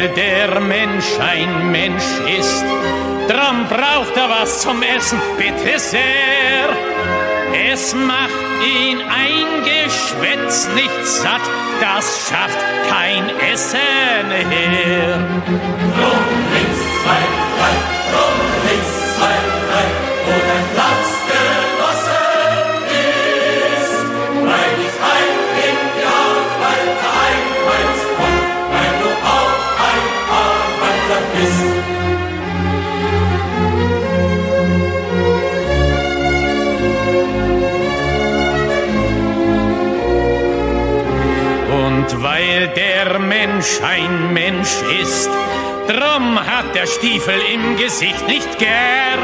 weil der Mensch ein Mensch ist, drum braucht er was zum Essen, bitte sehr. Es macht ihn ein Geschwätz nicht satt, das schafft kein Essen her. Drum links, zwei, drei, drum links, zwei, drei, wo dein Platz genossen ist, weil ich ein in die Arbeit einheimst und weil du auch ein Arbeiter bist. Und weil der Mensch ein Mensch ist, drum hat der Stiefel im Gesicht nicht gern.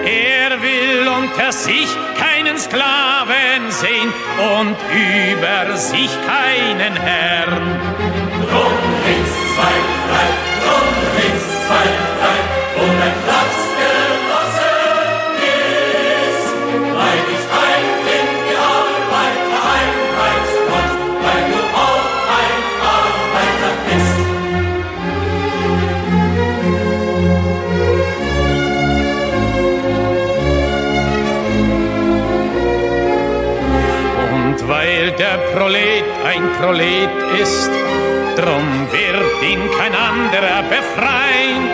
Er will unter sich keinen Sklaven sehen und über sich keinen Herrn. Drum links, zwei, drei, drum links, zwei, drei, wo dein Platz genossen ist, weil ich ein in die Arbeiter einheimst und weil du auch ein Arbeiter bist. Und weil der Prolet ein Prolet ist, drum wird ihn kein anderer befreien.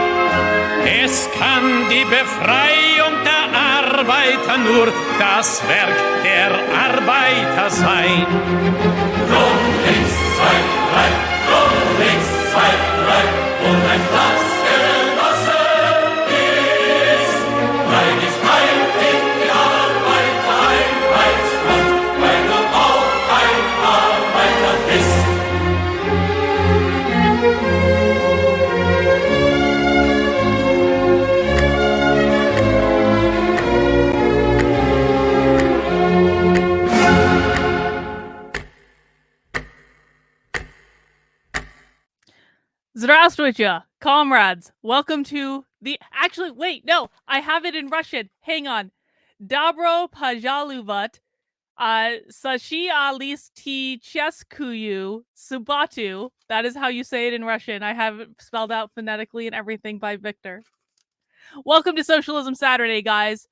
Es kann die Befreiung der Arbeiter nur das Werk der Arbeiter sein. Drum links, zwei, drei, drum links, zwei, drei, wo dein Platz genossen ist, weil ich ein in die Arbeiter einheimst und weil du auch ein Arbeiter bist. Здравствуйте, comrades. Welcome to the... Actually, wait, no. I have it in Russian. Hang on. Добро пожаловать. Socialisticeskuyu Subatu. That is how you say it in Russian. I have it spelled out phonetically and everything by Victor. Welcome to Socialism Saturday, guys.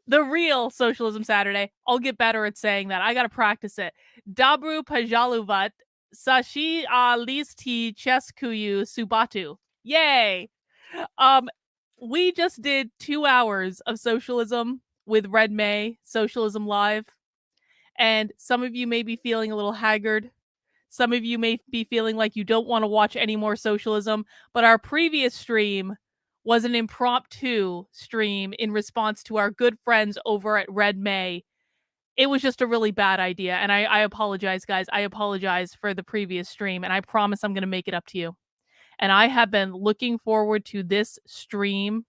The real Socialism Saturday. I'll get better at saying that. I gotta practice it. Добро пожаловать. Socialisticeskuyu Subatu. Yay! We just did 2 hours of socialism with Red May, Socialism Live. And some of you may be feeling a little haggard. Some of you may be feeling like you don't want to watch any more socialism. But our previous stream was an impromptu stream in response to our good friends over at Red May. It was just a really bad idea. And I apologize, guys. I apologize for the previous stream. And I promise I'm going to make it up to you. And I have been looking forward to this stream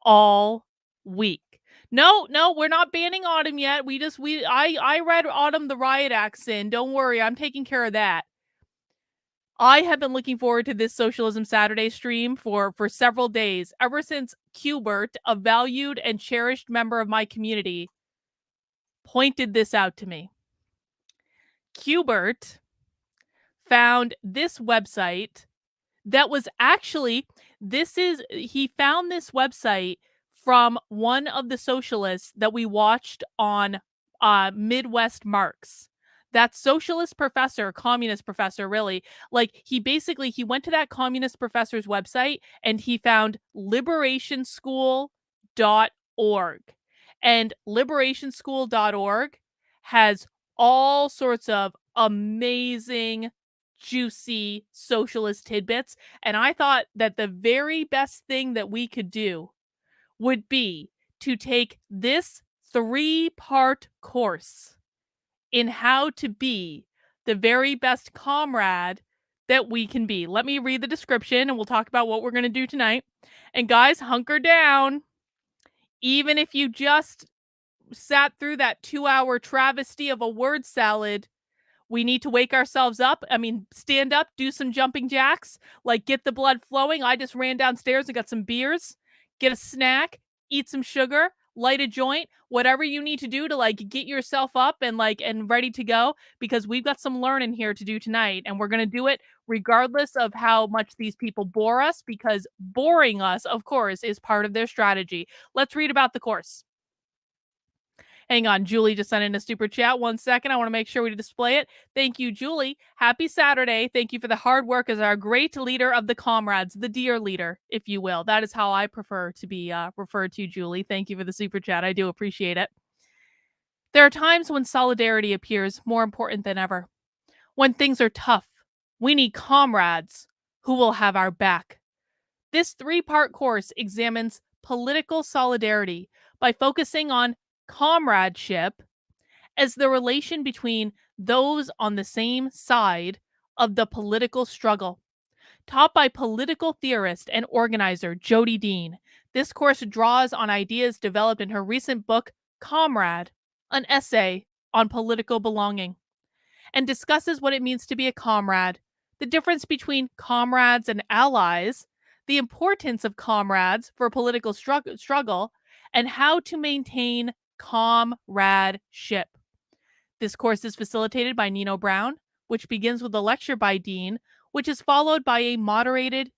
all week. No, we're not banning Autumn yet. I read Autumn the Riot Act sin. Don't worry, I'm taking care of that. I have been looking forward to this Socialism Saturday stream for several days, ever since Qbert, a valued and cherished member of my community, pointed this out to me. Qbert found this website that was actually, he found this website from one of the socialists that we watched on Midwest Marks. That socialist professor, communist professor, really. Like, he went to that communist professor's website and he found liberationschool.org. And liberationschool.org has all sorts of amazing, juicy socialist tidbits. And I thought that the very best thing that we could do would be to take this 3-part course in how to be the very best comrade that we can be. Let me read the description and we'll talk about what we're going to do tonight. And guys, hunker down. Even if you just sat through that 2-hour travesty of a word salad, we need to wake ourselves up. I mean, stand up, do some jumping jacks, like get the blood flowing. I just ran downstairs and got some beers, get a snack, eat some sugar. light a joint, whatever you need to do to like get yourself up and ready to go, because we've got some learning here to do tonight, and we're going to do it regardless of how much these people bore us, because boring us, of course, is part of their strategy. Let's read about the course. Hang on, Julie just sent in a super chat. 1 second. I want to make sure we display it. Thank you, Julie. Happy Saturday. Thank you for the hard work as our great leader of the comrades, the dear leader, if you will. That is how I prefer to be referred to, Julie. Thank you for the super chat. I do appreciate it. There are times when solidarity appears more important than ever. When things are tough, we need comrades who will have our back. This 3-part course examines political solidarity by focusing on comradeship as the relation between those on the same side of the political struggle. Taught by political theorist and organizer Jody Dean, this course draws on ideas developed in her recent book, Comrade, an essay on political belonging, and discusses what it means to be a comrade, the difference between comrades and allies, the importance of comrades for political struggle, and how to maintain comradeship. This course is facilitated by Nino Brown, which begins with a lecture by Dean, which is followed by a moderated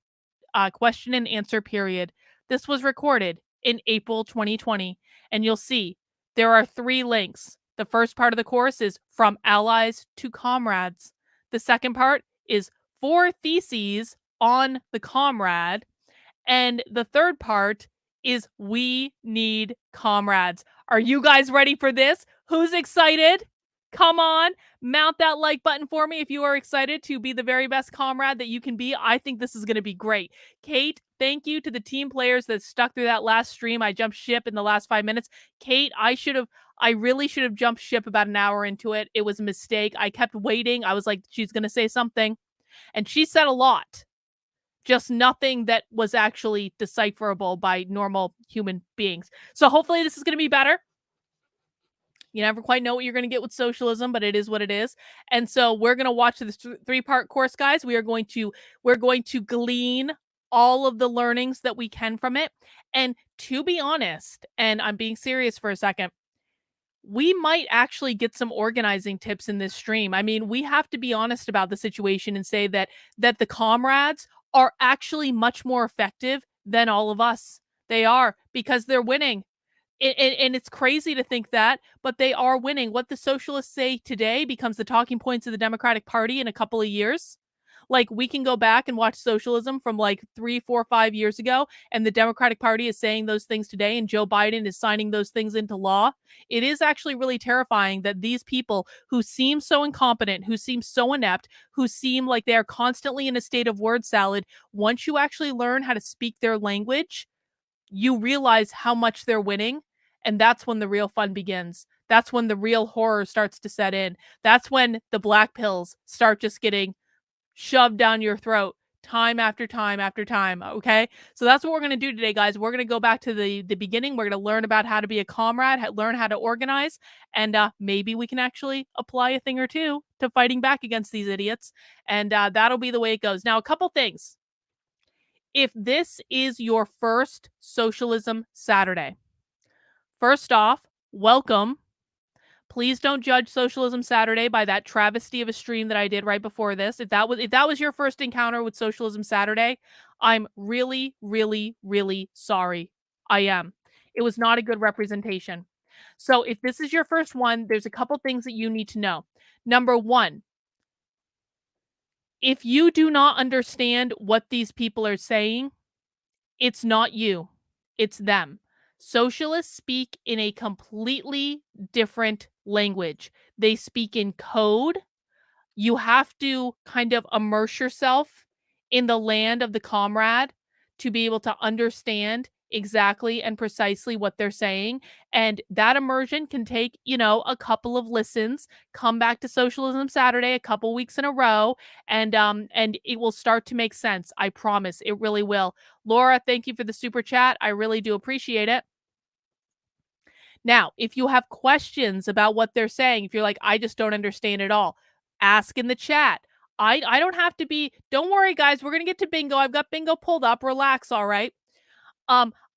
question and answer period. This was recorded in April 2020, and you'll see there are 3 links. The first part of the course is From Allies to Comrades. The second part is 4 theses on the comrade. And the third part is We Need Comrades. Are you guys ready for this? Who's excited? Come on, mount that like button for me if you are excited to be the very best comrade that you can be. I think this is going to be great. Kate, thank you to the team players that stuck through that last stream. I jumped ship in the last 5 minutes. Kate, I really should have jumped ship about an hour into it. It was a mistake. I kept waiting. I was like, she's going to say something. And she said a lot. Just nothing that was actually decipherable by normal human beings. So hopefully this is going to be better. You never quite know what you're going to get with socialism, but it is what it is. And so we're going to watch this 3-part course, guys. We're going to glean all of the learnings that we can from it. And to be honest, and I'm being serious for a second, we might actually get some organizing tips in this stream. I mean, we have to be honest about the situation and say that the comrades are actually much more effective than all of us. They are, because they're winning. And it's crazy to think that, but they are winning. What the socialists say today becomes the talking points of the Democratic Party in a couple of years. Like, we can go back and watch socialism from like 3, 4, 5 years ago, and the Democratic Party is saying those things today, and Joe Biden is signing those things into law. It is actually really terrifying that these people who seem so incompetent, who seem so inept, who seem like they are constantly in a state of word salad, once you actually learn how to speak their language, you realize how much they're winning. And that's when the real fun begins. That's when the real horror starts to set in. That's when the black pills start just getting shoved down your throat time after time after time. Okay. So that's what we're going to do today, guys. We're going to go back to the beginning. We're going to learn about how to be a comrade, learn how to organize, and maybe we can actually apply a thing or two to fighting back against these idiots. And that'll be the way it goes. Now, a couple things. If this is your first Socialism Saturday, first off, welcome. Please don't judge Socialism Saturday by that travesty of a stream that I did right before this. If that was your first encounter with Socialism Saturday, I'm really, really, really sorry. I am. It was not a good representation. So if this is your first one, there's a couple things that you need to know. Number 1, if you do not understand what these people are saying, it's not you, it's them. Socialists speak in a completely different language. They speak in code. You have to kind of immerse yourself in the land of the comrade to be able to understand exactly and precisely what they're saying. And that immersion can take, a couple of listens. Come back to Socialism Saturday a couple weeks in a row, and it will start to make sense. I promise. It really will. Laura, thank you for the super chat. I really do appreciate it. Now, if you have questions about what they're saying, if you're like, I just don't understand it all, ask in the chat. I don't have to be, don't worry, guys, we're going to get to bingo. I've got bingo pulled up. Relax, all right?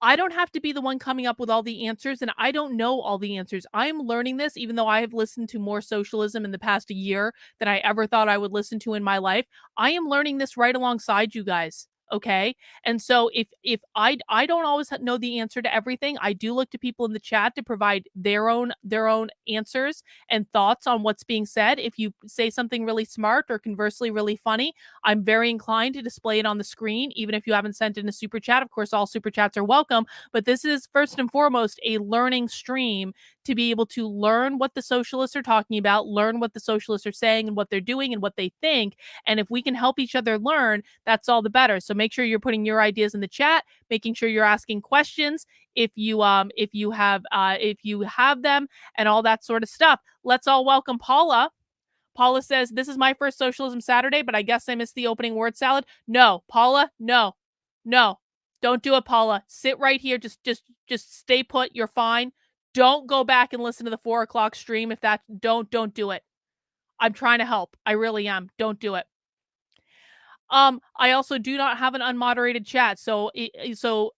I don't have to be the one coming up with all the answers, and I don't know all the answers. I'm learning this, even though I have listened to more socialism in the past year than I ever thought I would listen to in my life. I am learning this right alongside you guys. Okay. And so if I don't always know the answer to everything, I do look to people in the chat to provide their own answers and thoughts on what's being said. If you say something really smart or conversely really funny, I'm very inclined to display it on the screen, even if you haven't sent in a super chat. Of course, all super chats are welcome, but this is first and foremost a learning stream to be able to learn what the socialists are talking about, learn what the socialists are saying and what they're doing and what they think. And if we can help each other learn, that's all the better. So make sure you're putting your ideas in the chat, making sure you're asking questions if you have them and all that sort of stuff. Let's all welcome Paula. Paula says, "This is my first Socialism Saturday, but I guess I missed the opening word salad." No, Paula, no. Don't do it, Paula. Sit right here. Just stay put. You're fine. Don't go back and listen to the 4 o'clock stream. If that, don't do it. I'm trying to help. I really am. Don't do it. I also do not have an unmoderated chat. So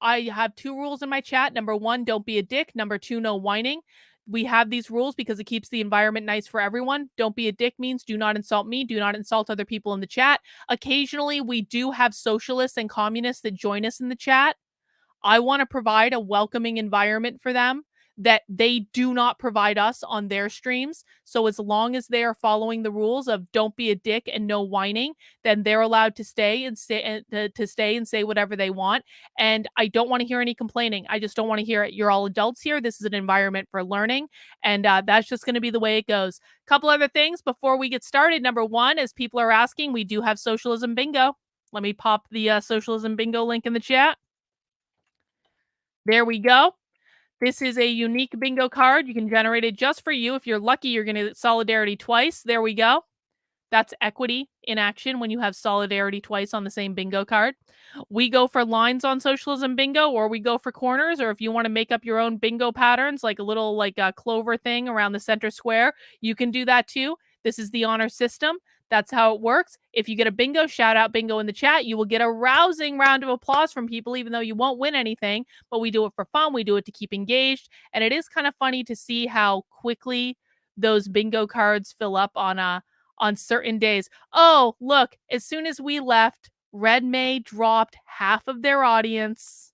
I have 2 rules in my chat. Number 1, don't be a dick. Number 2, no whining. We have these rules because it keeps the environment nice for everyone. Don't be a dick means do not insult me. Do not insult other people in the chat. Occasionally, we do have socialists and communists that join us in the chat. I want to provide a welcoming environment for them that they do not provide us on their streams. So as long as they are following the rules of don't be a dick and no whining, then they're allowed to stay and say whatever they want. And I don't want to hear any complaining. I just don't want to hear it. You're all adults here. This is an environment for learning, and that's just going to be the way it goes. Couple other things before we get started. Number 1, as people are asking, we do have socialism bingo. Let me pop the socialism bingo link in the chat. There we go. This is a unique bingo card. You can generate it just for you. If you're lucky, you're going to get solidarity twice. There we go. That's equity in action when you have solidarity twice on the same bingo card. We go for lines on socialism bingo, or we go for corners, or if you want to make up your own bingo patterns, like a little clover thing around the center square, you can do that too. This is the honor system. That's how it works. If you get a bingo, shout out bingo in the chat. You will get a rousing round of applause from people, even though you won't win anything. But we do it for fun. We do it to keep engaged. And it is kind of funny to see how quickly those bingo cards fill up on certain days. Oh, look, as soon as we left, Red May dropped half of their audience.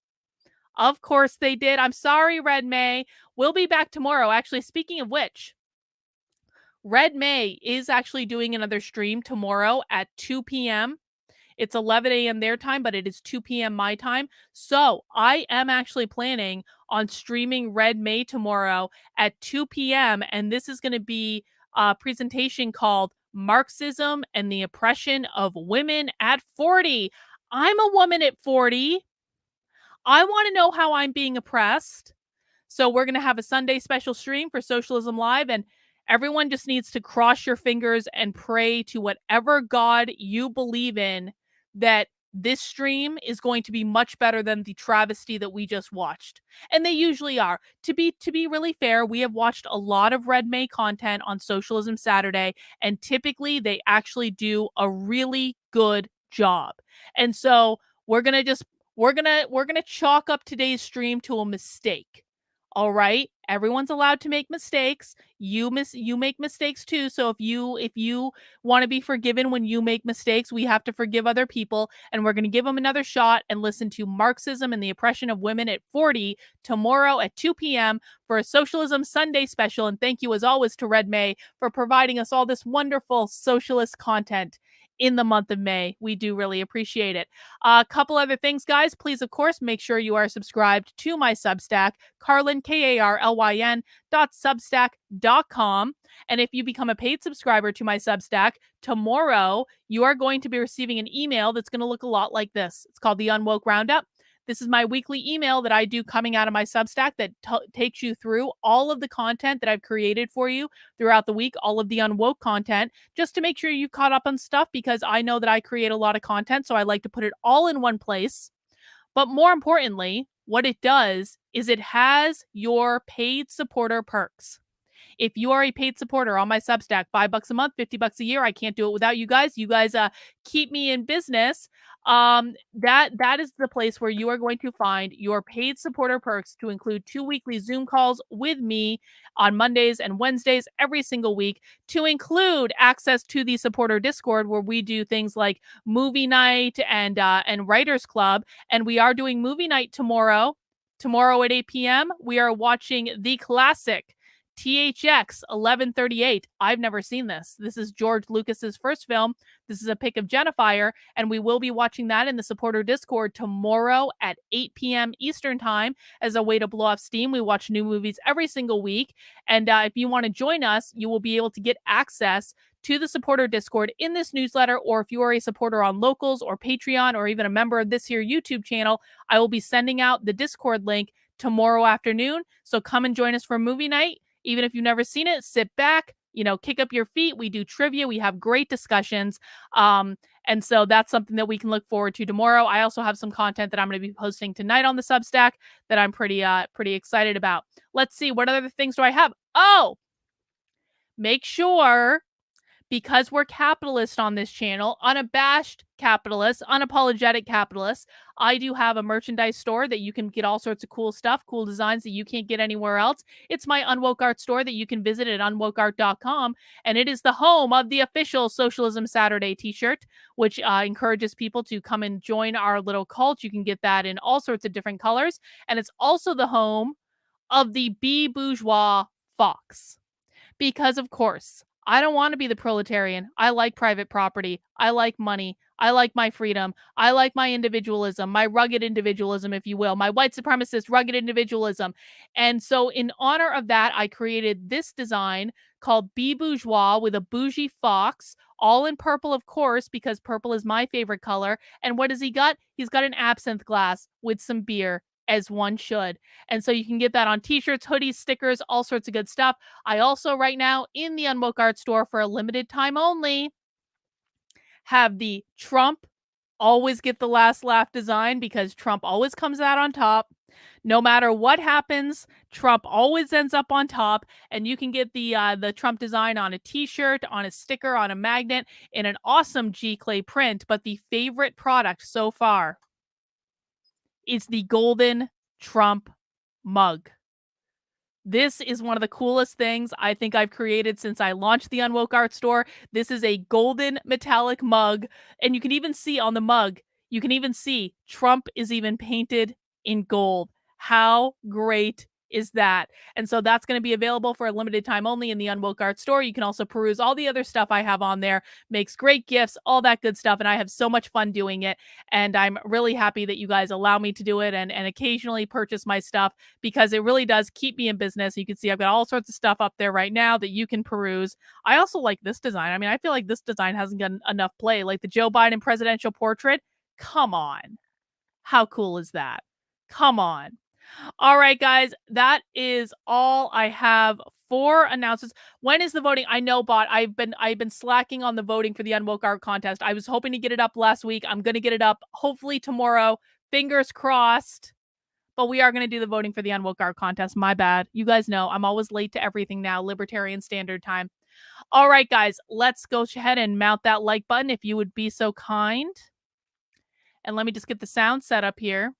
Of course they did. I'm sorry, Red May. We'll be back tomorrow. Actually, speaking of which, Red May is actually doing another stream tomorrow at 2 p.m. It's 11 a.m. their time, but it is 2 p.m. my time. So I am actually planning on streaming Red May tomorrow at 2 p.m. And this is going to be a presentation called Marxism and the Oppression of Women at 40. I'm a woman at 40. I want to know how I'm being oppressed. So we're going to have a Sunday special stream for Socialism Live, and everyone just needs to cross your fingers and pray to whatever God you believe in that this stream is going to be much better than the travesty that we just watched. And they usually are. To be really fair, we have watched a lot of Red May content on Socialism Saturday, and typically they actually do a really good job. And so we're going to chalk up today's stream to a mistake. All right, everyone's allowed to make mistakes. You make mistakes too. So if you want to be forgiven when you make mistakes, we have to forgive other people, and we're going to give them another shot and listen to Marxism and the Oppression of Women at 40 tomorrow at 2 p.m. for a Socialism Sunday special. And thank you as always to Red May for providing us all this wonderful socialist content in the month of May. We do really appreciate it. A couple other things, guys. Please, of course, make sure you are subscribed to my Substack, Carlyn, KARLYN.substack.com. And if you become a paid subscriber to my Substack, tomorrow you are going to be receiving an email that's going to look a lot like this. It's called the Unwoke Roundup. This is my weekly email that I do coming out of my Substack that takes you through all of the content that I've created for you throughout the week, all of the Unwoke content, just to make sure you caught up on stuff, because I know that I create a lot of content, so I like to put it all in one place. But more importantly, what it does is it has your paid supporter perks. If you are a paid supporter on my Substack, $5 a month, $50 a year, I can't do it without you guys. You guys keep me in business. That is the place where you are going to find your paid supporter perks, to include 2 weekly Zoom calls with me on Mondays and Wednesdays every single week, to include access to the supporter Discord, where we do things like movie night and writers club. And we are doing movie night tomorrow. Tomorrow at 8 p.m. we are watching the classic THX 1138. I've never seen this. This is George Lucas's first film. This is a pick of Jennifer, and we will be watching that in the supporter Discord tomorrow at 8 p.m. Eastern time as a way to blow off steam. We watch new movies every single week, and if you want to join us, you will be able to get access to the supporter Discord in this newsletter, or if you are a supporter on Locals or Patreon or even a member of this here YouTube channel, I will be sending out the Discord link tomorrow afternoon. So come and join us for movie night. Even if you've never seen it, sit back, kick up your feet. We do trivia. We have great discussions. And so that's something that we can look forward to tomorrow. I also have some content that I'm going to be posting tonight on the Substack that I'm pretty excited about. Let's see, what other things do I have? Oh, make sure, because we're capitalist on this channel, unabashed capitalists, unapologetic capitalists, I do have a merchandise store that you can get all sorts of cool stuff, cool designs that you can't get anywhere else. It's my Unwoke Art store that you can visit at unwokeart.com, and it is the home of the official Socialism Saturday t-shirt, which encourages people to come and join our little cult. You can get that in all sorts of different colors, and it's also the home of the Be Bourgeois Fox. Because, of course, I don't want to be the proletarian. I like private property. I like money. I like my freedom. I like my individualism, my rugged individualism, if you will, my white supremacist rugged individualism. And so in honor of that, I created this design called Be Bourgeois with a bougie fox, all in purple, of course, because purple is my favorite color. And what has he got? He's got an absinthe glass with some beer, as one should. And so you can get that on t-shirts, hoodies, stickers, all sorts of good stuff. I also, right now, in the Unwoke Art store for a limited time only, have the Trump always get the last laugh design, because Trump always comes out on top. No matter what happens, Trump always ends up on top. And you can get the Trump design on a t-shirt, on a sticker, on a magnet, in an awesome G-Clay print. But the favorite product so far is the golden Trump mug. This is one of the coolest things I think I've created since I launched the Unwoke Art store. This is a golden metallic mug, and you can even see on the mug, you can even see Trump is even painted in gold. How great is that? And so that's going to be available for a limited time only in the Unwoke Art store. You can also peruse all the other stuff I have on there. Makes great gifts, all that good stuff, and I have so much fun doing it. And I'm really happy that you guys allow me to do it and occasionally purchase my stuff, because it really does keep me in business. You can see I've got all sorts of stuff up there right now that you can peruse. I also like this design. I mean, I feel like this design hasn't gotten enough play. Like the Joe Biden presidential portrait. Come on. How cool is that? Come on. All right, guys, that is all I have for announcements. When is the voting? I know, Bot. I've been slacking on the voting for the Unwoke Art contest. I was hoping to get it up last week. I'm going to get it up hopefully tomorrow. Fingers crossed. But we are going to do the voting for the Unwoke Art contest. My bad. You guys know I'm always late to everything now. Libertarian Standard Time. All right, guys, let's go ahead and mount that like button if you would be so kind. And let me just get the sound set up here.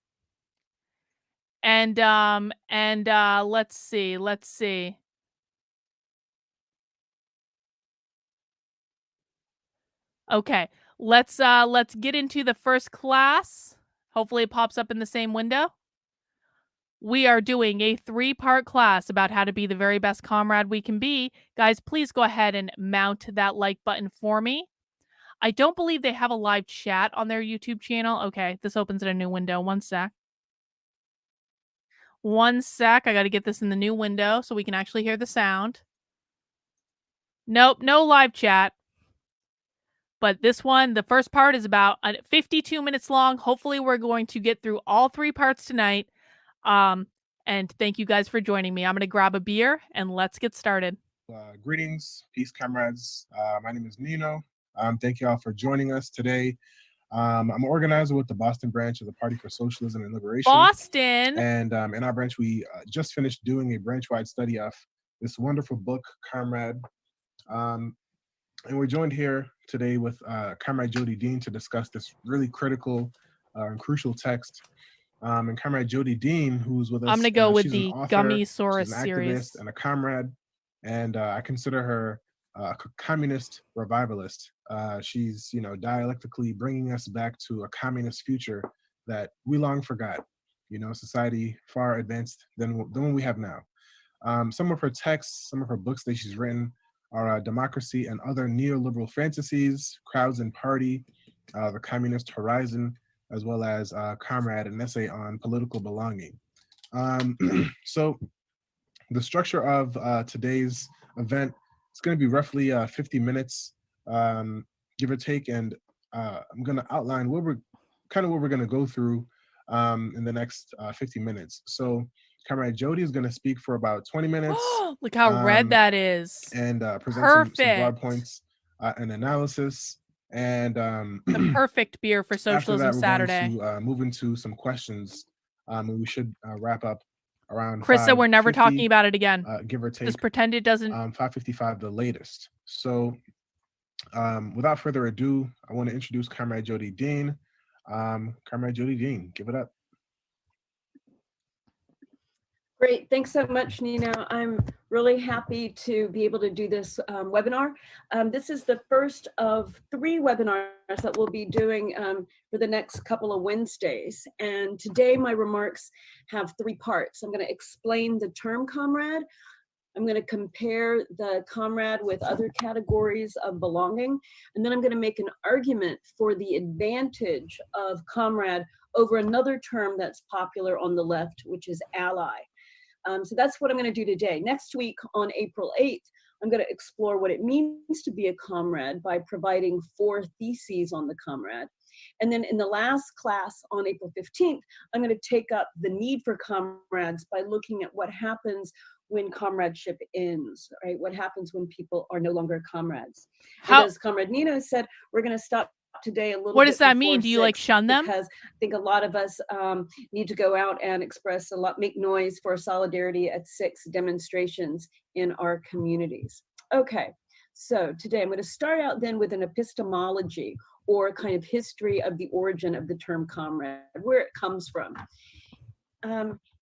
And let's see. Okay, let's get into the first class. Hopefully it pops up in the same window. We are doing a 3-part class about how to be the very best comrade we can be. Guys, please go ahead and mount that like button for me. I don't believe they have a live chat on their YouTube channel. Okay, this opens in a new window. One sec. I got to get this in the new window so we can actually hear the sound. Nope, no live chat. But this one, the first part is about 52 minutes long. Hopefully we're going to get through all 3 parts tonight. And thank you guys for joining me. I'm going to grab a beer and let's get started. Greetings, peace, comrades. My name is Nino. Thank you all for joining us today. I'm an organizer with the Boston branch of the Party for Socialism and Liberation. Boston! And in our branch, we just finished doing a branch-wide study of this wonderful book, Comrade. And we're joined here today with Comrade Jody Dean to discuss this really critical and crucial text. And Comrade Jody Dean, who's with us, I'm gonna go with she's the an author, Gummy-saurus she's an series. activist and a comrade, and I consider her a communist revivalist. She's, dialectically bringing us back to a communist future that we long forgot. Society far advanced than what we have now. Some of her texts, some of her books that she's written are Democracy and Other Neoliberal Fantasies, Crowds and Party, The Communist Horizon, as well as Comrade, an essay on political belonging. So the structure of today's event is going to be roughly 50 minutes, give or take, and I'm going to outline what we're going to go through in the next 50 minutes. So Comrade Jody is going to speak for about 20 minutes. Look how red that is. And present some broad Perfect. points and analysis. And The perfect beer for after Socialism that, we're Saturday. going to move into some questions. And we should wrap up around Krista, we're never 5:50, talking about it again. give or take. Just pretend it doesn't. 5:55 the latest. So without further ado, I want to introduce Comrade Jody Dean. Comrade Jody Dean, give it up. Great, thanks so much, Nino. I'm really happy to be able to do this webinar. This is the first of 3 webinars that we'll be doing for the next couple of Wednesdays. And today my remarks have 3 parts. I'm going to explain the term comrade. I'm going to compare the comrade with other categories of belonging. And then I'm going to make an argument for the advantage of comrade over another term that's popular on the left, which is ally. So that's what I'm going to do today. Next week on April 8th, I'm going to explore what it means to be a comrade by providing 4 theses on the comrade. And then in the last class on April 15th, I'm going to take up the need for comrades by looking at what happens when comradeship ends, right? What happens when people are no longer comrades? And as Comrade Nino said, we're going to stop today a little What bit does that mean? Do you like shun them? Because I think a lot of us need to go out and express make noise for solidarity at 6 demonstrations in our communities. Okay, so today I'm going to start out then with an epistemology, or kind of history of the origin of the term comrade, where it comes from.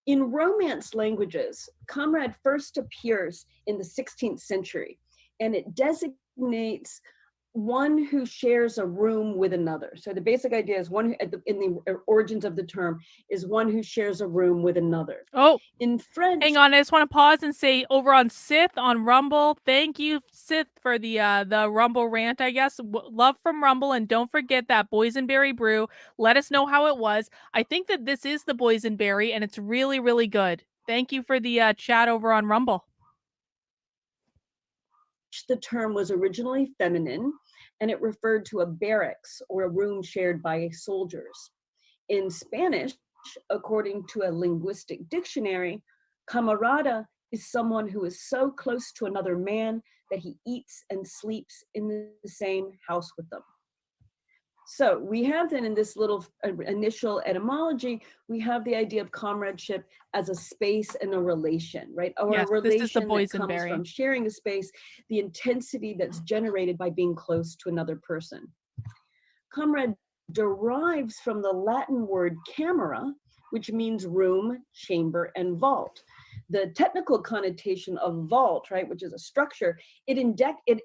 In Romance languages, comrade first appears in the 16th century, and it designates one who shares a room with another. So the basic idea is one who, in the origins of the term, is one who shares a room with another. Oh, in French. Hang on, I just want to pause and say over on Sith on Rumble, thank you, Sith, for the Rumble rant, I guess. Love from Rumble, and don't forget that boysenberry brew. Let us know how it was. I think that this is the boysenberry, and it's really, really good. Thank you for the chat over on Rumble. The term was originally feminine, and it referred to a barracks or a room shared by soldiers. In Spanish, according to a linguistic dictionary, camarada is someone who is so close to another man that he eats and sleeps in the same house with them. So we have then in this little initial etymology, we have the idea of comradeship as a space and a relation, right? Or yes, a relation this is the that comes from sharing a space, the intensity that's generated by being close to another person. Comrade derives from the Latin word camera, which means room, chamber, and vault. The technical connotation of vault, right, which is a structure, it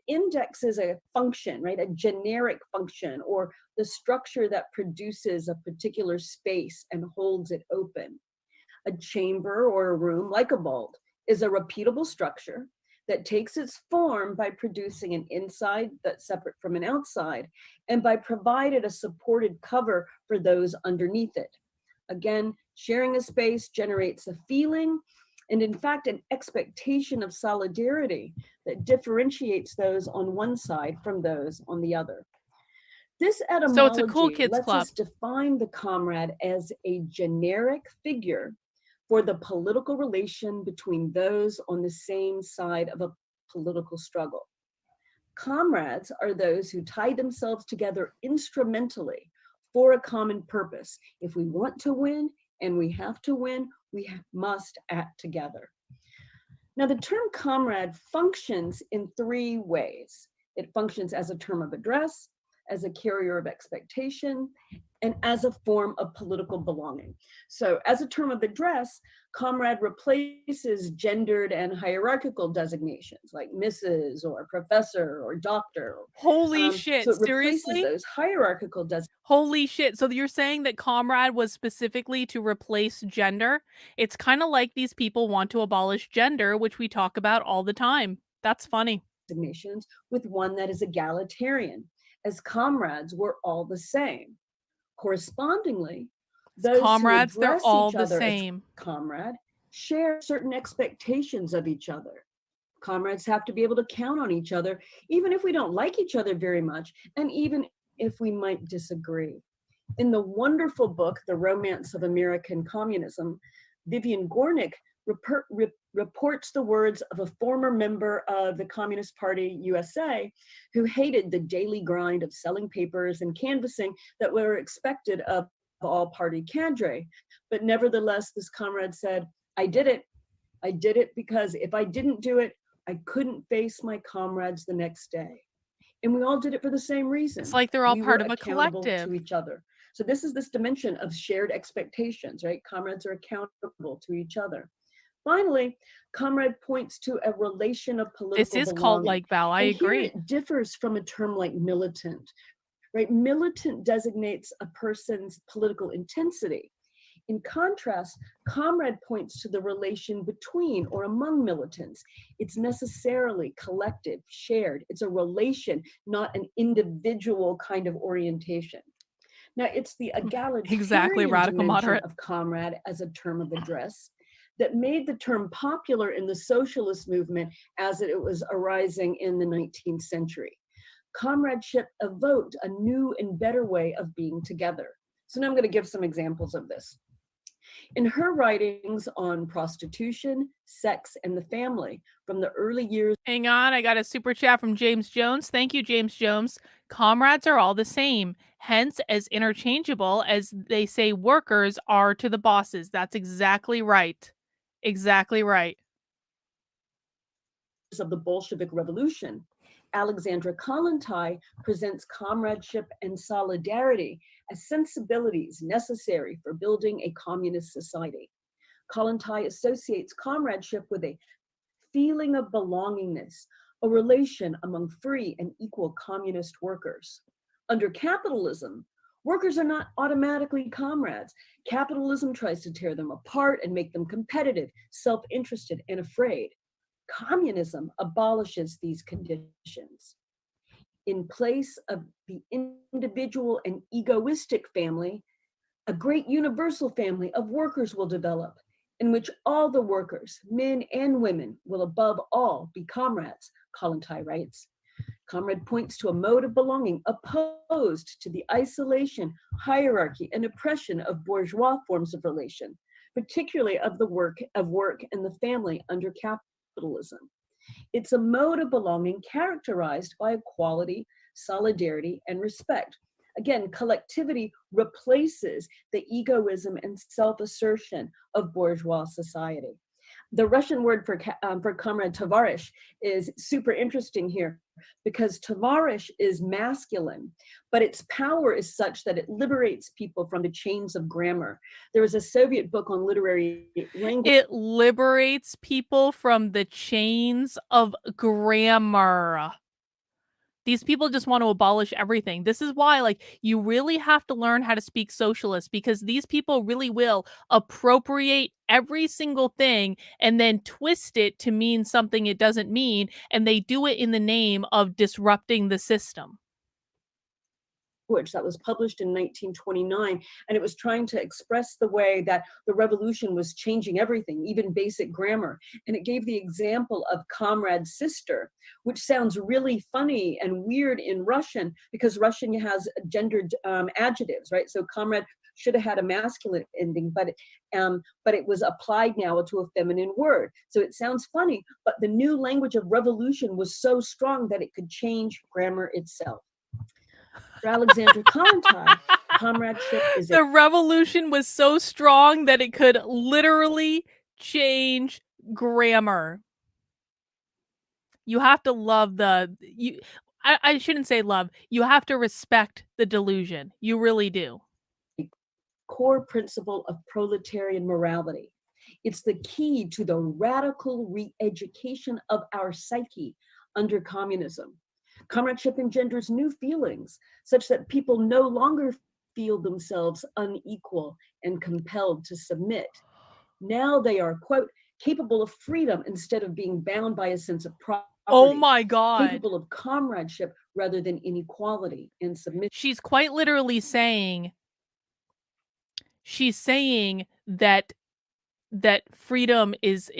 indexes a function, right, a generic function, or the structure that produces a particular space and holds it open. A chamber or a room, like a vault, is a repeatable structure that takes its form by producing an inside that's separate from an outside, and by providing a supported cover for those underneath it. Again, sharing a space generates a feeling, and in fact, an expectation of solidarity that differentiates those on one side from those on the other. This etymology so it's a cool kids lets club. us define the comrade as a generic figure for the political relation between those on the same side of a political struggle. Comrades are those who tie themselves together instrumentally for a common purpose. If we want to win, and we have to win, we must act together. Now, the term comrade functions in 3 ways. It functions as a term of address, as a carrier of expectation, and as a form of political belonging. So as a term of address, comrade replaces gendered and hierarchical designations like Mrs. or professor or doctor. Holy shit, So it replaces seriously? those hierarchical designations. Holy shit. So you're saying that comrade was specifically to replace gender? It's kind of like these people want to abolish gender, which we talk about all the time. That's funny. With one that is egalitarian, as comrades we're all the same. Correspondingly, those Comrades, who they're address all each the other same. as comrade share certain expectations of each other. Comrades have to be able to count on each other, even if we don't like each other very much, and even if we might disagree. In the wonderful book, The Romance of American Communism, Vivian Gornick reports the words of a former member of the Communist Party USA who hated the daily grind of selling papers and canvassing that were expected of all party cadre. But nevertheless, this comrade said, I did it. I did it because if I didn't do it, I couldn't face my comrades the next day. And we all did it for the same reason. It's like they're all We part were of a accountable collective. to each other. So this is this dimension of shared expectations, right? Comrades are accountable to each other. Finally, comrade points to a relation of political This is belonging. cult-like, Val. I And agree. Here it differs from a term like militant, right? Militant designates a person's political intensity. In contrast, comrade points to the relation between or among militants. It's necessarily collective, shared. It's a relation, not an individual kind of orientation. Now, it's the egalitarian Exactly, radical dimension moderate. of comrade as a term of address that made the term popular in the socialist movement as it was arising in the 19th century. Comradeship evoked a new and better way of being together. So now I'm going to give some examples of this. In her writings on prostitution, sex, and the family from the early years. Hang on, I got a super chat from James Jones. Thank you, James Jones. Comrades are all the same, hence as interchangeable as they say workers are to the bosses. That's exactly right. Exactly right. Of the Bolshevik Revolution, Alexandra Kollontai presents comradeship and solidarity as sensibilities necessary for building a communist society. Kollontai associates comradeship with a feeling of belongingness, a relation among free and equal communist workers. Under capitalism, workers are not automatically comrades. Capitalism tries to tear them apart and make them competitive, self-interested, and afraid. Communism abolishes these conditions. In place of the individual and egoistic family, a great universal family of workers will develop, in which all the workers, men and women, will above all be comrades, Kollontai writes. Comrade points to a mode of belonging opposed to the isolation, hierarchy, and oppression of bourgeois forms of relation, particularly of the work and the family under capitalism. It's a mode of belonging characterized by equality, solidarity, and respect. Again, collectivity replaces the egoism and self-assertion of bourgeois society. The Russian word for comrade tovarish is super interesting here because tovarish is masculine, but its power is such that it liberates people from the chains of grammar. There was a Soviet book on literary language. It liberates people from the chains of grammar. These people just want to abolish everything. This is why, like, you really have to learn how to speak socialist because these people really will appropriate every single thing and then twist it to mean something it doesn't mean. And they do it in the name of disrupting the system. That was published in 1929, and it was trying to express the way that the revolution was changing everything, even basic grammar. And it gave the example of comrade sister, which sounds really funny and weird in Russian because Russian has gendered adjectives, right? So comrade should have had a masculine ending, but it was applied now to a feminine word. So it sounds funny, but the new language of revolution was so strong that it could change grammar itself. For Alexandra Kollontai, comradeship is the revolution was so strong that it could literally change grammar. You have to love I shouldn't say love. You have to respect the delusion. You really do. Core principle of proletarian morality. It's the key to the radical re-education of our psyche under communism. Comradeship engenders new feelings such that people no longer feel themselves unequal and compelled to submit. Now they are, quote, capable of freedom instead of being bound by a sense of property. Oh my God. Capable of comradeship rather than inequality and submission. She's quite literally saying, that freedom is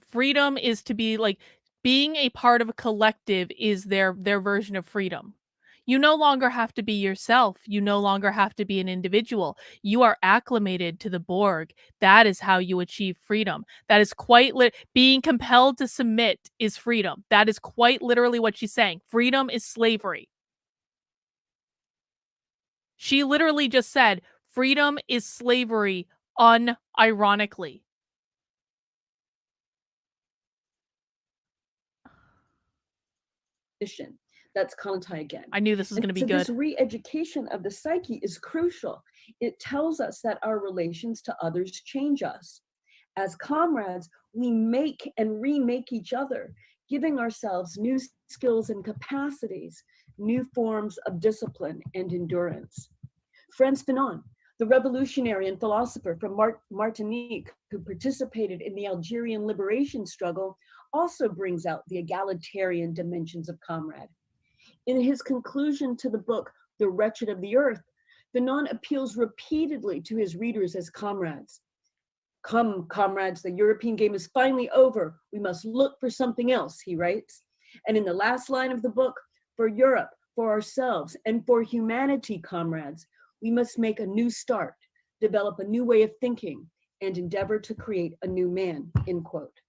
freedom is to be like, being a part of a collective is their version of freedom. You no longer have to be yourself. You no longer have to be an individual. You are acclimated to the Borg. That is how you achieve freedom. That is quite being compelled to submit is freedom. That is quite literally what she's saying. Freedom is slavery. She literally just said freedom is slavery unironically. That's Kantai again. I knew this was going to be good. This re-education of the psyche is crucial. It tells us that our relations to others change us. As comrades, we make and remake each other, giving ourselves new skills and capacities, new forms of discipline and endurance. Frantz Fanon, the revolutionary and philosopher from Martinique who participated in the Algerian liberation struggle, also brings out the egalitarian dimensions of Comrade. In his conclusion to the book, The Wretched of the Earth, Fanon appeals repeatedly to his readers as comrades. Come, comrades, the European game is finally over. We must look for something else, he writes. And in the last line of the book, for Europe, for ourselves, and for humanity, comrades, we must make a new start, develop a new way of thinking, and endeavor to create a new man, end quote.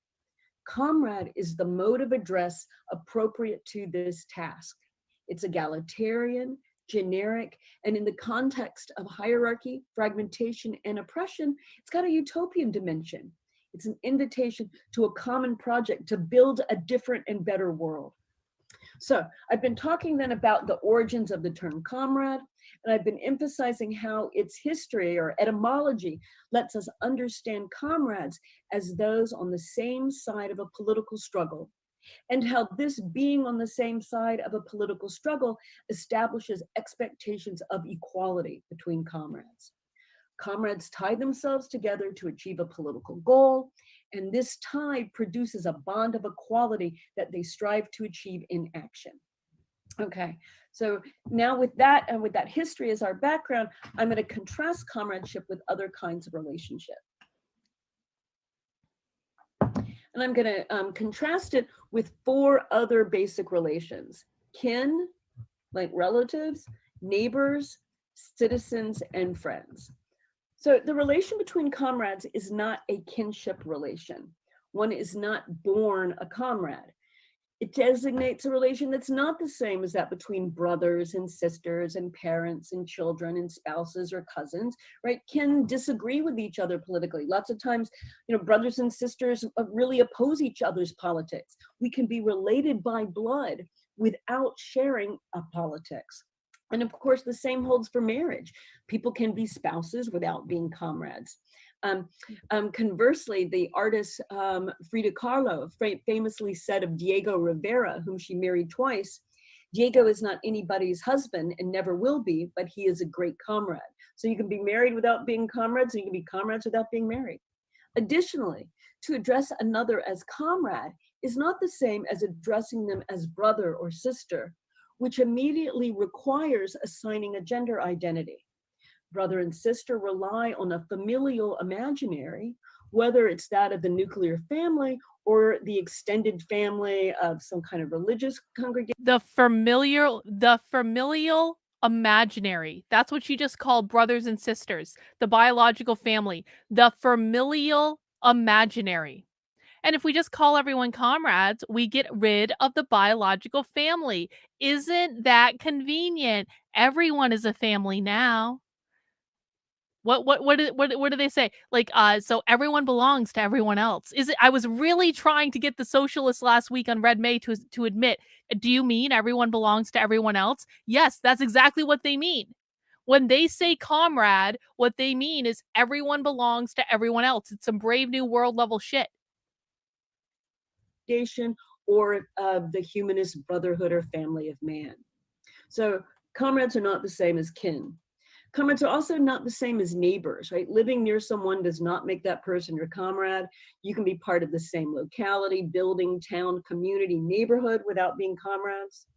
Comrade is the mode of address appropriate to this task. It's egalitarian, generic, and in the context of hierarchy, fragmentation, and oppression, it's got a utopian dimension. It's an invitation to a common project to build a different and better world. So I've been talking then about the origins of the term comrade, and I've been emphasizing how its history or etymology lets us understand comrades as those on the same side of a political struggle, and how this being on the same side of a political struggle establishes expectations of equality between comrades. Comrades tie themselves together to achieve a political goal, and this tie produces a bond of equality that they strive to achieve in action. Okay, so now with that and with that history as our background, I'm going to contrast comradeship with other kinds of relationship. And I'm going to contrast it with 4 other basic relations: kin, like relatives, neighbors, citizens, and friends. So the relation between comrades is not a kinship relation. One is not born a comrade. It designates a relation that's not the same as that between brothers and sisters and parents and children and spouses or cousins, right? Can disagree with each other politically. Lots of times, brothers and sisters really oppose each other's politics. We can be related by blood without sharing a politics. And of course, the same holds for marriage. People can be spouses without being comrades. Conversely, the artist Frida Kahlo famously said of Diego Rivera, whom she married twice, Diego is not anybody's husband and never will be, but he is a great comrade. So you can be married without being comrades, and you can be comrades without being married. Additionally, to address another as comrade is not the same as addressing them as brother or sister, which immediately requires assigning a gender identity. Brother and sister rely on a familial imaginary, whether it's that of the nuclear family or the extended family of some kind of religious congregation. The familial imaginary. That's what she just called brothers and sisters, the biological family, the familial imaginary. And if we just call everyone comrades, we get rid of the biological family. Isn't that convenient? Everyone is a family now. What do they say? Like, so everyone belongs to everyone else. Is it? I was really trying to get the socialists last week on Red May to admit. Do you mean everyone belongs to everyone else? Yes, that's exactly what they mean. When they say comrade, what they mean is everyone belongs to everyone else. It's some Brave New World level shit. Or the humanist brotherhood or family of man. So comrades are not the same as kin. Comrades are also not the same as neighbors, right? Living near someone does not make that person your comrade. You can be part of the same locality, building, town, community, neighborhood without being comrades.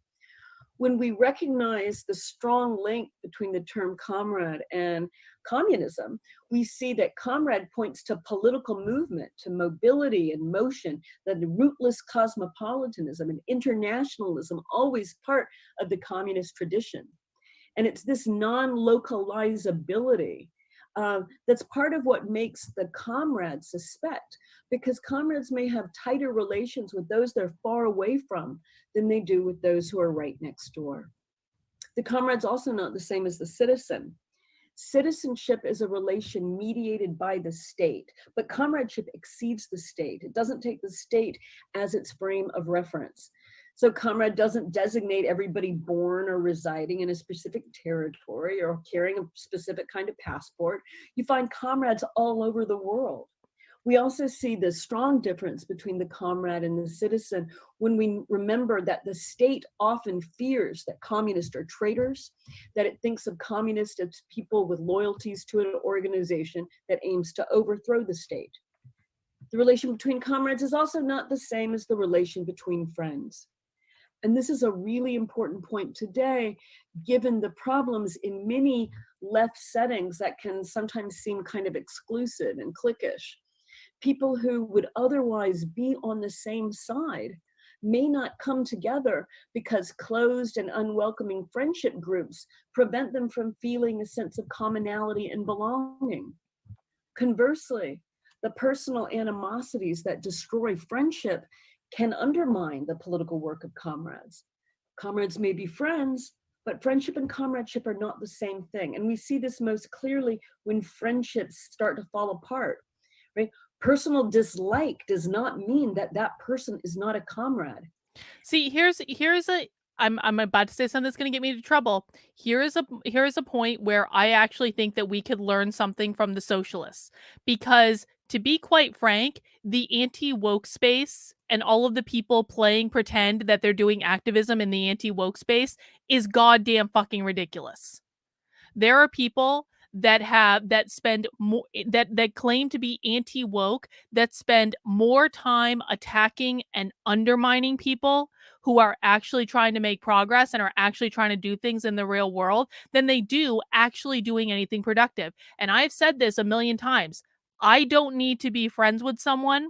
When we recognize the strong link between the term comrade and communism, we see that comrade points to political movement, to mobility and motion, that the rootless cosmopolitanism and internationalism always part of the communist tradition. And it's this non-localizability that's part of what makes the comrades suspect, because comrades may have tighter relations with those they're far away from than they do with those who are right next door. The comrade's also not the same as the citizen. Citizenship is a relation mediated by the state, but comradeship exceeds the state. It doesn't take the state as its frame of reference. So comrade doesn't designate everybody born or residing in a specific territory or carrying a specific kind of passport. You find comrades all over the world. We also see the strong difference between the comrade and the citizen when we remember that the state often fears that communists are traitors, that it thinks of communists as people with loyalties to an organization that aims to overthrow the state. The relation between comrades is also not the same as the relation between friends. And this is a really important point today, given the problems in many left settings that can sometimes seem kind of exclusive and cliquish. People who would otherwise be on the same side may not come together because closed and unwelcoming friendship groups prevent them from feeling a sense of commonality and belonging. Conversely, the personal animosities that destroy friendship can undermine the political work of comrades. Comrades may be friends, but friendship and comradeship are not the same thing. And we see this most clearly when friendships start to fall apart, right? Personal dislike does not mean that that person is not a comrade. See, here's a I'm about to say something that's going to get me into trouble. Here is a point where I actually think that we could learn something from the socialists, because to be quite frank, the anti-woke space and all of the people playing pretend that they're doing activism in the anti-woke space is goddamn fucking ridiculous. There are people that spend more that claim to be anti-woke, that spend more time attacking and undermining people who are actually trying to make progress and are actually trying to do things in the real world than they do actually doing anything productive. And I've said this a million times. I don't need to be friends with someone.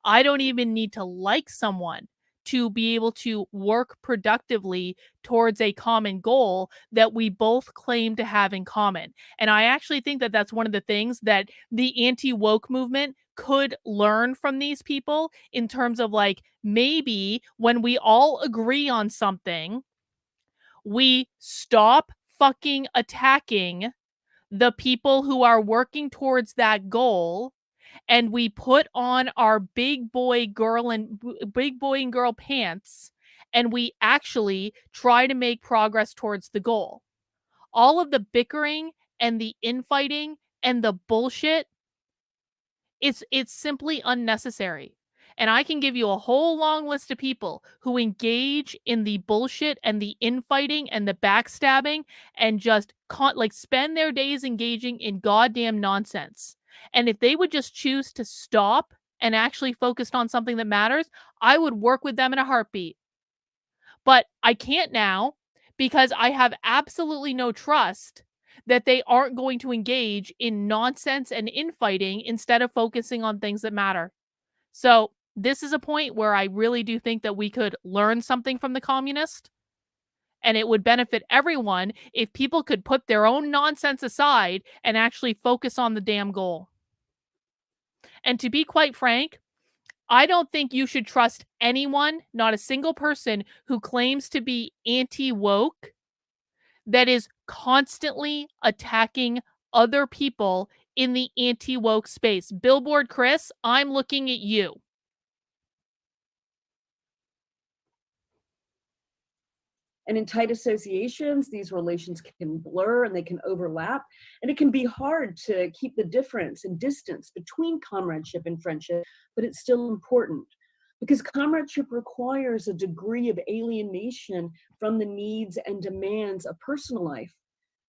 I don't even need to like someone to be able to work productively towards a common goal that we both claim to have in common. And I actually think that that's one of the things that the anti-woke movement could learn from these people, in terms of, like, maybe when we all agree on something, we stop fucking attacking the people who are working towards that goal, and we put on our big boy and girl pants, and we actually try to make progress towards the goal. All of the bickering and the infighting and the bullshit, it's simply unnecessary. And I can give you a whole long list of people who engage in the bullshit and the infighting and the backstabbing and just spend their days engaging in goddamn nonsense. And if they would just choose to stop and actually focus on something that matters, I would work with them in a heartbeat. But I can't now, because I have absolutely no trust that they aren't going to engage in nonsense and infighting instead of focusing on things that matter. So this is a point where I really do think that we could learn something from the communists, and it would benefit everyone if people could put their own nonsense aside and actually focus on the damn goal. And to be quite frank, I don't think you should trust anyone, not a single person, who claims to be anti-woke that is constantly attacking other people in the anti-woke space? Billboard Chris, I'm looking at you. And in tight associations, these relations can blur and they can overlap. And it can be hard to keep the difference and distance between comradeship and friendship, but it's still important because comradeship requires a degree of alienation from the needs and demands of personal life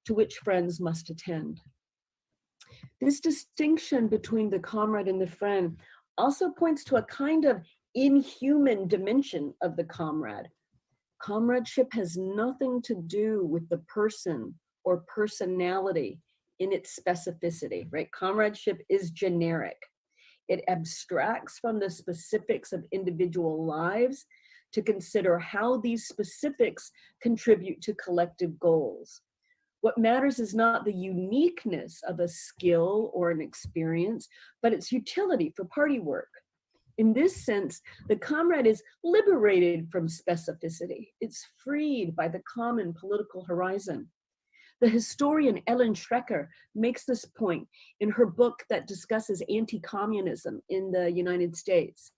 to which friends must attend. This distinction between the comrade and the friend also points to a kind of inhuman dimension of the comrade. Comradeship has nothing to do with the person or personality in its specificity, right? Comradeship is generic. It abstracts from the specifics of individual lives to consider how these specifics contribute to collective goals. What matters is not the uniqueness of a skill or an experience, but its utility for party work. In this sense, the comrade is liberated from specificity. It's freed by the common political horizon. The historian Ellen Schrecker makes this point in her book that discusses anti-communism in the United States.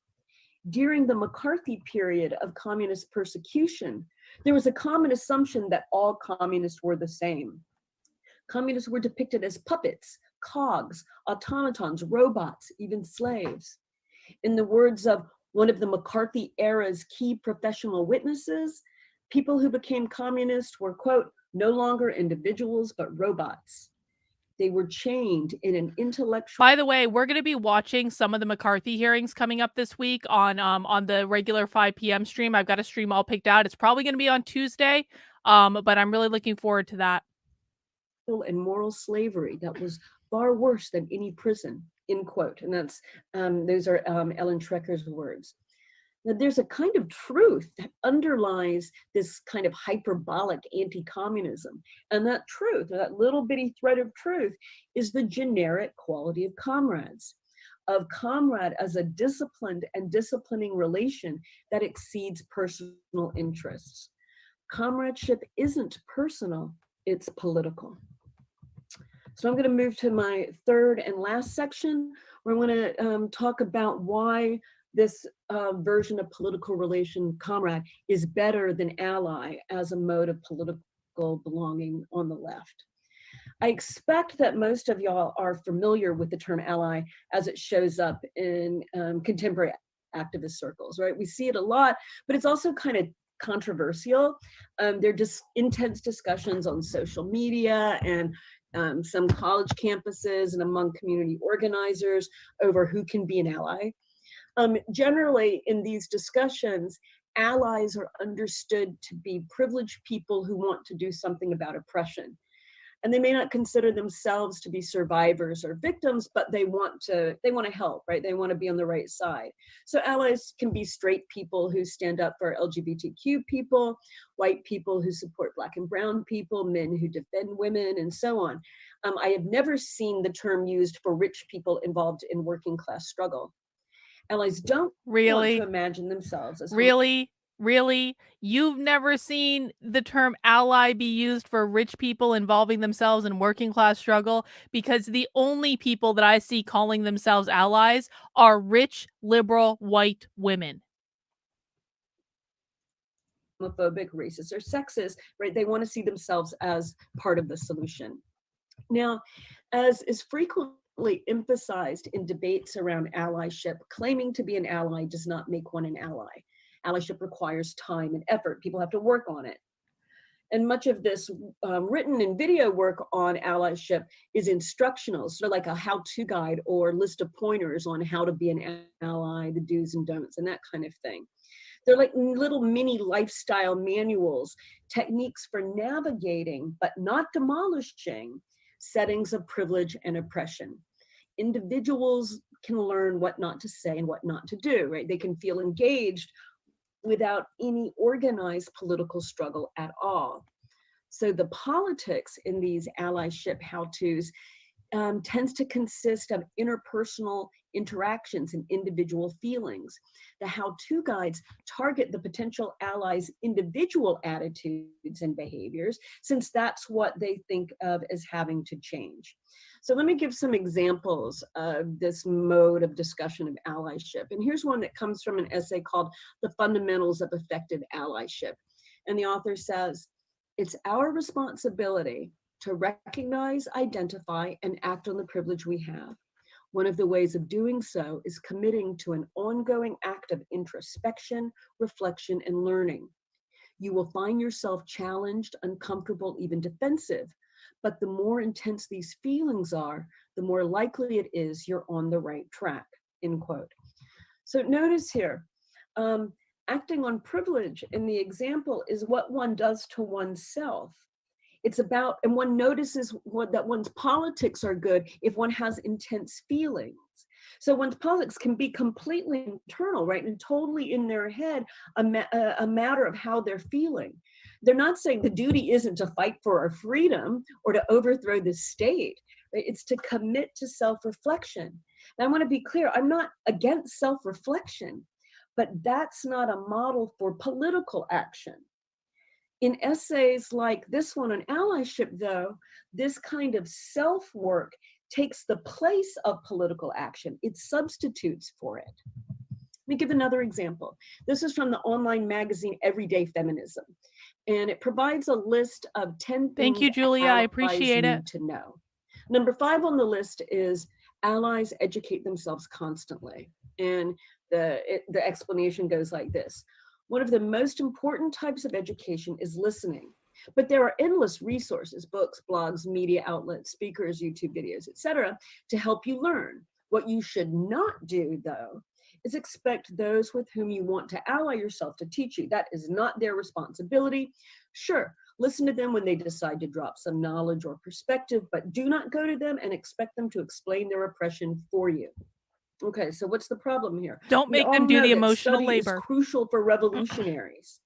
During the McCarthy period of communist persecution, there was a common assumption that all communists were the same. Communists were depicted as puppets, cogs, automatons, robots, even slaves. In the words of one of the McCarthy era's key professional witnesses, people who became communists were, quote, no longer individuals, but robots. They were chained in an intellectual... By the way, we're going to be watching some of the McCarthy hearings coming up this week on the regular 5 p.m. stream. I've got a stream all picked out. It's probably going to be on Tuesday, but I'm really looking forward to that. And moral slavery that was far worse than any prison, end quote. And that's those are Ellen Schrecker's words. Now, there's a kind of truth that underlies this kind of hyperbolic anti-communism. And that truth, or that little bitty thread of truth, is the generic quality of comrades, of comrade as a disciplined and disciplining relation that exceeds personal interests. Comradeship isn't personal, it's political. So I'm going to move to my third and last section, where I'm going to talk about why this version of political relation, comrade, is better than ally as a mode of political belonging on the left. I expect that most of y'all are familiar with the term ally as it shows up in contemporary activist circles, right? We see it a lot, but it's also kind of controversial. There are just intense discussions on social media and some college campuses and among community organizers over who can be an ally. Generally, in these discussions, allies are understood to be privileged people who want to do something about oppression. And they may not consider themselves to be survivors or victims, but they want to help, right? They want to be on the right side. So allies can be straight people who stand up for LGBTQ people, white people who support Black and brown people, men who defend women, and so on. I have never seen the term used for rich people involved in working class struggle. Allies don't want to imagine themselves as... Really? You've never seen the term ally be used for rich people involving themselves in working class struggle? Because the only people that I see calling themselves allies are rich, liberal, white women. Homophobic, racist, or sexist, right? They want to see themselves as part of the solution. Now, as is frequently emphasized in debates around allyship, claiming to be an ally does not make one an ally. Allyship requires time and effort. People have to work on it. And much of this written and video work on allyship is instructional, sort of like a how-to guide or list of pointers on how to be an ally, the do's and don'ts, and that kind of thing. They're like little mini lifestyle manuals, techniques for navigating, but not demolishing, settings of privilege and oppression. Individuals can learn what not to say and what not to do, right? They can feel engaged without any organized political struggle at all. So the politics in these allyship how-tos tends to consist of interpersonal interactions, and individual feelings. The how-to guides target the potential allies' individual attitudes and behaviors, since that's what they think of as having to change. So let me give some examples of this mode of discussion of allyship. And here's one that comes from an essay called The Fundamentals of Effective Allyship. And the author says, "It's our responsibility to recognize, identify, and act on the privilege we have. One of the ways of doing so is committing to an ongoing act of introspection, reflection, and learning. You will find yourself challenged, uncomfortable, even defensive, but the more intense these feelings are, the more likely it is you're on the right track," end quote. So notice here, acting on privilege in the example is what one does to oneself. It's about, and one notices that one's politics are good if one has intense feelings. So one's politics can be completely internal, right? And totally in their head, a matter of how they're feeling. They're not saying the duty isn't to fight for our freedom or to overthrow the state, right? It's to commit to self-reflection. And I want to be clear, I'm not against self-reflection, but that's not a model for political action. In essays like this one on allyship, though, this kind of self-work takes the place of political action. It substitutes for it. Let me give another example. This is from the online magazine Everyday Feminism, and it provides a list of 10 things. Thank you, Julia. I appreciate it. To know. Number 5 on the list is allies educate themselves constantly. And the explanation goes like this. One of the most important types of education is listening, but there are endless resources, books, blogs, media outlets, speakers, YouTube videos, etc., to help you learn. What you should not do, though, is expect those with whom you want to ally yourself to teach you. That is not their responsibility. Sure, listen to them when they decide to drop some knowledge or perspective, but do not go to them and expect them to explain their oppression for you. Okay, so what's the problem here? Don't make them do the emotional labor. Is crucial for revolutionaries,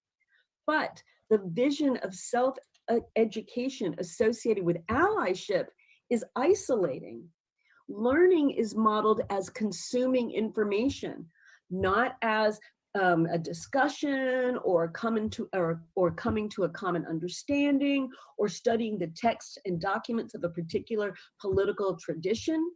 but the vision of self-education associated with allyship is isolating. Learning is modeled as consuming information, not as a discussion or coming to a common understanding or studying the texts and documents of a particular political tradition.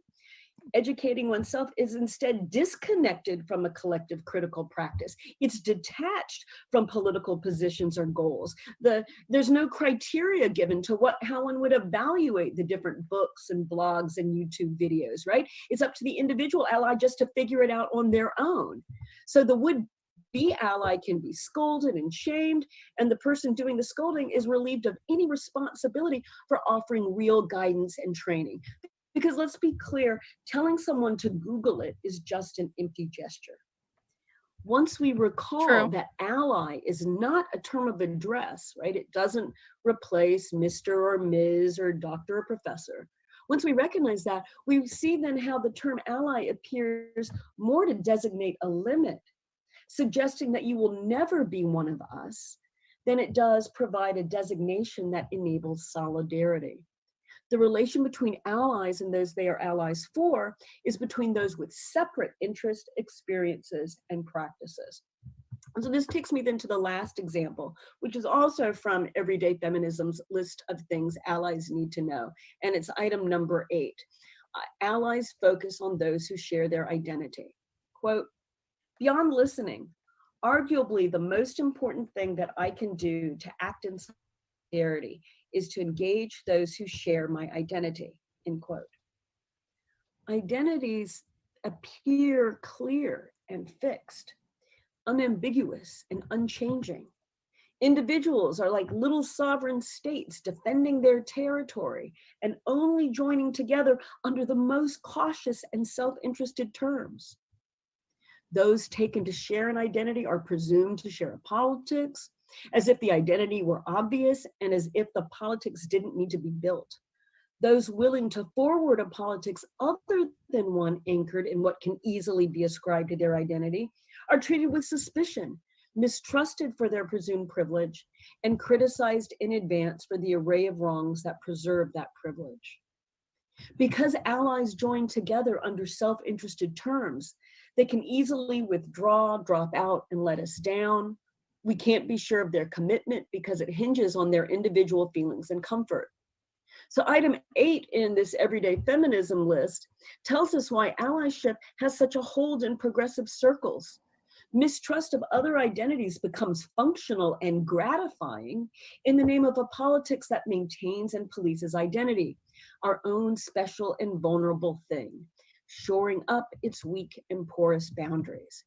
Educating oneself is instead disconnected from a collective critical practice. It's detached from political positions or goals. There's no criteria given to how one would evaluate the different books and blogs and YouTube videos, right? It's up to the individual ally just to figure it out on their own. So the would-be ally can be scolded and shamed, and the person doing the scolding is relieved of any responsibility for offering real guidance and training. Because let's be clear, telling someone to Google it is just an empty gesture. Once we recall that ally is not a term of address, right? It doesn't replace Mr. or Ms. or Dr. or Professor. Once we recognize that, we see then how the term ally appears more to designate a limit, suggesting that you will never be one of us, than it does provide a designation that enables solidarity. The relation between allies and those they are allies for is between those with separate interests, experiences, and practices. And so this takes me then to the last example, which is also from Everyday Feminism's list of things allies need to know. And it's item number 8. Allies focus on those who share their identity. Quote, "Beyond listening, arguably the most important thing that I can do to act in solidarity is to engage those who share my identity," end quote. Identities appear clear and fixed, unambiguous and unchanging. Individuals are like little sovereign states defending their territory and only joining together under the most cautious and self-interested terms. Those taken to share an identity are presumed to share a politics, as if the identity were obvious and as if the politics didn't need to be built. Those willing to forward a politics other than one anchored in what can easily be ascribed to their identity are treated with suspicion, mistrusted for their presumed privilege, and criticized in advance for the array of wrongs that preserve that privilege. Because allies join together under self-interested terms, they can easily withdraw, drop out, and let us down. We can't be sure of their commitment because it hinges on their individual feelings and comfort. So item 8 in this everyday feminism list tells us why allyship has such a hold in progressive circles. Mistrust of other identities becomes functional and gratifying in the name of a politics that maintains and polices identity, our own special and vulnerable thing, shoring up its weak and porous boundaries.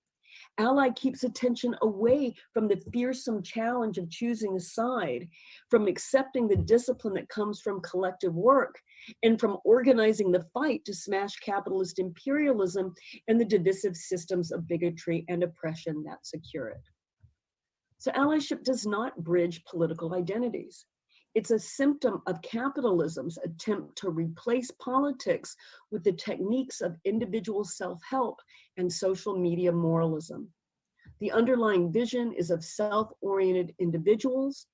Ally keeps attention away from the fearsome challenge of choosing a side, from accepting the discipline that comes from collective work, and from organizing the fight to smash capitalist imperialism and the divisive systems of bigotry and oppression that secure it. So allyship does not bridge political identities. It's a symptom of capitalism's attempt to replace politics with the techniques of individual self-help and social media moralism. The underlying vision is of self-oriented individuals,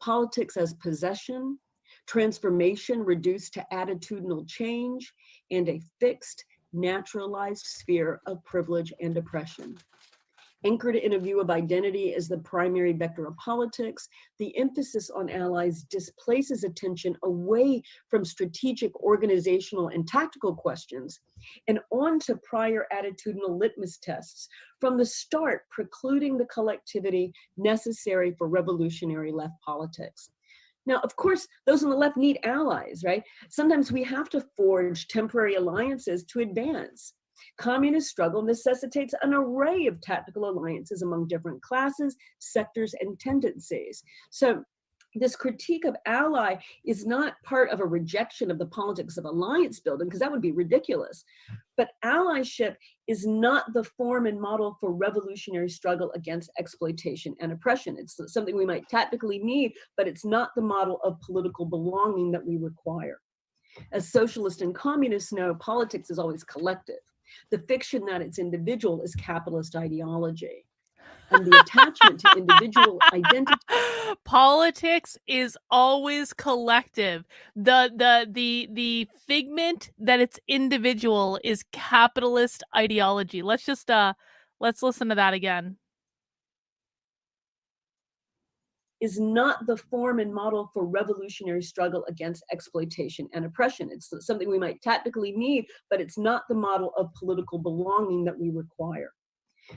politics as possession, transformation reduced to attitudinal change, and a fixed, naturalized sphere of privilege and oppression. Anchored in a view of identity as the primary vector of politics, the emphasis on allies displaces attention away from strategic, organizational, and tactical questions and onto prior attitudinal litmus tests, from the start precluding the collectivity necessary for revolutionary left politics. Now, of course, those on the left need allies, right? Sometimes we have to forge temporary alliances to advance. Communist struggle necessitates an array of tactical alliances among different classes, sectors, and tendencies. So this critique of ally is not part of a rejection of the politics of alliance building, because that would be ridiculous. But allyship is not the form and model for revolutionary struggle against exploitation and oppression. It's something we might tactically need, but it's not the model of political belonging that we require. As socialists and communists know, politics is always collective. The fiction that it's individual is capitalist ideology. And the attachment to individual identity. Politics is always collective. The figment that it's individual is capitalist ideology. Let's listen to that again. Is not the form and model for revolutionary struggle against exploitation and oppression. It's something we might tactically need, but it's not the model of political belonging that we require.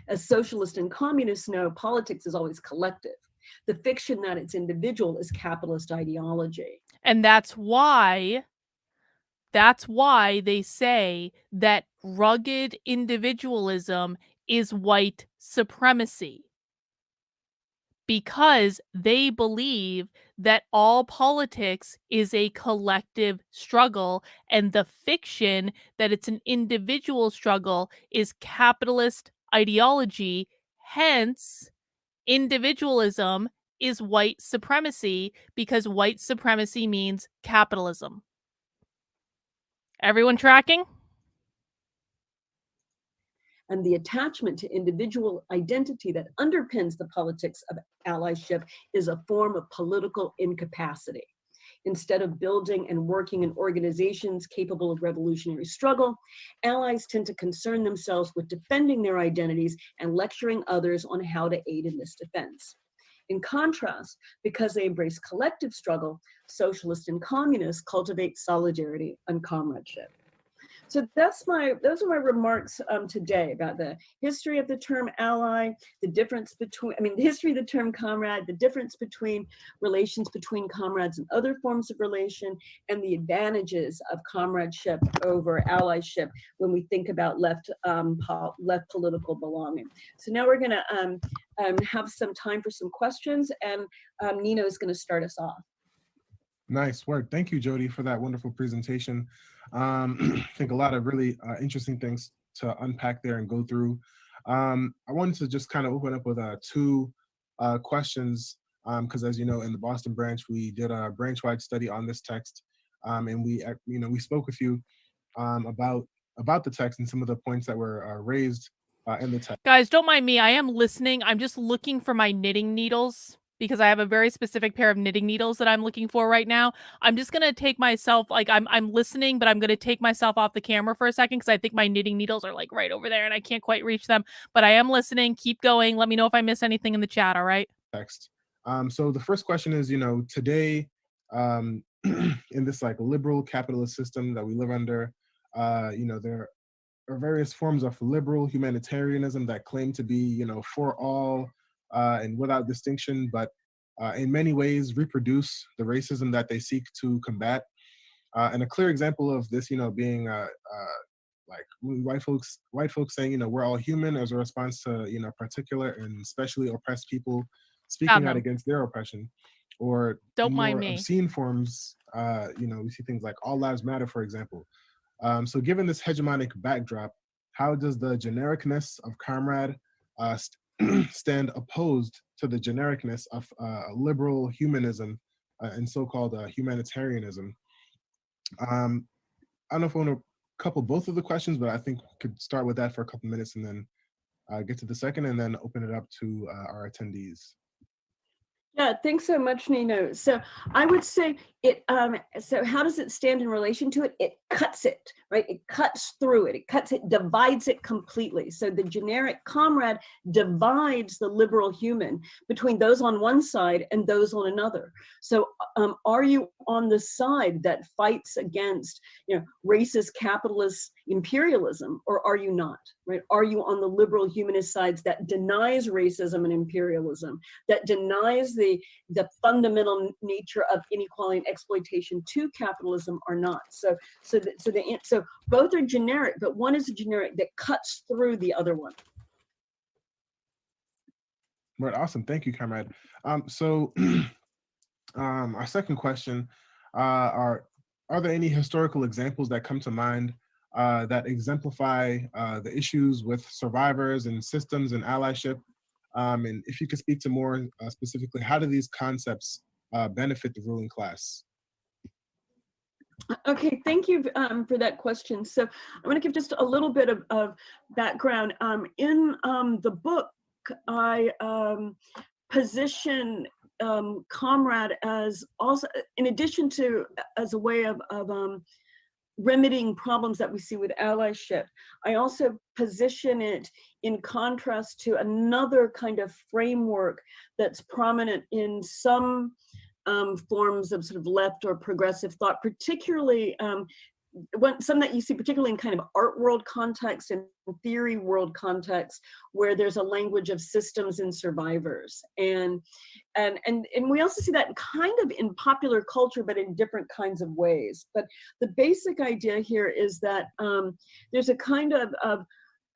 As socialists and communists know, politics is always collective. The fiction that it's individual is capitalist ideology. And that's why they say that rugged individualism is white supremacy. Because they believe that all politics is a collective struggle, and the fiction that it's an individual struggle is capitalist ideology. Hence, individualism is white supremacy, because white supremacy means capitalism. Everyone tracking? And the attachment to individual identity that underpins the politics of allyship is a form of political incapacity. Instead of building and working in organizations capable of revolutionary struggle, allies tend to concern themselves with defending their identities and lecturing others on how to aid in this defense. In contrast, because they embrace collective struggle, socialists and communists cultivate solidarity and comradeship. So those are my remarks today about the history of the term ally, the difference between, the history of the term comrade, the difference between relations between comrades and other forms of relation, and the advantages of comradeship over allyship when we think about left political belonging. So now we're gonna have some time for some questions, and Nina is gonna start us off. Nice work. Thank you, Jody, for that wonderful presentation. I think a lot of really interesting things to unpack there and go through. I wanted to just kind of open up with two questions, because as you know, in the Boston branch, we did a branch-wide study on this text, and we spoke with you about the text and some of the points that were raised in the text. Guys, don't mind me. I am listening. I'm just looking for my knitting needles. because I have a very specific pair of knitting needles that I'm looking for right now. I'm just gonna take myself, like, I'm listening, but I'm gonna take myself off the camera for a second because I think my knitting needles are like right over there and I can't quite reach them. But I am listening. Keep going. Let me know if I miss anything in the chat. All right. Text. So the first question is, today, in this like liberal capitalist system that we live under, there are various forms of liberal humanitarianism that claim to be, for all and without distinction, but in many ways reproduce the racism that they seek to combat. And a clear example of this, being like white folks saying, we're all human as a response to, particular and especially oppressed people speaking out against their oppression, or Don't in mind more me. obscene forms, we see things like all lives matter, for example. So given this hegemonic backdrop, how does the genericness of Comrade stand opposed to the genericness of liberal humanism and so-called humanitarianism? I don't know if I want to couple both of the questions, but I think we could start with that for a couple minutes and then get to the second and then open it up to our attendees. Yeah, thanks so much, Nino. So I would say it, so how does it stand in relation to it? It cuts it, right? It cuts through it. It cuts it, divides it completely. So the generic Comrade divides the liberal human between those on one side and those on another. So are you on the side that fights against, racist capitalist imperialism, or are you not, right? Are you on the liberal humanist sides that denies racism and imperialism, that denies the fundamental nature of inequality and exploitation to capitalism, or not? So both are generic, but one is a generic that cuts through the other one. Right, awesome. Thank you, Comrade. So our second question, are there any historical examples that come to mind that exemplify the issues with survivors and systems and allyship? And if you could speak to more specifically, how do these concepts benefit the ruling class? Okay, thank you for that question. So I'm going to give just a little bit of background. In the book, I position Comrade as also, in addition to as a way of remedying problems that we see with allyship, I also position it in contrast to another kind of framework that's prominent in some forms of sort of left or progressive thought, particularly some that you see particularly in kind of art world context and theory world context, where there's a language of systems and survivors. And we also see that kind of in popular culture, but in different kinds of ways. But the basic idea here is that there's a kind of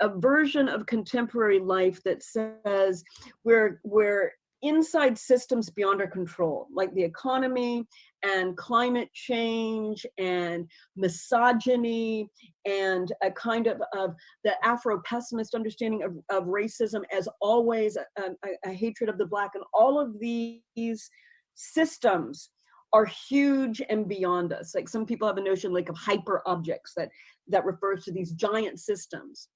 a version of contemporary life that says we're inside systems beyond our control, like the economy and climate change and misogyny and a kind of the Afro-pessimist understanding of racism as always a hatred of the Black. And all of these systems are huge and beyond us. Like some people have a notion like of hyper objects that refers to these giant systems.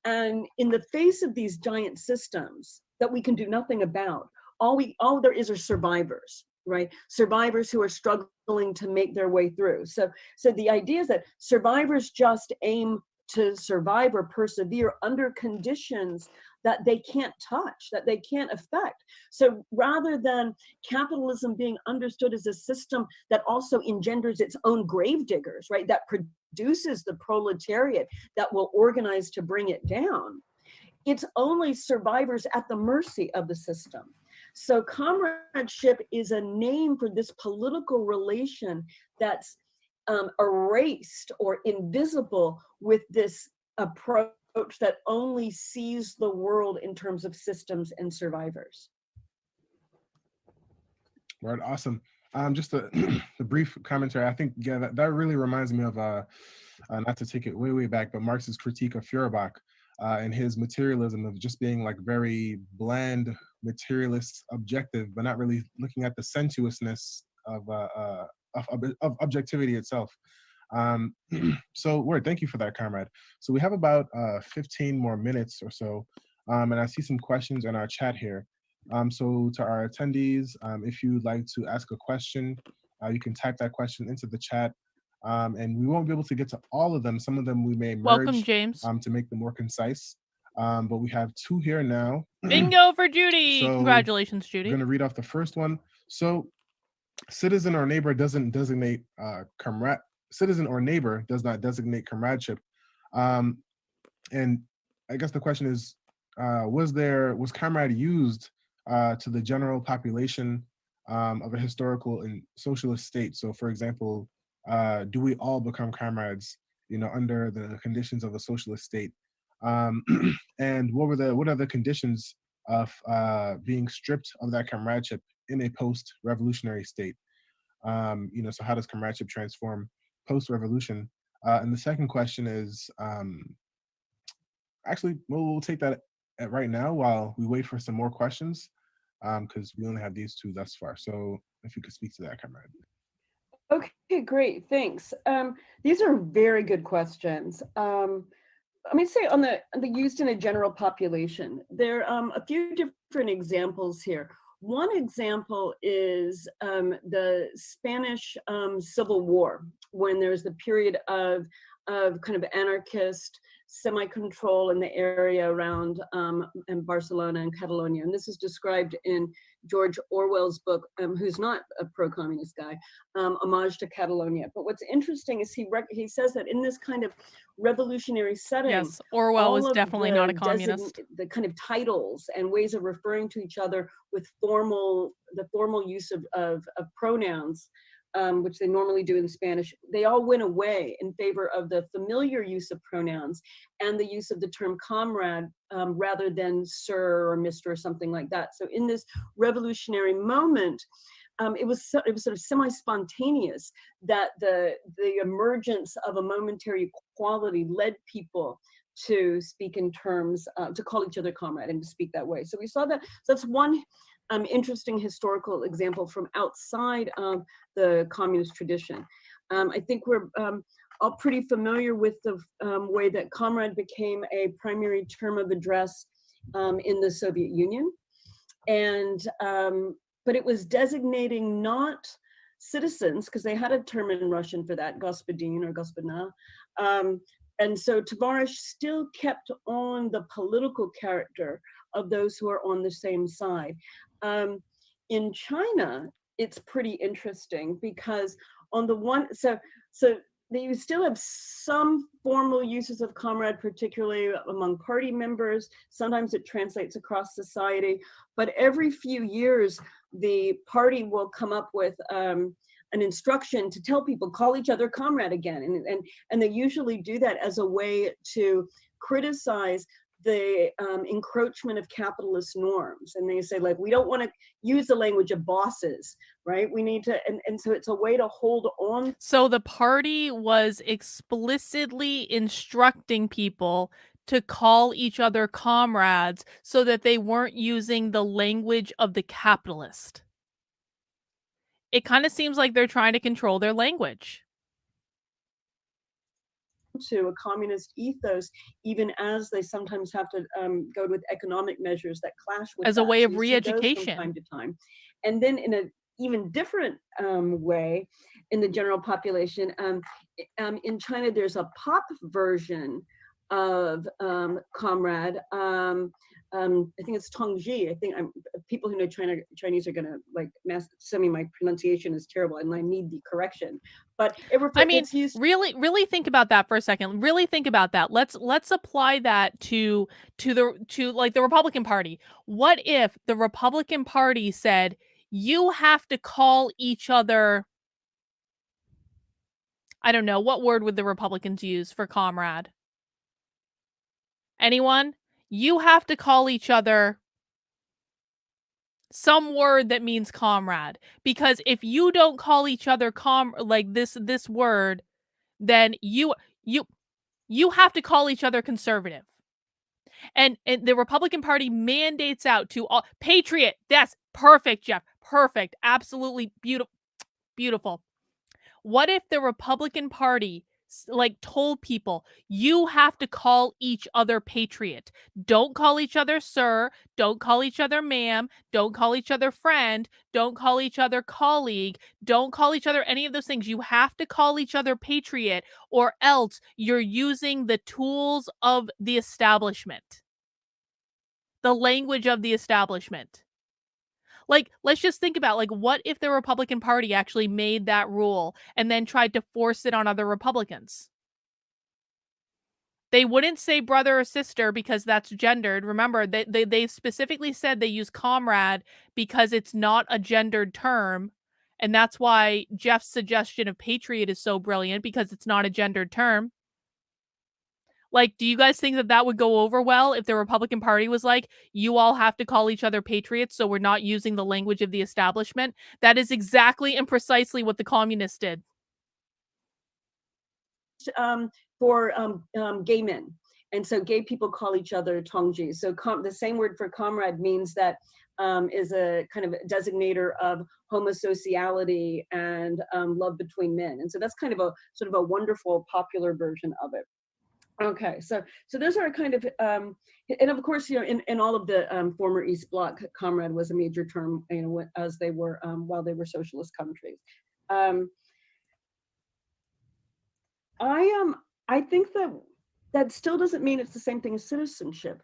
And in the face of these giant systems that we can do nothing about, all there is are survivors, right? Survivors who are struggling to make their way through. So the idea is that survivors just aim to survive or persevere under conditions that they can't touch, that they can't affect. So rather than capitalism being understood as a system that also engenders its own gravediggers, right, that produces the proletariat that will organize to bring it down, it's only survivors at the mercy of the system. So comradeship is a name for this political relation that's erased or invisible with this approach that only sees the world in terms of systems and survivors. Right, awesome. Just a brief commentary. I think, yeah, that really reminds me of, not to take it way back, but Marx's critique of Feuerbach and his materialism of just being like very bland, materialist, objective, but not really looking at the sensuousness of objectivity itself. So, thank you for that, Comrade. So we have about 15 more minutes or so, and I see some questions in our chat here. So to our attendees, if you'd like to ask a question, you can type that question into the chat. And we won't be able to get to all of them. Some of them we may Welcome, merge James. to make them more concise. But we have two here now. Bingo for Judy. So Congratulations, I'm Judy. going to read off the first one. So citizen or neighbor doesn't designate comrade. Citizen or neighbor does not designate comradeship. And I guess the question is, was comrade used to the general population of a historical and socialist state? So, for example, do we all become comrades, under the conditions of a socialist state? And what are the conditions of being stripped of that comradeship in a post-revolutionary state? So how does comradeship transform post-revolution? And the second question is, actually, we'll take that right now while we wait for some more questions, because we only have these two thus far. So if you could speak to that, Comrade. Okay, great, thanks. These are very good questions. Let me say on the used in a general population, there are a few different examples here. One example is the Spanish Civil War, when there's the period of kind of anarchist semi-control in the area around in Barcelona and Catalonia. And this is described in George Orwell's book, who's not a pro-communist guy, Homage to Catalonia. But what's interesting is he says that in this kind of revolutionary setting, yes, Orwell was definitely not a communist. The kind of titles and ways of referring to each other with the formal use of pronouns, which they normally do in Spanish, they all went away in favor of the familiar use of pronouns and the use of the term comrade rather than sir or mister or something like that. So in this revolutionary moment, it was sort of semi-spontaneous that the emergence of a momentary equality led people to speak in terms, to call each other comrade and to speak that way. So we saw that. So that's one interesting historical example from outside of the communist tradition. I think we're all pretty familiar with the way that comrade became a primary term of address in the Soviet Union. And, but it was designating not citizens, because they had a term in Russian for that, господин or господина. And so Tovarish still kept on the political character of those who are on the same side. In China, it's pretty interesting because on the one, so you still have some formal uses of comrade, particularly among party members. Sometimes it translates across society, but every few years, the party will come up with an instruction to tell people, call each other comrade again. And they usually do that as a way to criticize the encroachment of capitalist norms. And they say, like, we don't want to use the language of bosses, right? We need to, and so it's a way to hold on. So the party was explicitly instructing people to call each other comrades so that they weren't using the language of the capitalist. It kind of seems like they're trying to control their language. To a communist ethos, even as they sometimes have to go with economic measures that clash with as a way of re-education from time to time. And then in an even different way in the general population, in China, there's a pop version of comrade. I think it's Tongji. I think people who know Chinese are gonna like send me my pronunciation is terrible and I need the correction. But I mean, really think about that for a second. Really think about that. Let's apply that to like the Republican Party. What if the Republican Party said you have to call each other? I don't know, what word would the Republicans use for comrade? Anyone? You have to call each other some word that means comrade, because if you don't call each other like this word, then you have to call each other conservative. And the Republican Party mandates out to all patriot. That's perfect, Jeff. Perfect. Absolutely beautiful. What if the Republican Party like told people, you have to call each other patriot. Don't call each other sir, don't call each other ma'am, don't call each other friend, don't call each other colleague, don't call each other any of those things. You have to call each other patriot, or else you're using the tools of the establishment, the language of the establishment. Like, let's just think about, like, what if the Republican Party actually made that rule and then tried to force it on other Republicans? They wouldn't say brother or sister because that's gendered. Remember, they specifically said they use comrade because it's not a gendered term. And that's why Jeff's suggestion of patriot is so brilliant, because it's not a gendered term. Like, do you guys think that that would go over well if the Republican Party was like, you all have to call each other patriots, so we're not using the language of the establishment? That is exactly and precisely what the communists did. For gay men. And so gay people call each other tongji. So the same word for comrade means that is a kind of designator of homosociality and love between men. And so that's kind of a sort of a wonderful popular version of it. Okay, so those are kind of, and of course, you know, in all of the former East Bloc, comrade was a major term, you know, as they were while they were socialist countries. I think that still doesn't mean it's the same thing as citizenship.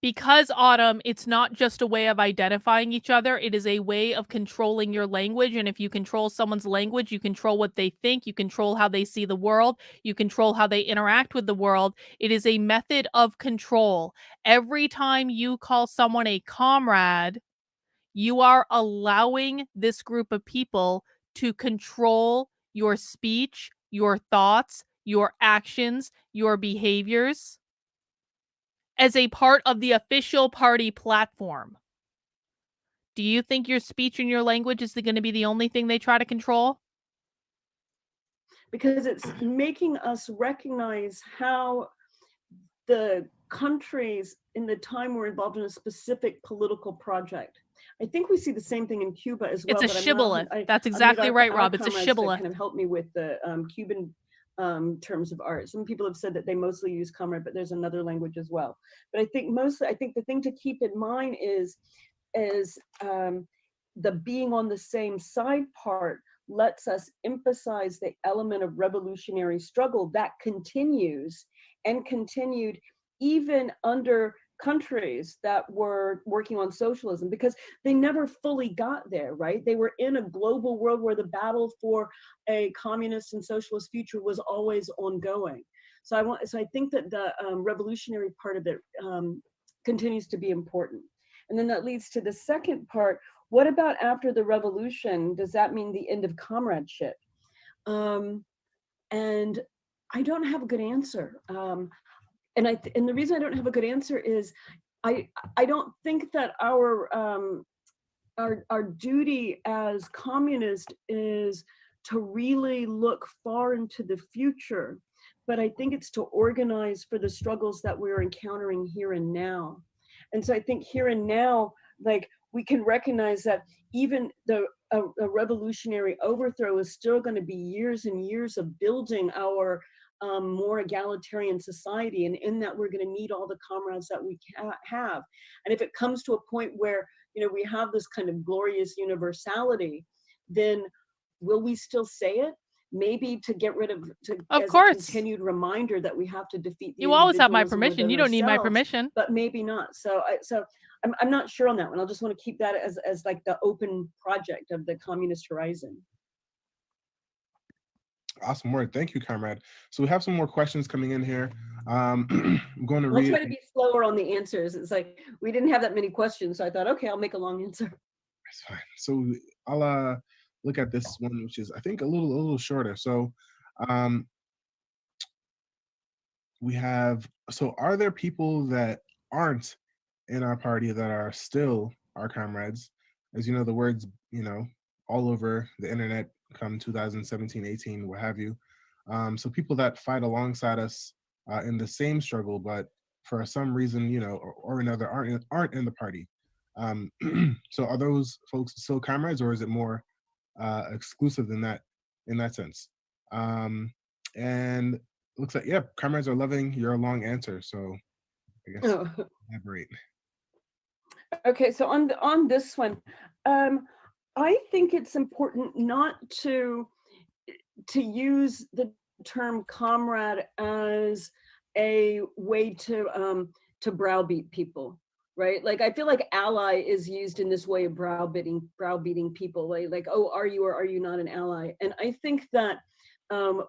Because, Autumn, it's not just a way of identifying each other, it is a way of controlling your language. And if you control someone's language, you control what they think, you control how they see the world, you control how they interact with the world. It is a method of control. Every time you call someone a comrade, you are allowing this group of people to control your speech, your thoughts, your actions, your behaviors as a part of the official party platform. Do you think your speech and your language is going to be the only thing they try to control? Because it's making us recognize how the countries in the time were involved in a specific political project. I think we see the same thing in Cuba as well. It's a shibboleth. That's exactly right, Rob. It's a shibboleth. Kind of helped me with the Cuban terms of art. Some people have said that they mostly use comrade, but there's another language as well. But I think the thing to keep in mind is the being on the same side part lets us emphasize the element of revolutionary struggle that continues and continued even under countries that were working on socialism, because they never fully got there, right? They were in a global world where the battle for a communist and socialist future was always ongoing. So I think that the revolutionary part of it continues to be important. And then that leads to the second part. What about after the revolution? Does that mean the end of comradeship? And I don't have a good answer. And the reason I don't have a good answer is I don't think that our duty as communists is to really look far into the future, but I think it's to organize for the struggles that we're encountering here and now. And so I think here and now, like, we can recognize that even a revolutionary overthrow is still going to be years and years of building our more egalitarian society, and in that we're going to need all the comrades that we have. And if it comes to a point where, you know, we have this kind of glorious universality, then will we still say it? Maybe to get rid of of as course, a continued reminder that we have to defeat the you always have my individualism permission. You within don't need my ourselves, permission. but maybe not. So I'm not sure on that one. I'll just want to keep that as like the open project of the communist horizon. Awesome word. Thank you, Comrade. So we have some more questions coming in here. I'm going to read. I'll try to be slower on the answers. It's like we didn't have that many questions, so I thought, okay, I'll make a long answer. That's fine. So I'll look at this one, which is I think a little shorter. So we have. So are there people that aren't in our party that are still our comrades? As you know, the words, you know, all over the internet come 2017, 18, what have you. So people that fight alongside us in the same struggle, but for some reason, you know, or another aren't in the party. So are those folks still comrades, or is it more exclusive than that in that sense? And looks like, yeah, comrades are loving your long answer. So I guess Oh, elaborate. okay, so on this one, I think it's important not to use the term comrade as a way to browbeat people, right? Like I feel like ally is used in this way of browbeating people, like, oh, are you or are you not an ally? And I think that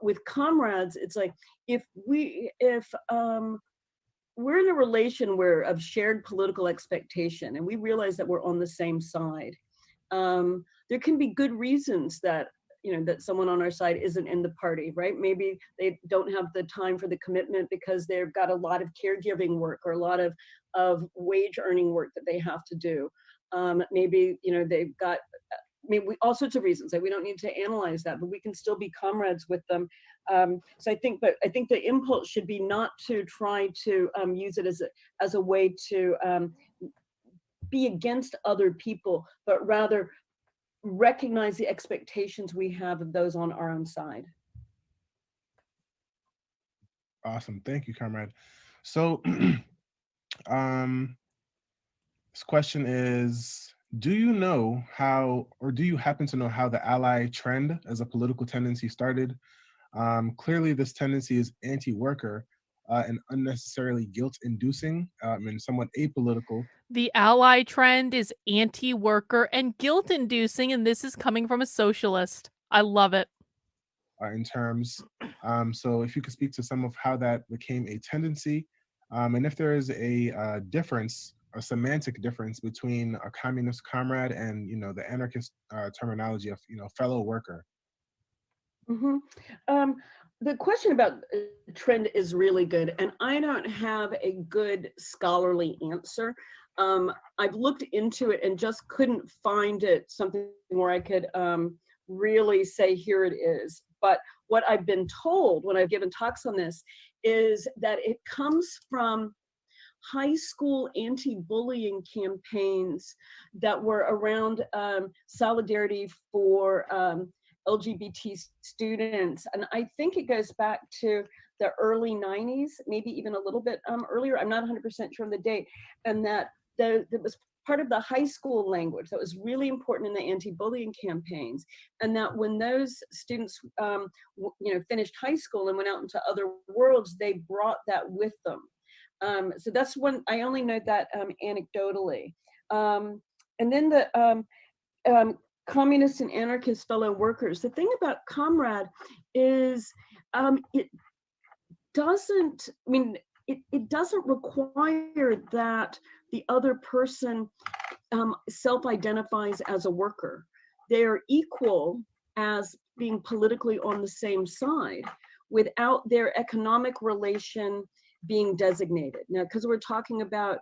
with comrades, it's like if we're in a relation where of shared political expectation and we realize that we're on the same side, there can be good reasons that that someone on our side isn't in the party, right? Maybe they don't have the time for the commitment because they've got a lot of caregiving work or a lot of wage earning work that they have to do. Maybe they've got all sorts of reasons. Like we don't need to analyze that, but we can still be comrades with them. So I think the impulse should be not to try to use it as a way to be against other people, but rather recognize the expectations we have of those on our own side. Awesome. Thank you, comrade. So um this question is, do you know how, or do you happen to know how the ally trend as a political tendency started? Clearly, this tendency is anti-worker and unnecessarily guilt-inducing and somewhat apolitical. The ally trend is anti-worker and guilt-inducing, and this is coming from a socialist. I love it. In terms, so if you could speak to some of how that became a tendency, and if there is a difference, a semantic difference between a communist comrade and the anarchist terminology of fellow worker. Mm-hmm. The question about trend is really good, and I don't have a good scholarly answer. I've looked into it and just couldn't find something where I could really say here it is. But what I've been told when I've given talks on this is that it comes from high school anti-bullying campaigns that were around solidarity for LGBT students. And I think it goes back to the early 90s, maybe even a little bit earlier. I'm not 100% sure on the date. And that was part of the high school language that was really important in the anti-bullying campaigns. And that when those students finished high school and went out into other worlds, they brought that with them. So that's one, I only know that anecdotally. And then the communist and anarchist fellow workers. The thing about comrade is it doesn't require that the other person self-identifies as a worker. They're equal as being politically on the same side without their economic relation being designated. Now, because we're talking about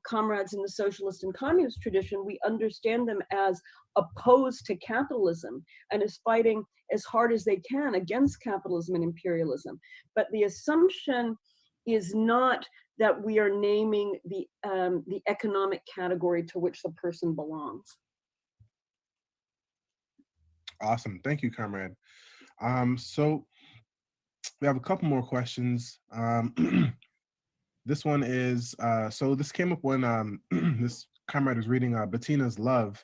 comrades in the socialist and communist tradition, we understand them as opposed to capitalism and as fighting as hard as they can against capitalism and imperialism. But the assumption is not that we are naming the economic category to which the person belongs. Awesome. Thank you, comrade. So we have a couple more questions. This one is, so this came up when this comrade was reading Bettina's Love,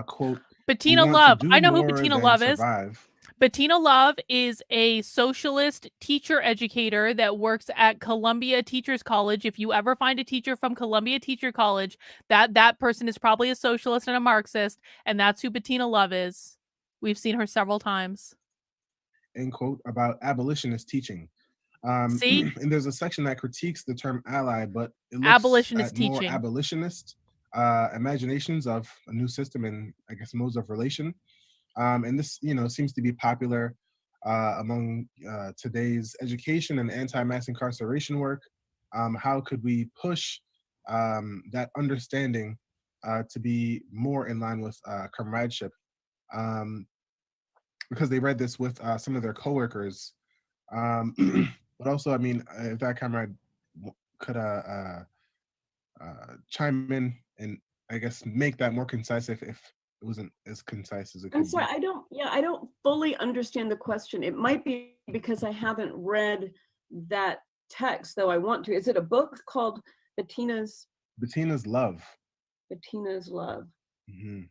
quote, Bettina Love. I know who Bettina Love survive. is. Bettina Love is a socialist teacher educator that works at Columbia Teachers College. If you ever find a teacher from Columbia Teacher College, that person is probably a socialist and a Marxist, and that's who Bettina Love is. We've seen her several times. End quote, about abolitionist teaching. See? And there's a section that critiques the term ally, but it looks Abolitionist at more teaching. abolitionist imaginations of a new system and I guess modes of relation. And this, seems to be popular among today's education and anti-mass incarceration work. How could we push that understanding to be more in line with comradeship? Because they read this with some of their coworkers. But also, I mean, if that comrade could chime in and I guess make that more concise if it wasn't as concise as it I'm could sorry, be. I don't fully understand the question. It might be because I haven't read that text, though I want to. Is it a book called Bettina's Love. Love? Hmm.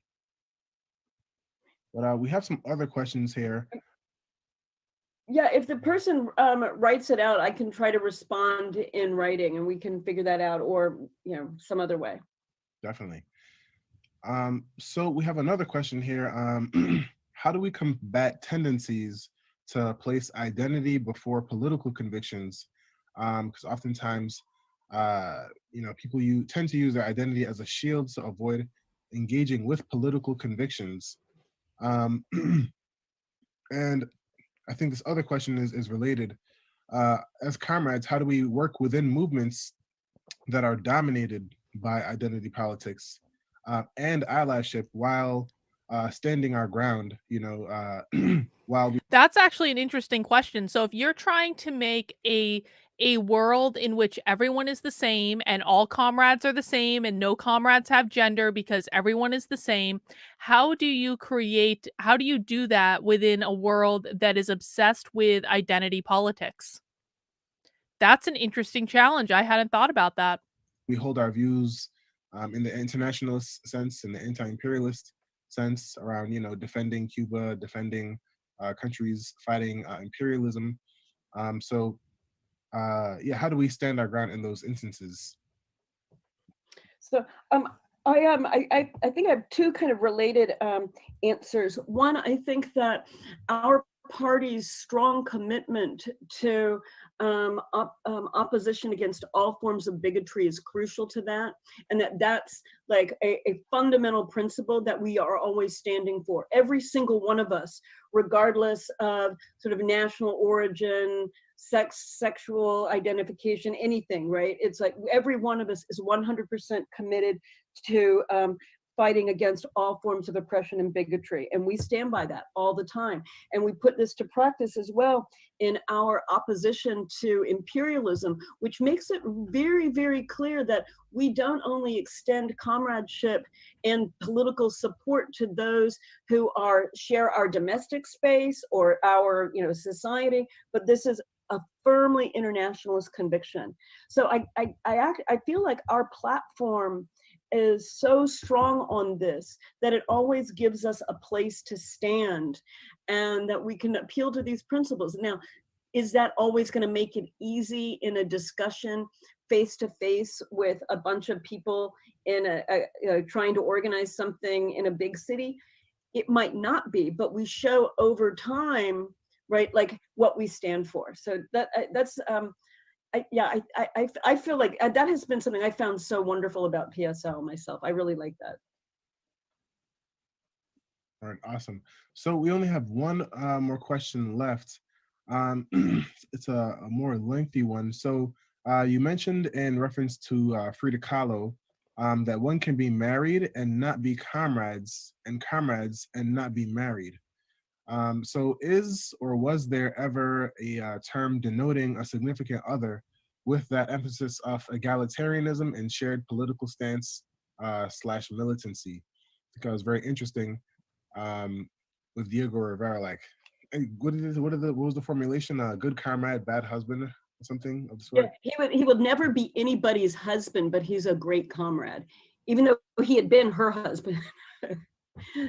But we have some other questions here. Yeah, if the person writes it out, I can try to respond in writing and we can figure that out, or some other way. Definitely. So we have another question here. How do we combat tendencies to place identity before political convictions? Because oftentimes, people tend to use their identity as a shield to avoid engaging with political convictions. Um, and I think this other question is related. As comrades, how do we work within movements that are dominated by identity politics and allyship while standing our ground, while we... That's actually an interesting question. So if you're trying to make a world in which everyone is the same and all comrades are the same and no comrades have gender because everyone is the same, how do you do that within a world that is obsessed with identity politics? That's an interesting challenge. I hadn't thought about that. we hold our views in the internationalist sense, in the anti-imperialist sense, around defending Cuba, defending countries fighting imperialism. How do we stand our ground in those instances? So I think I have two kind of related answers. One, I think that our party's strong commitment to opposition against all forms of bigotry is crucial to that, and that's like a fundamental principle that we are always standing for. Every single one of us, regardless of sort of national origin, sex, sexual identification, anything, right? It's like every one of us is 100% committed to fighting against all forms of oppression and bigotry. And we stand by that all the time. And we put this to practice as well in our opposition to imperialism, which makes it very, very clear that we don't only extend comradeship and political support to those who share our domestic space or our society, but this is a firmly internationalist conviction. So I feel like our platform is so strong on this that it always gives us a place to stand and that we can appeal to these principles. Now, is that always going to make it easy in a discussion face to face with a bunch of people in trying to organize something in a big city? It might not be, but we show over time, right, like what we stand for. So that's I feel like that has been something I found so wonderful about PSL myself. I really like that. All right, awesome. So we only have one more question left. It's a more lengthy one. So you mentioned in reference to Frida Kahlo that one can be married and not be comrades, and comrades and not be married. So is or was there ever a term denoting a significant other with that emphasis of egalitarianism and shared political stance / militancy? I think it was very interesting with Diego Rivera. Like, hey, what was the formulation? Good comrade, bad husband, or something of the sort. Yeah, he would never be anybody's husband, but he's a great comrade, even though he had been her husband.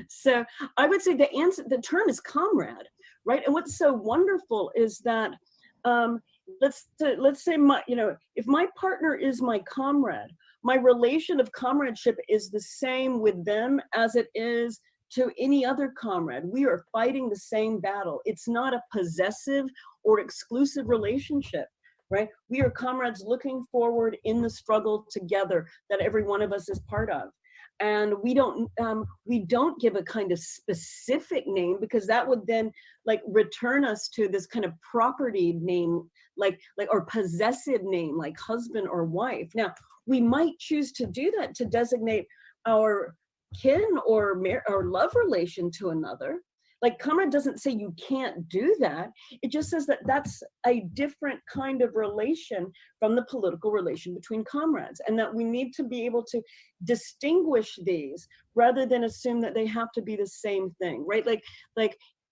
So I would say the term is comrade, right? And what's so wonderful is that let's say if my partner is my comrade, my relation of comradeship is the same with them as it is to any other comrade. We are fighting the same battle. It's not a possessive or exclusive relationship, right? We are comrades looking forward in the struggle together that every one of us is part of. And we don't give a kind of specific name, because that would then like return us to this kind of property name, like or possessive name, like husband or wife. Now, we might choose to do that to designate our kin or love relation to another. like Comrade doesn't say you can't do that. It just says that that's a different kind of relation from the political relation between comrades, and that we need to be able to distinguish these rather than assume that they have to be the same thing, right? Like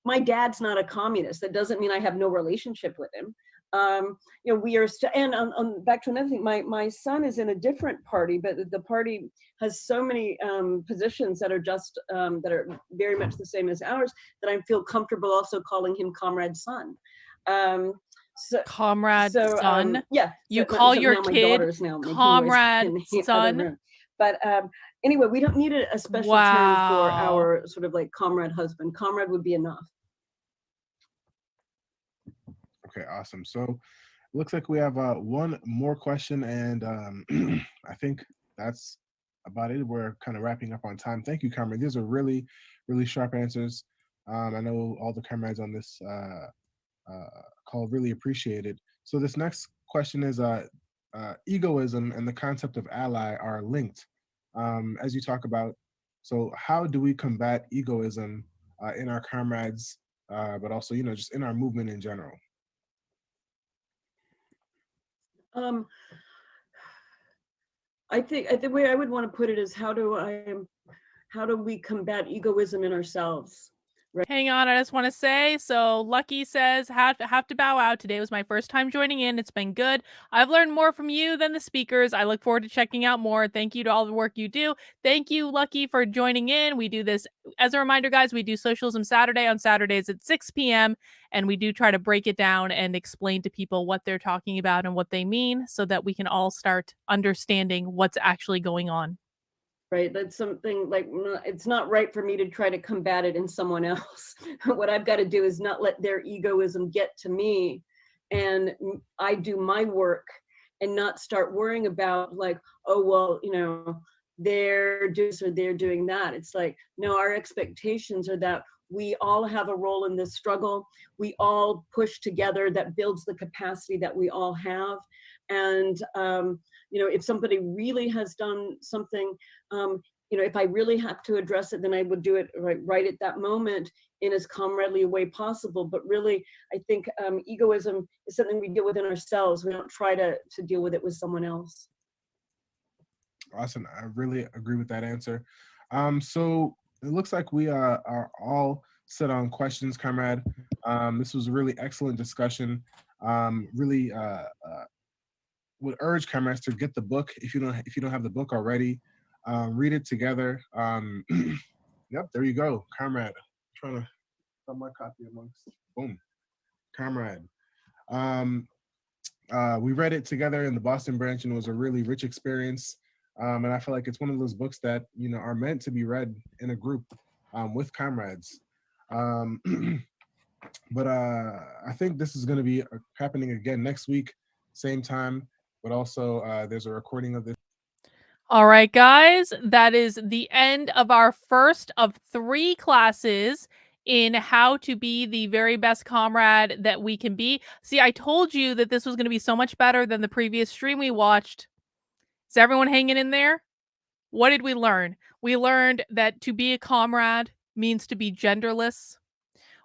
my dad's not a communist. That doesn't mean I have no relationship with him. We are back to another thing. My son is in a different party, but the party has so many positions that are just that are very much the same as ours, that I feel comfortable also calling him Comrade Son. Comrade Son. Yeah, you call your now kid my daughter's now Comrade Son. But anyway, we don't need a special term for our sort of like comrade husband. Comrade would be enough. Okay, awesome. So it looks like we have one more question, and I think that's about it. We're kind of wrapping up on time. Thank you, Comrade. These are really, really sharp answers. I know all the comrades on this call really appreciate it. So this next question is egoism and the concept of ally are linked, as you talk about. So how do we combat egoism in our comrades, but also, just in our movement in general? I think the way I would want to put it is how do we combat egoism in ourselves? Right. Hang on, I just want to say, so Lucky says, have to bow out. Today was my first time joining in. It's been good. I've learned more from you than the speakers. I look forward to checking out more. Thank you to all the work you do. Thank you, Lucky, for joining in. We do this, as a reminder, guys, we do Socialism Saturday on Saturdays at 6 p.m. And we do try to break it down and explain to people what they're talking about and what they mean so that we can all start understanding what's actually going on. Right, that's something like, it's not right for me to try to combat it in someone else. What I've got to do is not let their egoism get to me, and I do my work and not start worrying about like, oh, well, they're doing this or they're doing that. It's like, no, our expectations are that we all have a role in this struggle. We all push together. That builds the capacity that we all have. And if somebody really has done something, if I really have to address it, then I would do it right at that moment in as comradely a way possible. But really, I think egoism is something we deal with in ourselves. We don't try to deal with it with someone else. Awesome. I really agree with that answer. So it looks like we are all set on questions, Comrade. This was a really excellent discussion. Really would urge comrades to get the book if you don't have the book already. Read it together. Yep, there you go, Comrade. I'm trying to put my copy amongst. Boom, Comrade. We read it together in the Boston branch, and it was a really rich experience. And I feel like it's one of those books that are meant to be read in a group with comrades. But I think this is going to be happening again next week, same time. But also, there's a recording of this. All right, guys, that is the end of our first of 3 classes in how to be the very best comrade that we can be. See, I told you that this was going to be so much better than the previous stream we watched. Is everyone hanging in there? What did we learn? We learned that to be a comrade means to be genderless.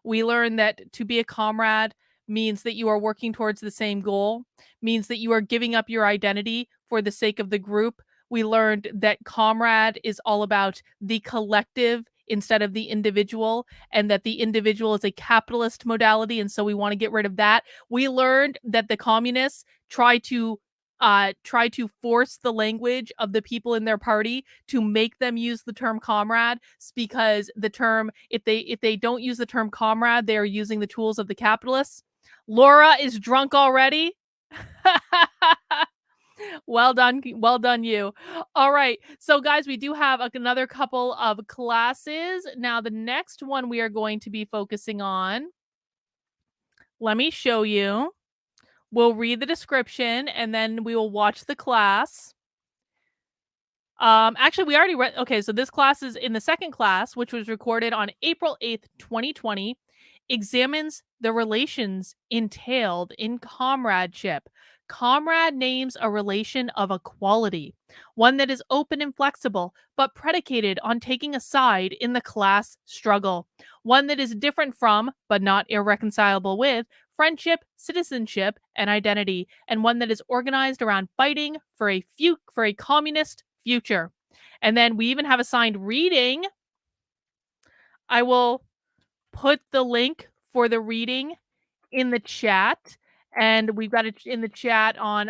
We learned that to be a comrade means that you are working towards the same goal, means that you are giving up your identity for the sake of the group. We learned that comrade is all about the collective instead of the individual, and that the individual is a capitalist modality, and so we want to get rid of that. We learned that the communists try to force the language of the people in their party to make them use the term comrade, because the term, if they don't use the term comrade, they are using the tools of the capitalists. Laura is drunk already. Well done you. All right, so guys, we do have another couple of classes. Now the next one we are going to be focusing on, let me show you. We'll read the description and then we will watch the class. Actually, we already read. Okay, so this class is in the second class, which was recorded on April 8th, 2020, examines the relations entailed in comradeship. Comrade names a relation of equality, one that is open and flexible, but predicated on taking a side in the class struggle, one that is different from, but not irreconcilable with, friendship, citizenship, and identity, and one that is organized around fighting for a communist future. And then we even have assigned reading. I will put the link for the reading in the chat, and we've got it in the chat on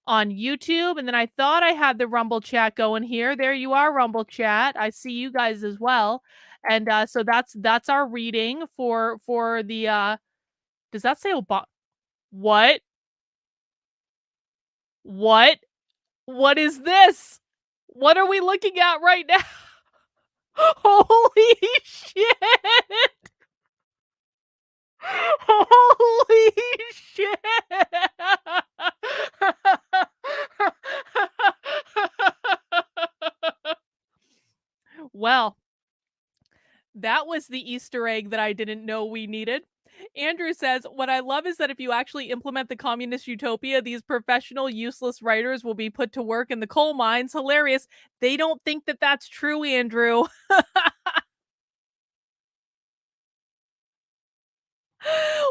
YouTube. And then I thought I had the Rumble chat going here. There you are, Rumble chat. I see you guys as well. And so that's our reading for the does that say Obama? What? What is this? What are we looking at right now? Holy shit! Holy shit! Well, that was the Easter egg that I didn't know we needed. Andrew says, what I love is that if you actually implement the communist utopia, these professional, useless writers will be put to work in the coal mines. Hilarious. They don't think that that's true, Andrew.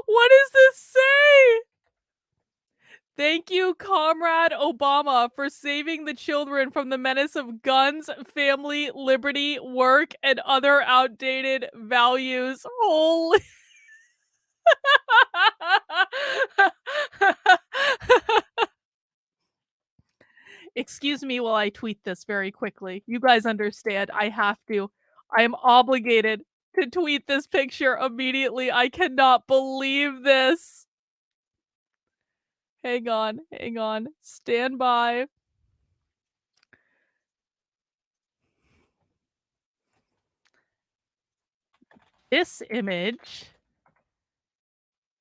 What does this say? Thank you, Comrade Obama, for saving the children from the menace of guns, family, liberty, work, and other outdated values. Holy. Excuse me while I tweet this very quickly. You guys understand. I have to. I am obligated to tweet this picture immediately. I cannot believe this. Hang on. Stand by. This image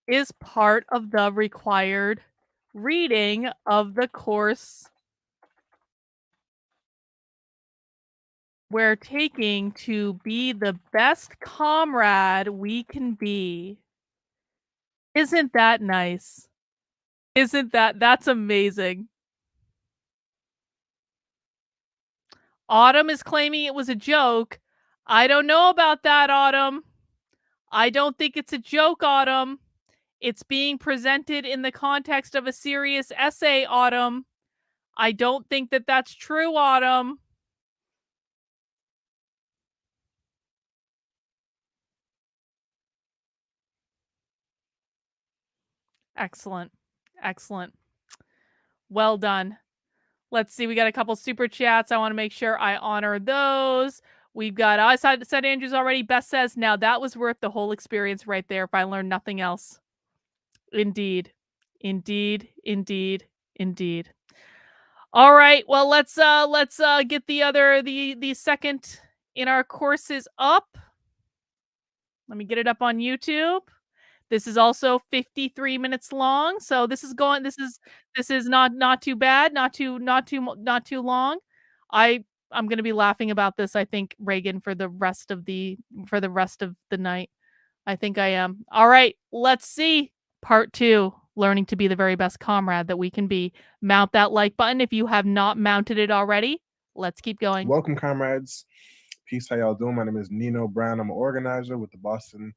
is part of the required reading of the course we're taking to be the best comrade we can be. Isn't that nice? That's amazing. Autumn is claiming it was a joke. I don't know about that, Autumn. I don't think it's a joke, Autumn. It's being presented in the context of a serious essay, Autumn. I don't think that that's true, Autumn. Excellent. Well done. Let's see. We got a couple super chats. I want to make sure I honor those. We've got, I said Andrews already. Beth says, now that was worth the whole experience right there if I learned nothing else. Indeed. All right. Well, let's get the second in our courses up. Let me get it up on YouTube. This is also 53 minutes long, so this is not too bad, not too long. I'm going to be laughing about this, I think, Reagan, for the rest of the night. I think I am. All right, let's see. Part 2, learning to be the very best comrade that we can be. Mount that like button if you have not mounted it already. Let's keep going. Welcome, comrades. Peace. How y'all doing? My name is Nino Brown. I'm an organizer with the Boston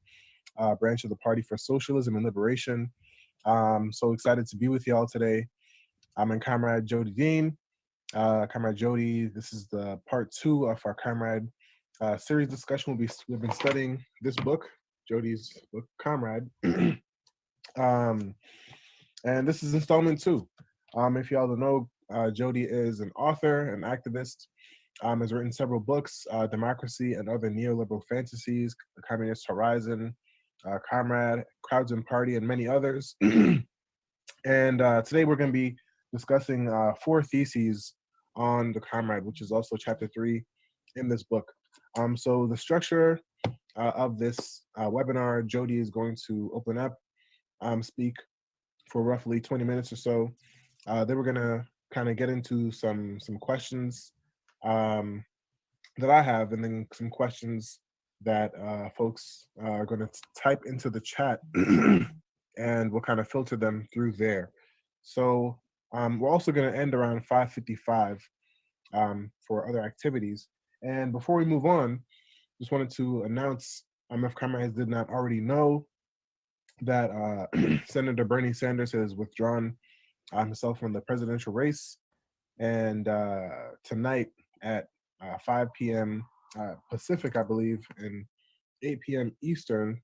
branch of the Party for Socialism and Liberation. So excited to be with y'all today. I'm in Comrade Jody Dean. Comrade Jody, this is the part 2 of our Comrade series discussion. We've been studying this book, Jody's book, Comrade. And this is installment 2. If y'all don't know, Jody is an author, an activist, has written several books, Democracy and Other Neoliberal Fantasies, The Communist Horizon, Comrade, Crowds and Party, and many others. And today we're going to be discussing 4 theses on the Comrade, which is also chapter 3 in this book. So the structure of this webinar, Jody is going to open up, speak for roughly 20 minutes or so. Then we're going to kind of get into some questions that I have, and then some questions that folks are going to type into the chat, and we'll kind of filter them through there. So we're also going to end around 5:55 for other activities. And before we move on, just wanted to announce, if Comrades did not already know, that Senator Bernie Sanders has withdrawn himself from the presidential race. And tonight at 5 p.m. Pacific, I believe, and 8 p.m. Eastern.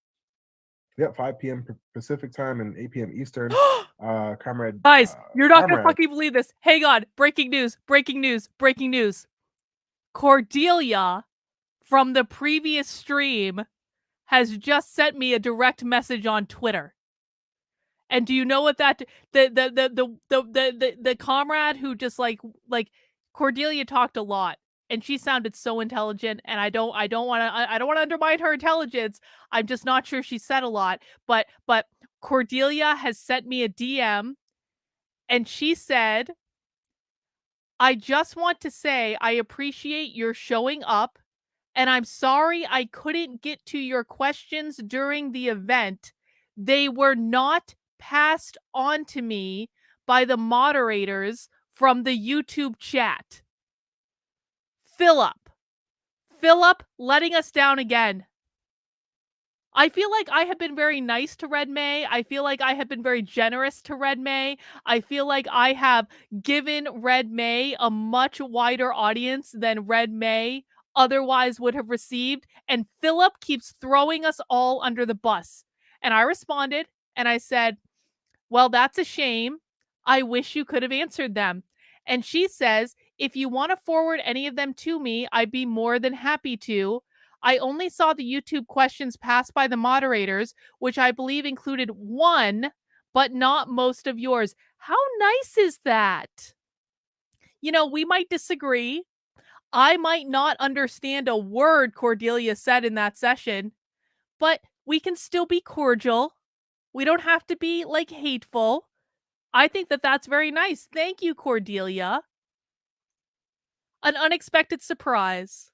Yep, 5 p.m. Pacific time and 8 p.m. Eastern. Comrade. Guys, you're not gonna Comrade. fucking believe this. Hang on. Breaking news. Breaking news. Breaking news. Cordelia from the previous stream has just sent me a direct message on Twitter. And do you know what that the comrade who just like Cordelia talked a lot and she sounded so intelligent, and I don't want to undermine her intelligence. I'm just not sure she said a lot, but Cordelia has sent me a DM and she said, "I just want to say I appreciate your showing up, and I'm sorry I couldn't get to your questions during the event. They were not passed on to me by the moderators from the YouTube chat." Philip letting us down again. I feel like I have been very nice to Red May. I feel like I have been very generous to Red May. I feel like I have given Red May a much wider audience than Red May otherwise would have received. And Philip keeps throwing us all under the bus. And I responded and I said, "Well, that's a shame. I wish you could have answered them." And she says, "If you want to forward any of them to me, I'd be more than happy to. I only saw the YouTube questions passed by the moderators, which I believe included one, but not most of yours." How nice is that? You know, we might disagree. I might not understand a word Cordelia said in that session, but we can still be cordial. We don't have to be like hateful. I think that that's very nice. Thank you, Cordelia. An unexpected surprise.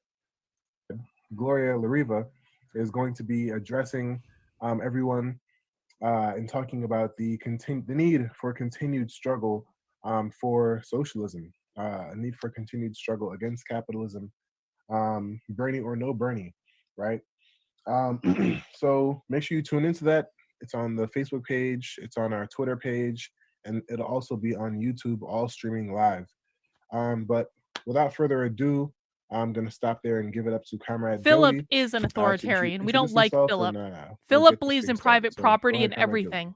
Gloria Lariva is going to be addressing everyone and talking about the need for continued struggle for socialism, a need for continued struggle against capitalism, Bernie or no Bernie, right? So make sure you tune into that. It's on the Facebook page, it's on our Twitter page, and it'll also be on YouTube, all streaming live. But without further ado, I'm going to stop there and give it up to Comrade Philip Jody is an to authoritarian. We don't introduce like himself Philip. and, we'll Philip get the believes stream in private started. So, go property ahead, and Comrade Jody. everything.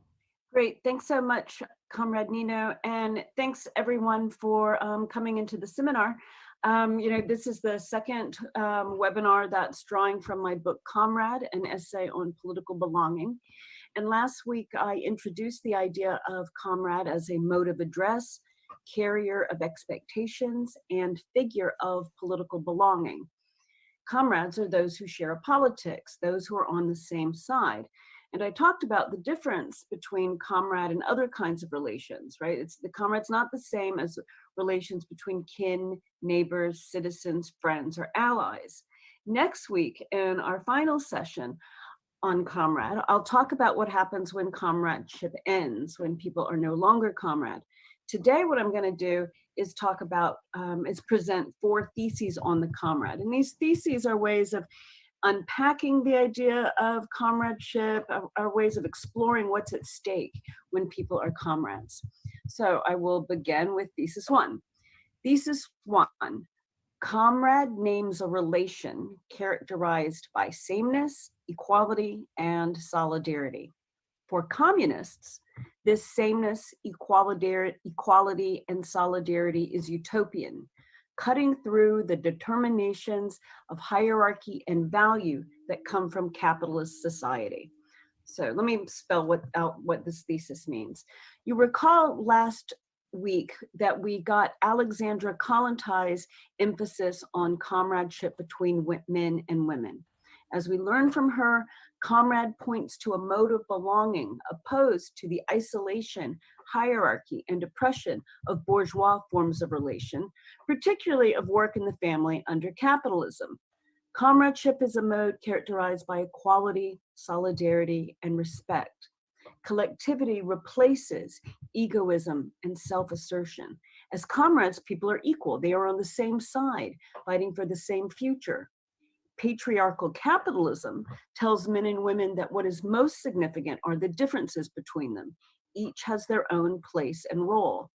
Great. Thanks so much, Comrade Nino. And thanks everyone for coming into the seminar. You know, this is the second webinar that's drawing from my book, Comrade, an essay on political belonging. And last week, I introduced the idea of Comrade as a mode of address, carrier of expectations, and figure of political belonging. Comrades are those who share a politics, those who are on the same side. And I talked about the difference between comrade and other kinds of relations, right? The comrade's not the same as relations between kin, neighbors, citizens, friends, or allies. Next week, in our final session on Comrade, I'll talk about what happens when comradeship ends, when people are no longer comrade. Today, what I'm going to do is talk about, is present 4 theses on the comrade. And these theses are ways of unpacking the idea of comradeship, are ways of exploring what's at stake when people are comrades. So I will begin with thesis 1. Thesis 1, comrade names a relation characterized by sameness, equality, and solidarity. For communists, this sameness, equality, and solidarity is utopian, cutting through the determinations of hierarchy and value that come from capitalist society. So let me spell out what this thesis means. You recall last week that we got Alexandra Kollontai's emphasis on comradeship between men and women. As we learn from her, Comrade points to a mode of belonging opposed to the isolation, hierarchy, and oppression of bourgeois forms of relation, particularly of work in the family under capitalism. Comradeship is a mode characterized by equality, solidarity, and respect. Collectivity replaces egoism and self-assertion. As comrades, people are equal. They are on the same side, fighting for the same future. patriarchal capitalism tells men and women that what is most significant are the differences between them. Each has their own place and role.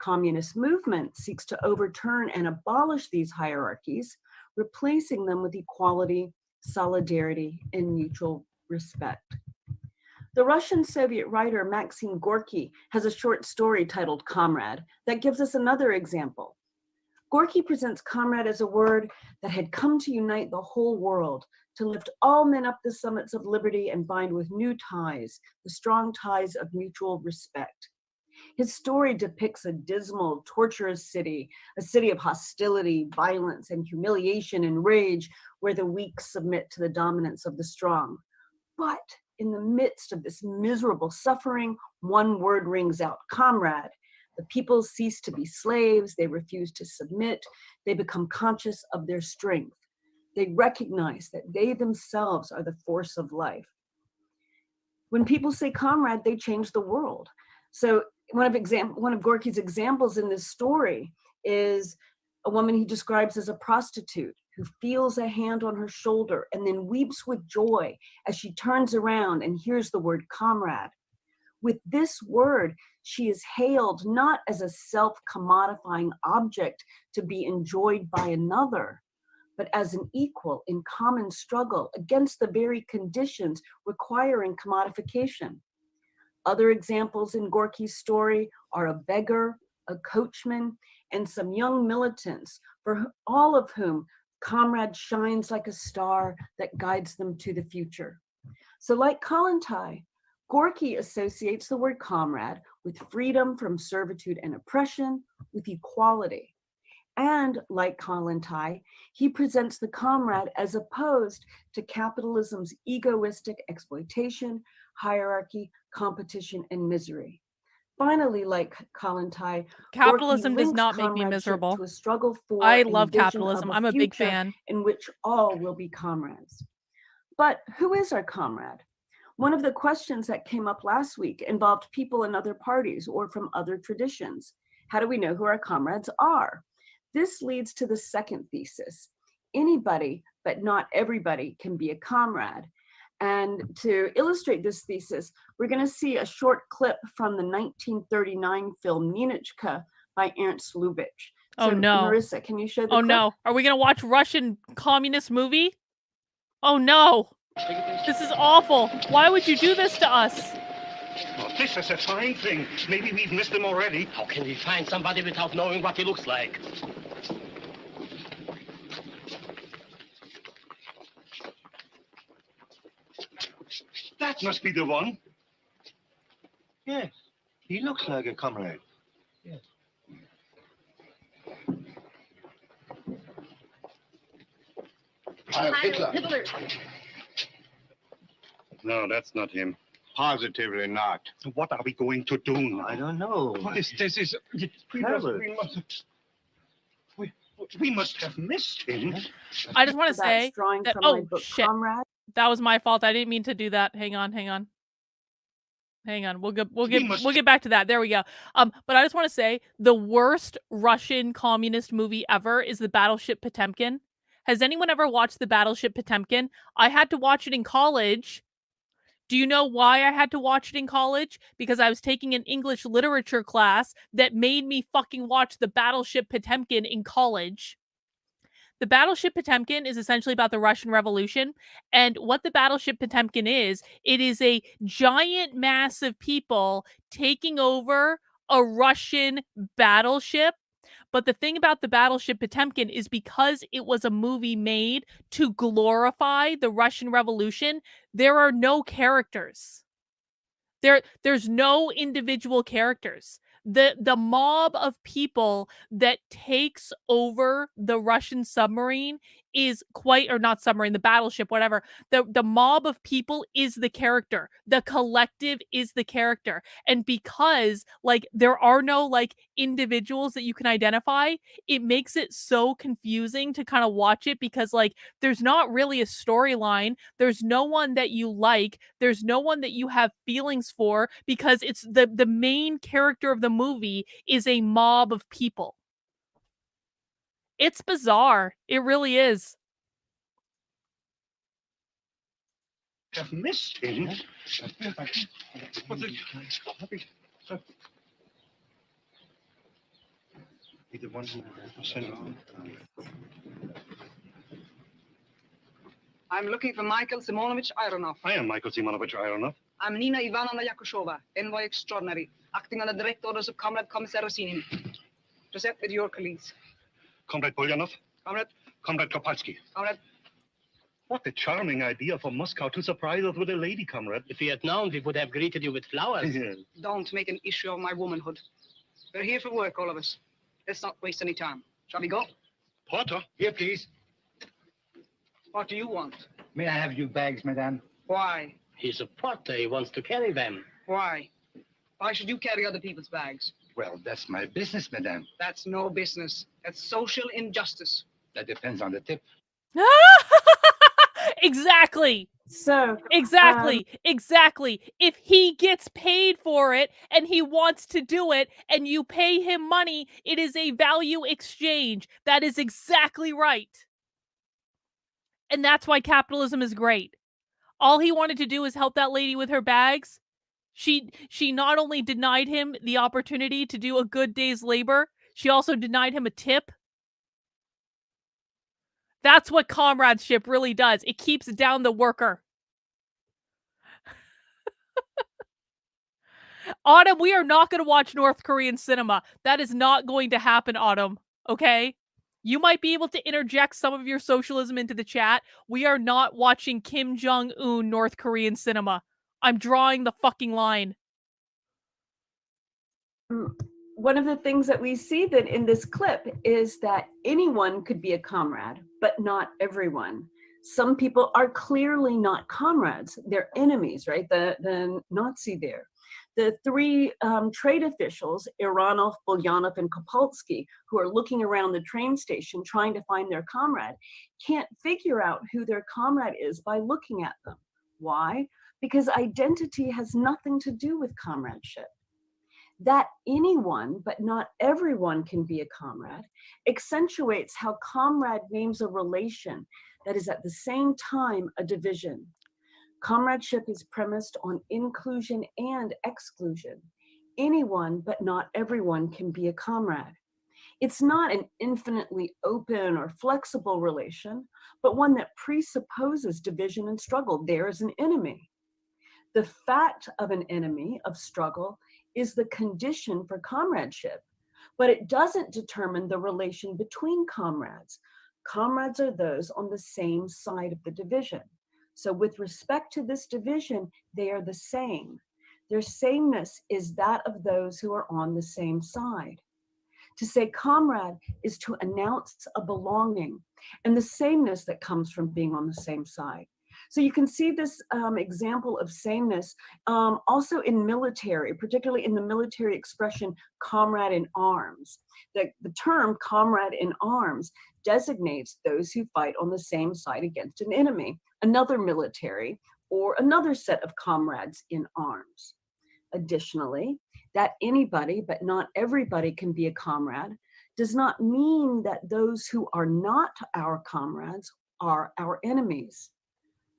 Communist movement seeks to overturn and abolish these hierarchies, replacing them with equality, solidarity, and mutual respect. The Russian Soviet writer Maxim Gorky has a short story titled Comrade that gives us another example. Gorky presents comrade as a word that had come to unite the whole world, to lift all men up the summits of liberty and bind with new ties, the strong ties of mutual respect. His story depicts a dismal, torturous city, a city of hostility, violence, and humiliation and rage, where the weak submit to the dominance of the strong. But in the midst of this miserable suffering, one word rings out, comrade. The people cease to be slaves, they refuse to submit, they become conscious of their strength. They recognize that they themselves are the force of life. When people say comrade, they change the world. So one of Gorky's examples in this story is a woman he describes as a prostitute who feels a hand on her shoulder and then weeps with joy as she turns around and hears the word comrade. With this word, she is hailed not as a self-commodifying object to be enjoyed by another, but as an equal in common struggle against the very conditions requiring commodification. Other examples in Gorky's story are a beggar, a coachman, and some young militants, for all of whom comrade shines like a star that guides them to the future. So like Kollontai, Gorky associates the word comrade with freedom from servitude and oppression, with equality. And like Kollontai, he presents the comrade as opposed to capitalism's egoistic exploitation, hierarchy, competition, and misery. Finally, like Kollontai, Capitalism does not make me miserable. To a struggle for I love capitalism. I'm a big fan. In which all will be comrades. But who is our comrade? One of the questions that came up last week involved people in other parties or from other traditions. How do we know who our comrades are? This leads to the second thesis. Anybody, but not everybody, can be a comrade. And to illustrate this thesis, we're going to see a short clip from the 1939 film Ninotchka by Ernst Lubitsch. Oh no. Marissa, can you show the clip? Oh no. Are we going to watch Russian communist movie? Oh no. This is awful. Why would you do this to us? Oh, this is a fine thing. Maybe we've missed him already. How can we find somebody without knowing what he looks like? That must be the one. Yes, he looks like a comrade. Yes. Hitler. No, that's not him. Positively not. What are we going to do now? I don't know. This is... We must have missed him. I just want to say that, oh, shit. Comrade. That was my fault. I didn't mean to do that. Hang on. We'll get back to that. There we go. But I just want to say the worst Russian communist movie ever is the Battleship Potemkin. Has anyone ever watched the Battleship Potemkin? I had to watch it in college. Do you know why I had to watch it in college? Because I was taking an English literature class that made me fucking watch the Battleship Potemkin in college. The Battleship Potemkin is essentially about the Russian Revolution. And what the Battleship Potemkin is, it is a giant mass of people taking over a Russian battleship. But the thing about the Battleship Potemkin is because it was a movie made to glorify the Russian Revolution, there are no characters. There's no individual characters. The mob of people that takes over the Russian submarine is the battleship, whatever. The mob of people is the character. The collective is the character. And because there are no individuals that you can identify, it makes it so confusing to kind of watch it because there's not really a storyline. There's no one that you like. There's no one that you have feelings for because it's the main character of the movie is a mob of people. It's bizarre. It really is. have missed him. What's it? Be the one who sent him. I'm looking for Michael Simonovich Ironov. I am Michael Simonovich Ironov. I'm Nina Ivanovna Yakushova, envoy extraordinary, acting on the direct orders of Comrade Commissar Rosinin. Present with your colleagues. Comrade Polyanov. Comrade. Comrade Kopalsky. Comrade. What a charming idea for Moscow to surprise us with a lady, comrade. If we had known, we would have greeted you with flowers. Yes. Don't make an issue of my womanhood. We're here for work, all of us. Let's not waste any time. Shall we go? Porter. Here, please. What do you want? May I have your bags, madame? Why? He's a porter. He wants to carry them. Why? Why should you carry other people's bags? Well, that's my business, madame. That's no business. That's social injustice. That depends on the tip. Exactly. So Exactly. If he gets paid for it and he wants to do it and you pay him money, it is a value exchange. That is exactly right. And that's why capitalism is great. All he wanted to do is help that lady with her bags. She not only denied him the opportunity to do a good day's labor, she also denied him a tip. That's what comradeship really does. It keeps down the worker. Autumn, we are not going to watch North Korean cinema. That is not going to happen, Autumn. Okay? You might be able to interject some of your socialism into the chat. We are not watching Kim Jong-un North Korean cinema. I'm drawing the fucking line. One of the things that we see that in this clip is that anyone could be a comrade, but not everyone. Some people are clearly not comrades. They're enemies, right? The Nazi there. The three trade officials, Iranov, Bulyanov, and Kopalsky, who are looking around the train station trying to find their comrade, can't figure out who their comrade is by looking at them. Why? Because identity has nothing to do with comradeship. That anyone, but not everyone, can be a comrade accentuates how comrade names a relation that is at the same time a division. Comradeship is premised on inclusion and exclusion. Anyone, but not everyone, can be a comrade. It's not an infinitely open or flexible relation, but one that presupposes division and struggle. There is an enemy. The fact of an enemy, of struggle, is the condition for comradeship, but it doesn't determine the relation between comrades. Comrades are those on the same side of the division. So with respect to this division, they are the same. Their sameness is that of those who are on the same side. To say comrade is to announce a belonging and the sameness that comes from being on the same side. So you can see this example of sameness also in military, particularly in the military expression comrade in arms. The term comrade in arms designates those who fight on the same side against an enemy, another military, or another set of comrades in arms. Additionally, that anybody, but not everybody, can be a comrade does not mean that those who are not our comrades are our enemies.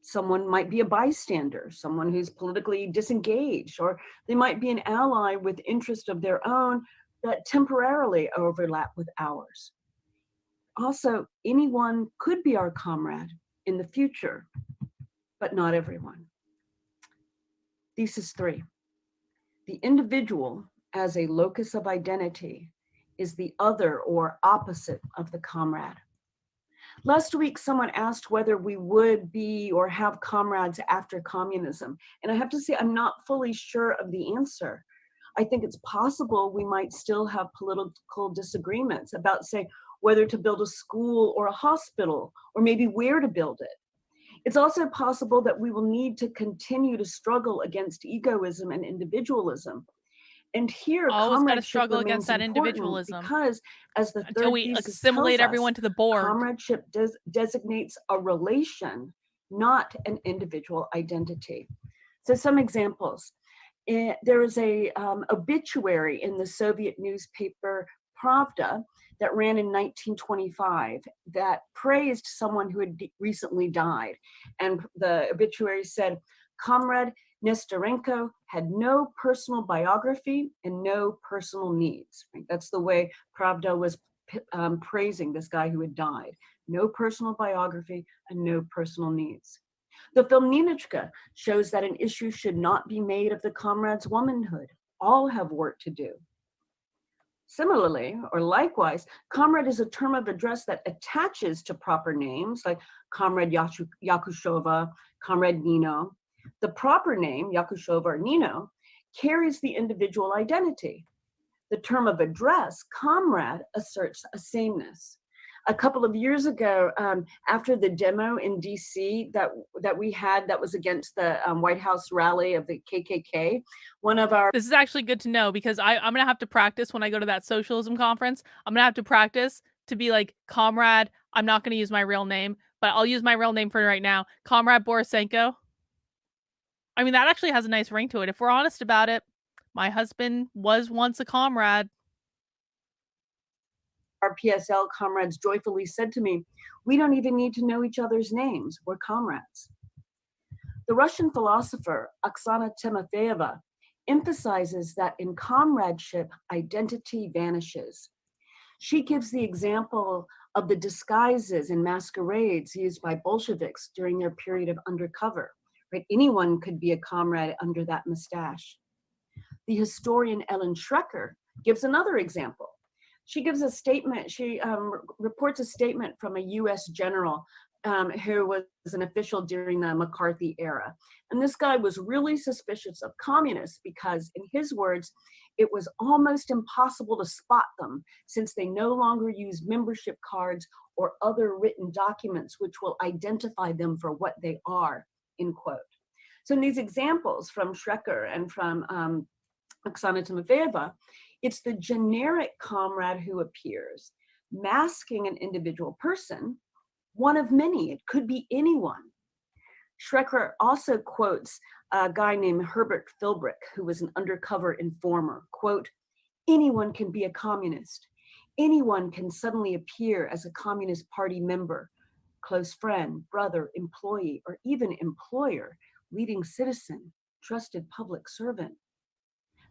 Someone might be a bystander, someone who's politically disengaged, or they might be an ally with interests of their own that temporarily overlap with ours. Also, anyone could be our comrade in the future, but not everyone. Thesis 3. The individual as a locus of identity is the other or opposite of the comrade. Last week, someone asked whether we would be or have comrades after communism. And I have to say, I'm not fully sure of the answer. I think it's possible we might still have political disagreements about, say, whether to build a school or a hospital, or maybe where to build it. It's also possible that we will need to continue to struggle against egoism and individualism. And here, always got to comradeship struggle against that remains important individualism because, as the until third we thesis assimilate tells us, everyone to the board. comradeship designates a relation, not an individual identity. So some examples. There is a obituary in the Soviet newspaper Pravda that ran in 1925 that praised someone who had recently died. And the obituary said, Comrade Nesterenko had no personal biography and no personal needs. Right? That's the way Pravda was praising this guy who had died. No personal biography and no personal needs. The film Ninotchka shows that an issue should not be made of the comrade's womanhood. All have work to do. Similarly, or likewise, comrade is a term of address that attaches to proper names like Comrade Yakushova, Comrade Nino. The proper name, Yakushova or Nino, carries the individual identity. The term of address, comrade, asserts a sameness. A couple of years ago, after the demo in DC that we had that was against the White House rally of the KKK, one of our— This is actually good to know because I'm going to have to practice when I go to that socialism conference. I'm going to have to practice to be like, Comrade, I'm not going to use my real name, but I'll use my real name for right now. Comrade Borisenko. I mean, that actually has a nice ring to it. If we're honest about it, my husband was once a comrade. Our PSL comrades joyfully said to me, we don't even need to know each other's names, we're comrades. The Russian philosopher Oksana Timofeyeva emphasizes that in comradeship, identity vanishes. She gives the example of the disguises and masquerades used by Bolsheviks during their period of undercover. Right? Anyone could be a comrade under that mustache. The historian Ellen Schrecker gives another example. She gives a statement, she reports a statement from a US general who was an official during the McCarthy era. And this guy was really suspicious of communists because, in his words, it was almost impossible to spot them since they no longer use membership cards or other written documents which will identify them for what they are, end quote. So in these examples from Schrecker and from Oksana Timofeyeva, it's the generic comrade who appears, masking an individual person, one of many. It could be anyone. Schrecker also quotes a guy named Herbert Philbrick, who was an undercover informer, quote, anyone can be a communist. Anyone can suddenly appear as a Communist Party member, close friend, brother, employee, or even employer, leading citizen, trusted public servant.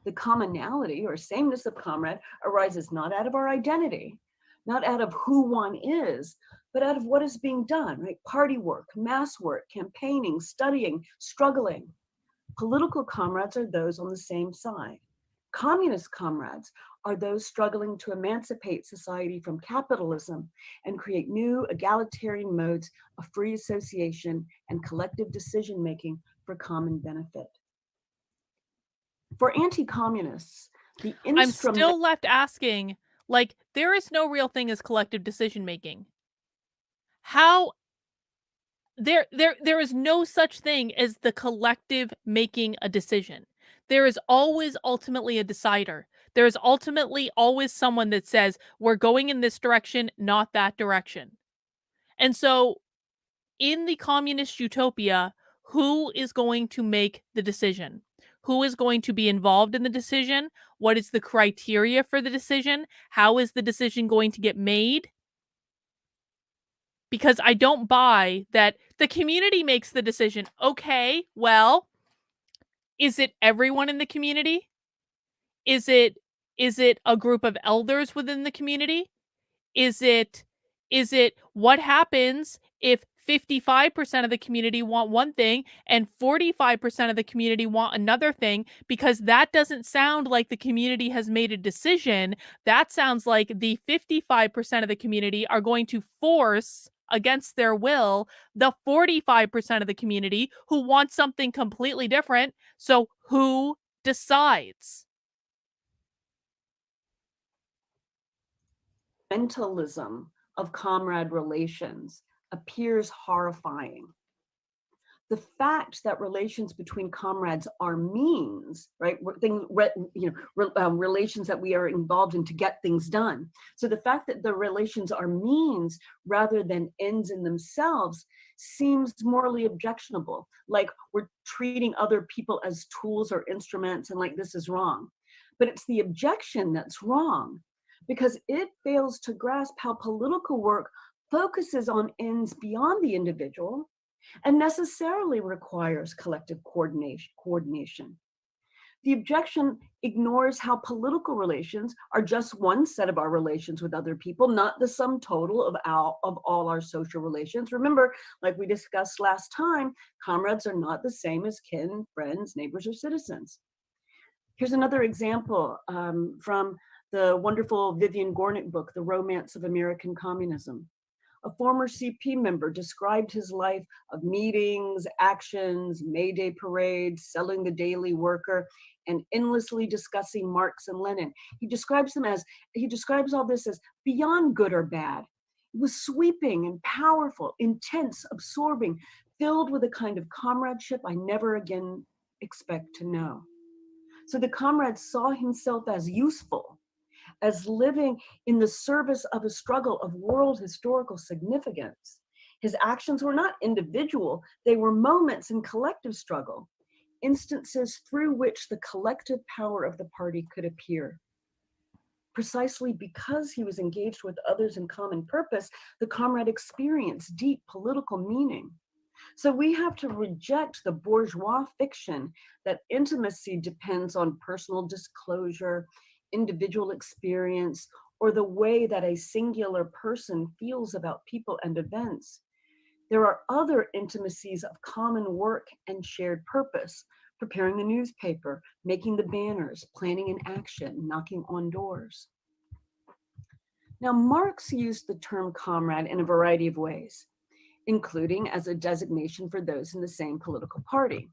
The commonality or sameness of comrade arises not out of our identity, not out of who one is, but out of what is being done, right? Party work, mass work, campaigning, studying, struggling. Political comrades are those on the same side. Communist comrades are those struggling to emancipate society from capitalism and create new egalitarian modes of free association and collective decision-making for common benefit. For anti-communists, the I'm still left asking, like, there is no real thing as collective decision-making. How there is no such thing as the collective making a decision. There is always ultimately a decider. There is ultimately always someone that says, we're going in this direction, not that direction. And so in the communist utopia, who is going to make the decision? Who is going to be involved in the decision? What is the criteria for the decision? How is the decision going to get made? Because I don't buy that the community makes the decision. Okay, well, is it everyone in the community? Is it a group of elders within the community? Is it what happens if 55% of the community want one thing and 45% of the community want another thing? Because that doesn't sound like the community has made a decision. That sounds like the 55% of the community are going to force against their will the 45% of the community who want something completely different. So who decides? Mentalism of comrade relations appears horrifying. The fact that relations between comrades are means, right? Relations that we are involved in to get things done. So the fact that the relations are means rather than ends in themselves seems morally objectionable. Like we're treating other people as tools or instruments and like this is wrong. But it's the objection that's wrong. because it fails to grasp how political work focuses on ends beyond the individual and necessarily requires collective coordination. The objection ignores how political relations are just one set of our relations with other people, not the sum total of all our social relations. Remember, like we discussed last time, comrades are not the same as kin, friends, neighbors, or citizens. Here's another example from the wonderful Vivian Gornick book, The Romance of American Communism. A former CP member described his life of meetings, actions, May Day parades, selling the Daily Worker, and endlessly discussing Marx and Lenin. He describes all this as beyond good or bad. It was sweeping and powerful, intense, absorbing, filled with a kind of comradeship I never again expect to know. So the comrade saw himself as useful, as living in the service of a struggle of world historical significance. His actions were not individual, they were moments in collective struggle, instances through which the collective power of the party could appear. Precisely because he was engaged with others in common purpose, the comrade experienced deep political meaning. So we have to reject the bourgeois fiction that intimacy depends on personal disclosure, individual experience, or the way that a singular person feels about people and events. There are other intimacies of common work and shared purpose, preparing the newspaper, making the banners, planning an action, knocking on doors. Now, Marx used the term comrade in a variety of ways, including as a designation for those in the same political party.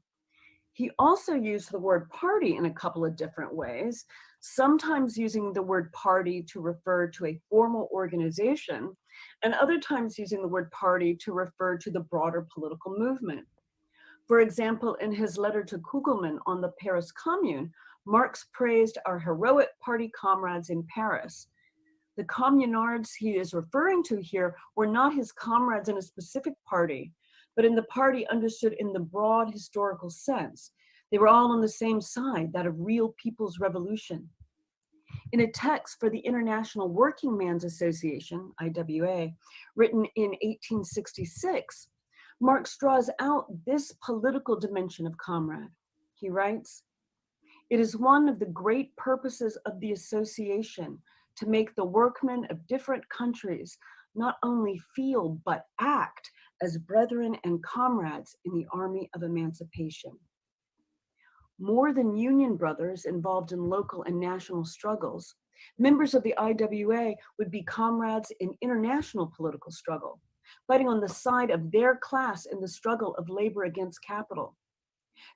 He also used the word party in a couple of different ways, sometimes using the word party to refer to a formal organization, and other times using the word party to refer to the broader political movement. For example, in his letter to Kugelmann on the Paris Commune, Marx praised our heroic party comrades in Paris. The communards he is referring to here were not his comrades in a specific party, but in the party understood in the broad historical sense. They were all on the same side, that of real people's revolution. In a text for the International Working Man's Association, IWA, written in 1866, Marx draws out this political dimension of comrade. He writes, "It is one of the great purposes of the association to make the workmen of different countries not only feel but act as brethren and comrades in the army of emancipation. More than union brothers involved in local and national struggles, members of the IWA would be comrades in international political struggle, fighting on the side of their class in the struggle of labor against capital.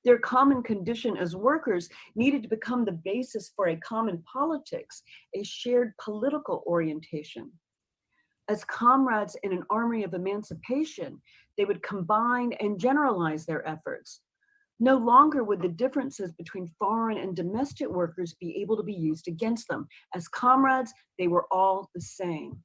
Their common condition as workers needed to become the basis for a common politics, a shared political orientation. As comrades in an army of emancipation, they would combine and generalize their efforts. No longer would the differences between foreign and domestic workers be able to be used against them. As comrades, they were all the same."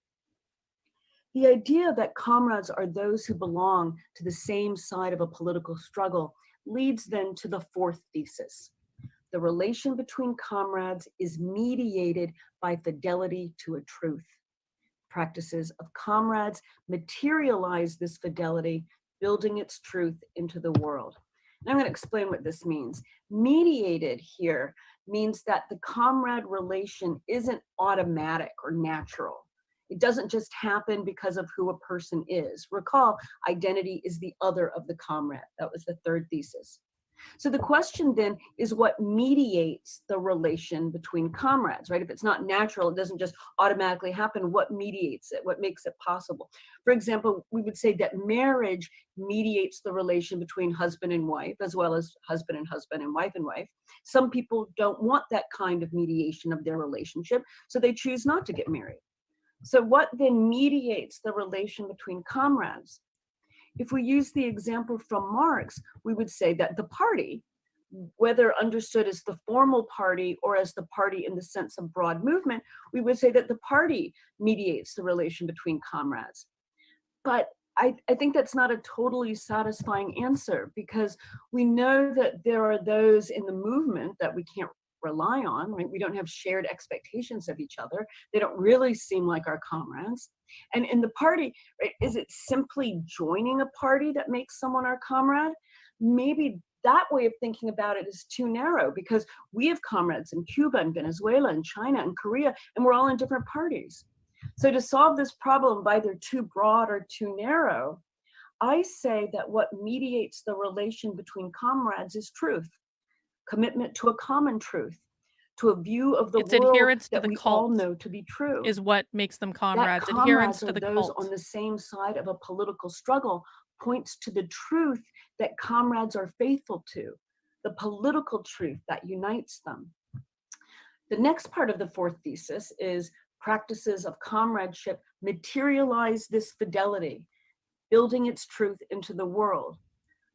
The idea that comrades are those who belong to the same side of a political struggle leads then to the fourth thesis. The relation between comrades is mediated by fidelity to a truth. Practices of comrades materialize this fidelity, building its truth into the world. And I'm going to explain what this means. Mediated here means that the comrade relation isn't automatic or natural. It doesn't just happen because of who a person is. Recall, identity is the other of the comrade. That was the third thesis. So the question then is what mediates the relation between comrades, right? If it's not natural, it doesn't just automatically happen, what mediates it? What makes it possible? For example, we would say that marriage mediates the relation between husband and wife, as well as husband and wife and wife. Some people don't want that kind of mediation of their relationship, so they choose not to get married. So what then mediates the relation between comrades? If we use the example from Marx, we would say that the party, whether understood as the formal party or as the party in the sense of broad movement, we would say that the party mediates the relation between comrades. But I think that's not a totally satisfying answer, because we know that there are those in the movement that we can't rely on, right? We don't have shared expectations of each other. They don't really seem like our comrades. And in the party, right, is it simply joining a party that makes someone our comrade? Maybe that way of thinking about it is too narrow, because we have comrades in Cuba and Venezuela and China and Korea, and we're all in different parties. So to solve this problem by either too broad or too narrow, I say that what mediates the relation between comrades is truth, commitment to a common truth, to a view of the It's world adherence to that the we all cult know to be true. is what makes them That comrades. Adherence comrades to are the those cult. on the same side of a political struggle points to the truth that comrades are faithful to, the political truth that unites them. The next part of the fourth thesis is practices of comradeship materialize this fidelity, building its truth into the world.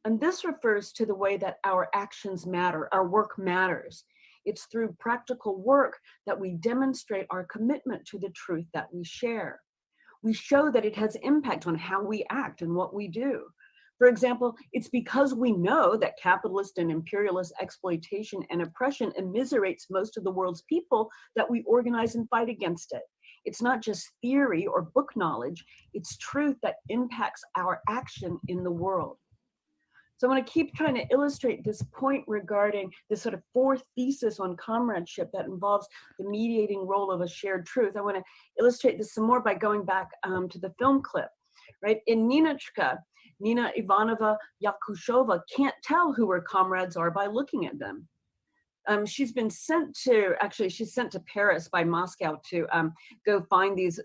And this refers to the way that our actions matter, our work matters. It's through practical work that we demonstrate our commitment to the truth that we share. We show that it has impact on how we act and what we do. For example, it's because we know that capitalist and imperialist exploitation and oppression immiserates most of the world's people that we organize and fight against it. It's not just theory or book knowledge, it's truth that impacts our action in the world. So I want to keep trying to illustrate this point regarding this sort of fourth thesis on comradeship that involves the mediating role of a shared truth. I want to illustrate this some more by going back to the film clip, right? In Ninotchka, Nina Ivanova Yakushova can't tell who her comrades are by looking at them. She's been sent to, actually she's sent to Paris by Moscow to go find these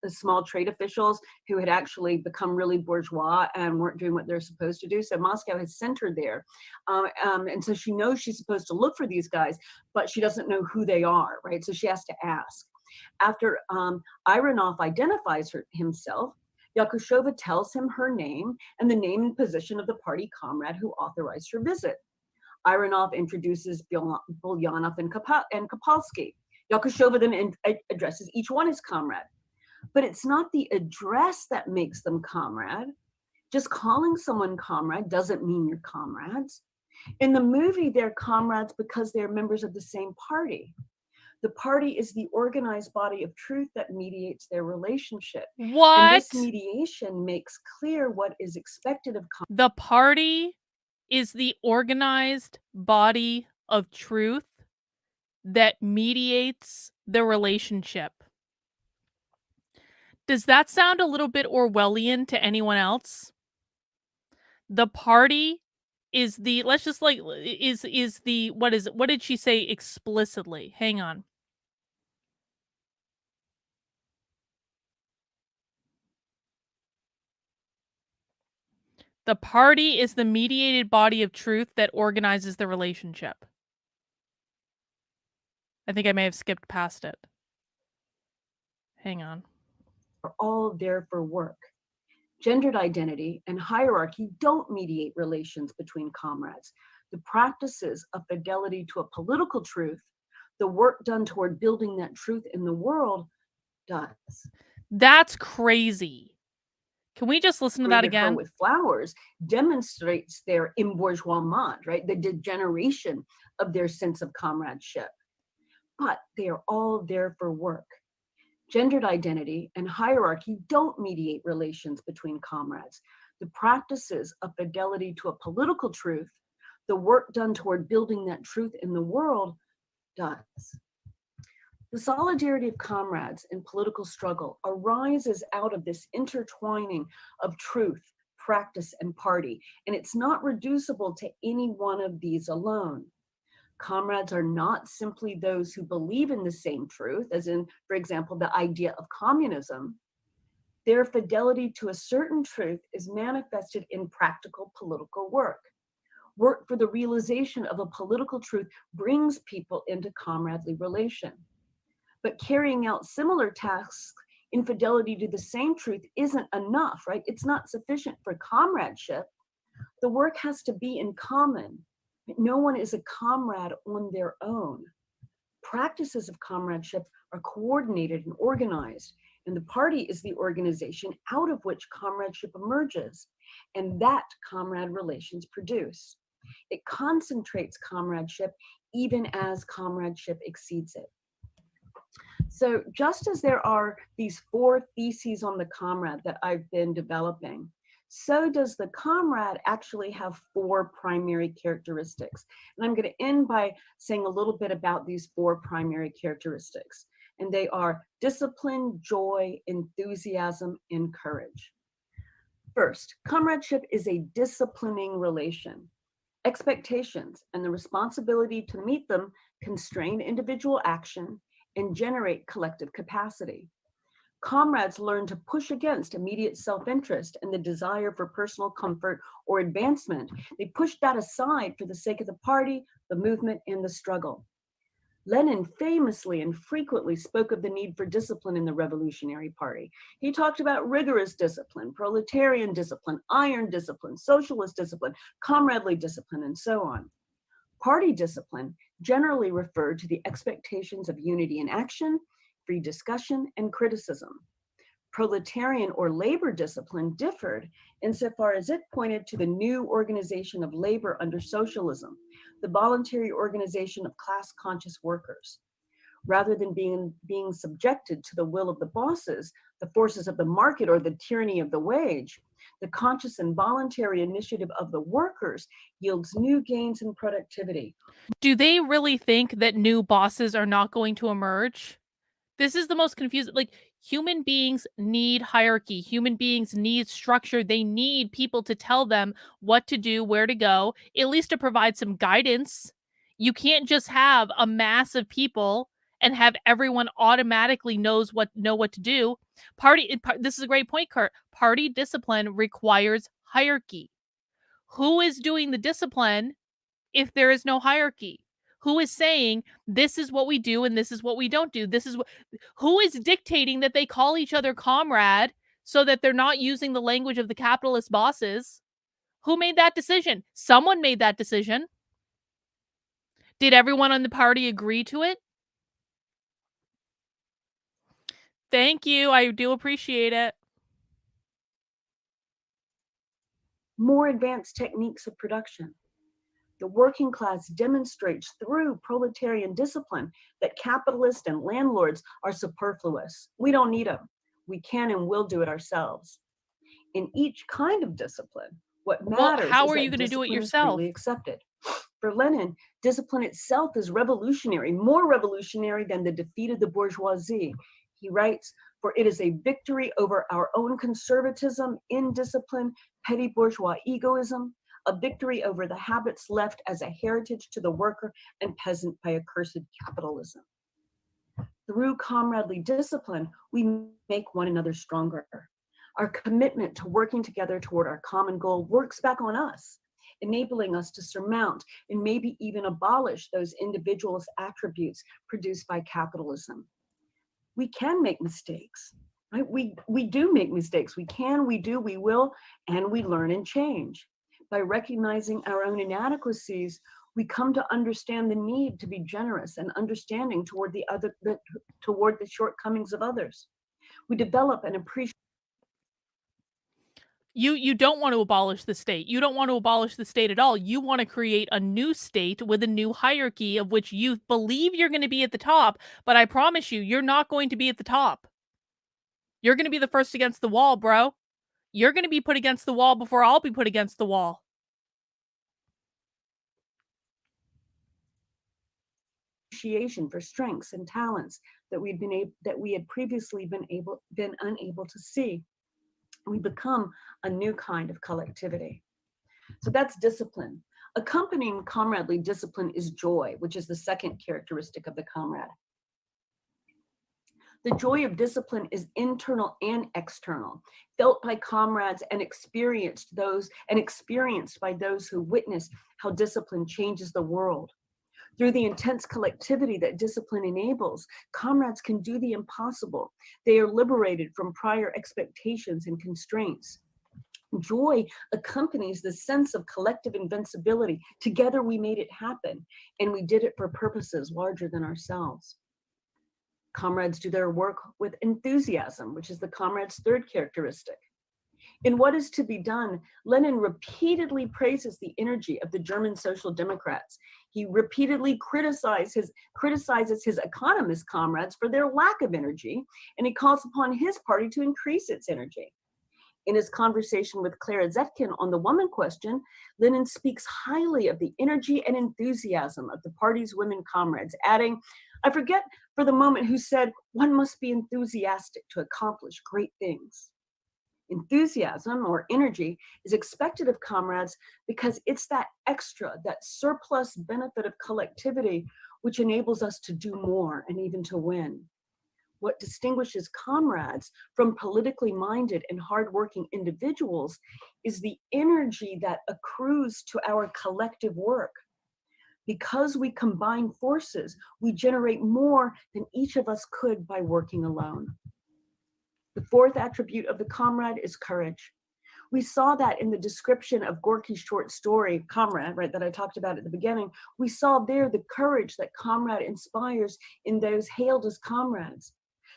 small trade officials who had actually become really bourgeois and weren't doing what they're supposed to do. So Moscow has sent her there. And so she knows she's supposed to look for these guys, but she doesn't know who they are, right? So she has to ask. After Ivanov identifies himself, Yakushova tells him her name and the name and position of the party comrade who authorized her visit. Ivanov introduces Bulyanov and Kopalsky. Yakushova then addresses each one as comrade. But it's not the address that makes them comrade. Just calling someone comrade doesn't mean you're comrades. In the movie, they're comrades because they're members of the same party. The party is the organized body of truth that mediates their relationship. What? And this mediation makes clear what is expected of the party is the organized body of truth that mediates the relationship. Does that sound a little bit Orwellian to anyone else? The party is the, let's just like, is the, what is it? What did she say explicitly? Hang on. The party is the mediated body of truth that organizes the relationship. I think I may have skipped past it. Hang on. Are all there for work. Gendered identity and hierarchy don't mediate relations between comrades. The practices of fidelity to a political truth, the work done toward building that truth in the world, does. That's crazy. Can we just listen to that Greeted her again? with flowers demonstrates their embourgeoisement, right? The degeneration of their sense of comradeship. But they are all there for work. Gendered identity and hierarchy don't mediate relations between comrades. The practices of fidelity to a political truth, the work done toward building that truth in the world, does. The solidarity of comrades in political struggle arises out of this intertwining of truth, practice, and party, and it's not reducible to any one of these alone. Comrades are not simply those who believe in the same truth, as in, for example, the idea of communism. Their fidelity to a certain truth is manifested in practical political work. Work for the realization of a political truth brings people into comradely relation. But carrying out similar tasks in fidelity to the same truth isn't enough, right? It's not sufficient for comradeship. The work has to be in common. No one is a comrade on their own. Practices of comradeship are coordinated and organized, and the party is the organization out of which comradeship emerges, and that comrade relations produce. It concentrates comradeship even as comradeship exceeds it. So just as there are these 4 theses on the comrade that I've been developing, so does the comrade actually have 4 primary characteristics. And I'm going to end by saying a little bit about these 4 primary characteristics. And they are discipline, joy, enthusiasm, and courage. First, comradeship is a disciplining relation. Expectations and the responsibility to meet them constrain individual action and generate collective capacity. Comrades learn to push against immediate self-interest and the desire for personal comfort or advancement. They push that aside for the sake of the party, the movement, and the struggle. Lenin famously and frequently spoke of the need for discipline in the Revolutionary Party. He talked about rigorous discipline, proletarian discipline, iron discipline, socialist discipline, comradely discipline, and so on. Party discipline generally referred to the expectations of unity in action, free discussion, and criticism. Proletarian or labor discipline differed insofar as it pointed to the new organization of labor under socialism, the voluntary organization of class-conscious workers. Rather than being subjected to the will of the bosses, the forces of the market, or the tyranny of the wage, the conscious and voluntary initiative of the workers yields new gains in productivity. Do they really think that new bosses are not going to emerge? This is the most confusing. Like, human beings need hierarchy. Human beings need structure. They need people to tell them what to do, where to go, at least to provide some guidance. You can't just have a mass of people and have everyone automatically know what to do. This is a great point, Kurt. Party discipline requires hierarchy. Who is doing the discipline if there is no hierarchy? Who is saying this is what we do and this is what we don't do? Who is dictating that they call each other comrade so that they're not using the language of the capitalist bosses? Who made that decision? Someone made that decision. Did everyone on the party agree to it? Thank you. I do appreciate it. More advanced techniques of production. The working class demonstrates through proletarian discipline that capitalists and landlords are superfluous. We don't need them. We can and will do it ourselves. In each kind of discipline, what matters how is are that you going to do it discipline is yourself? freely accepted. For Lenin, discipline itself is revolutionary, more revolutionary than the defeat of the bourgeoisie. He writes, "For it is a victory over our own conservatism, indiscipline, petty bourgeois egoism, a victory over the habits left as a heritage to the worker and peasant by accursed capitalism." Through comradely discipline, we make one another stronger. Our commitment to working together toward our common goal works back on us, enabling us to surmount and maybe even abolish those individualist attributes produced by capitalism. We can make mistakes, right? We do make mistakes. We can, we do, we will, and we learn and change. By recognizing our own inadequacies, we come to understand the need to be generous and understanding toward toward the shortcomings of others. We develop an appreciation. You don't want to abolish the state. You don't want to abolish the state at all. You want to create a new state with a new hierarchy of which you believe you're going to be at the top, but I promise you, you're not going to be at the top. You're going to be the first against the wall, bro. You're going to be put against the wall before I'll be put against the wall. Appreciation for strengths and talents that we had previously been unable to see. We become a new kind of collectivity. So that's discipline. Accompanying comradely discipline is joy, which is the second characteristic of the comrade. The joy of discipline is internal and external, felt by comrades and experienced by those who witness how discipline changes the world. Through the intense collectivity that discipline enables, comrades can do the impossible. They are liberated from prior expectations and constraints. Joy accompanies the sense of collective invincibility. Together we made it happen, and we did it for purposes larger than ourselves. Comrades do their work with enthusiasm, which is the comrade's third characteristic. In What Is to Be Done, Lenin repeatedly praises the energy of the German Social Democrats. He repeatedly criticizes his economist comrades for their lack of energy, and he calls upon his party to increase its energy. In his conversation with Clara Zetkin on the woman question, Lenin speaks highly of the energy and enthusiasm of the party's women comrades, adding, I forget for the moment who said, one must be enthusiastic to accomplish great things. Enthusiasm or energy is expected of comrades because it's that extra, that surplus benefit of collectivity which enables us to do more and even to win. What distinguishes comrades from politically minded and hardworking individuals is the energy that accrues to our collective work. Because we combine forces, we generate more than each of us could by working alone. The fourth attribute of the comrade is courage. We saw that in the description of Gorky's short story, Comrade, right, that I talked about at the beginning. We saw there the courage that Comrade inspires in those hailed as comrades.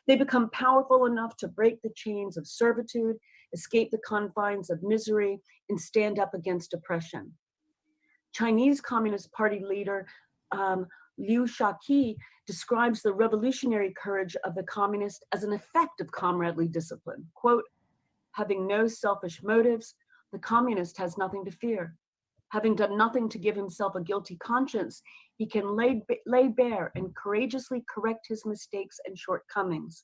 They become powerful enough to break the chains of servitude, escape the confines of misery, and stand up against oppression. Chinese Communist Party leader Liu Shaoqi describes the revolutionary courage of the communist as an effect of comradely discipline. Quote, having no selfish motives, the communist has nothing to fear. Having done nothing to give himself a guilty conscience, he can lay bare and courageously correct his mistakes and shortcomings.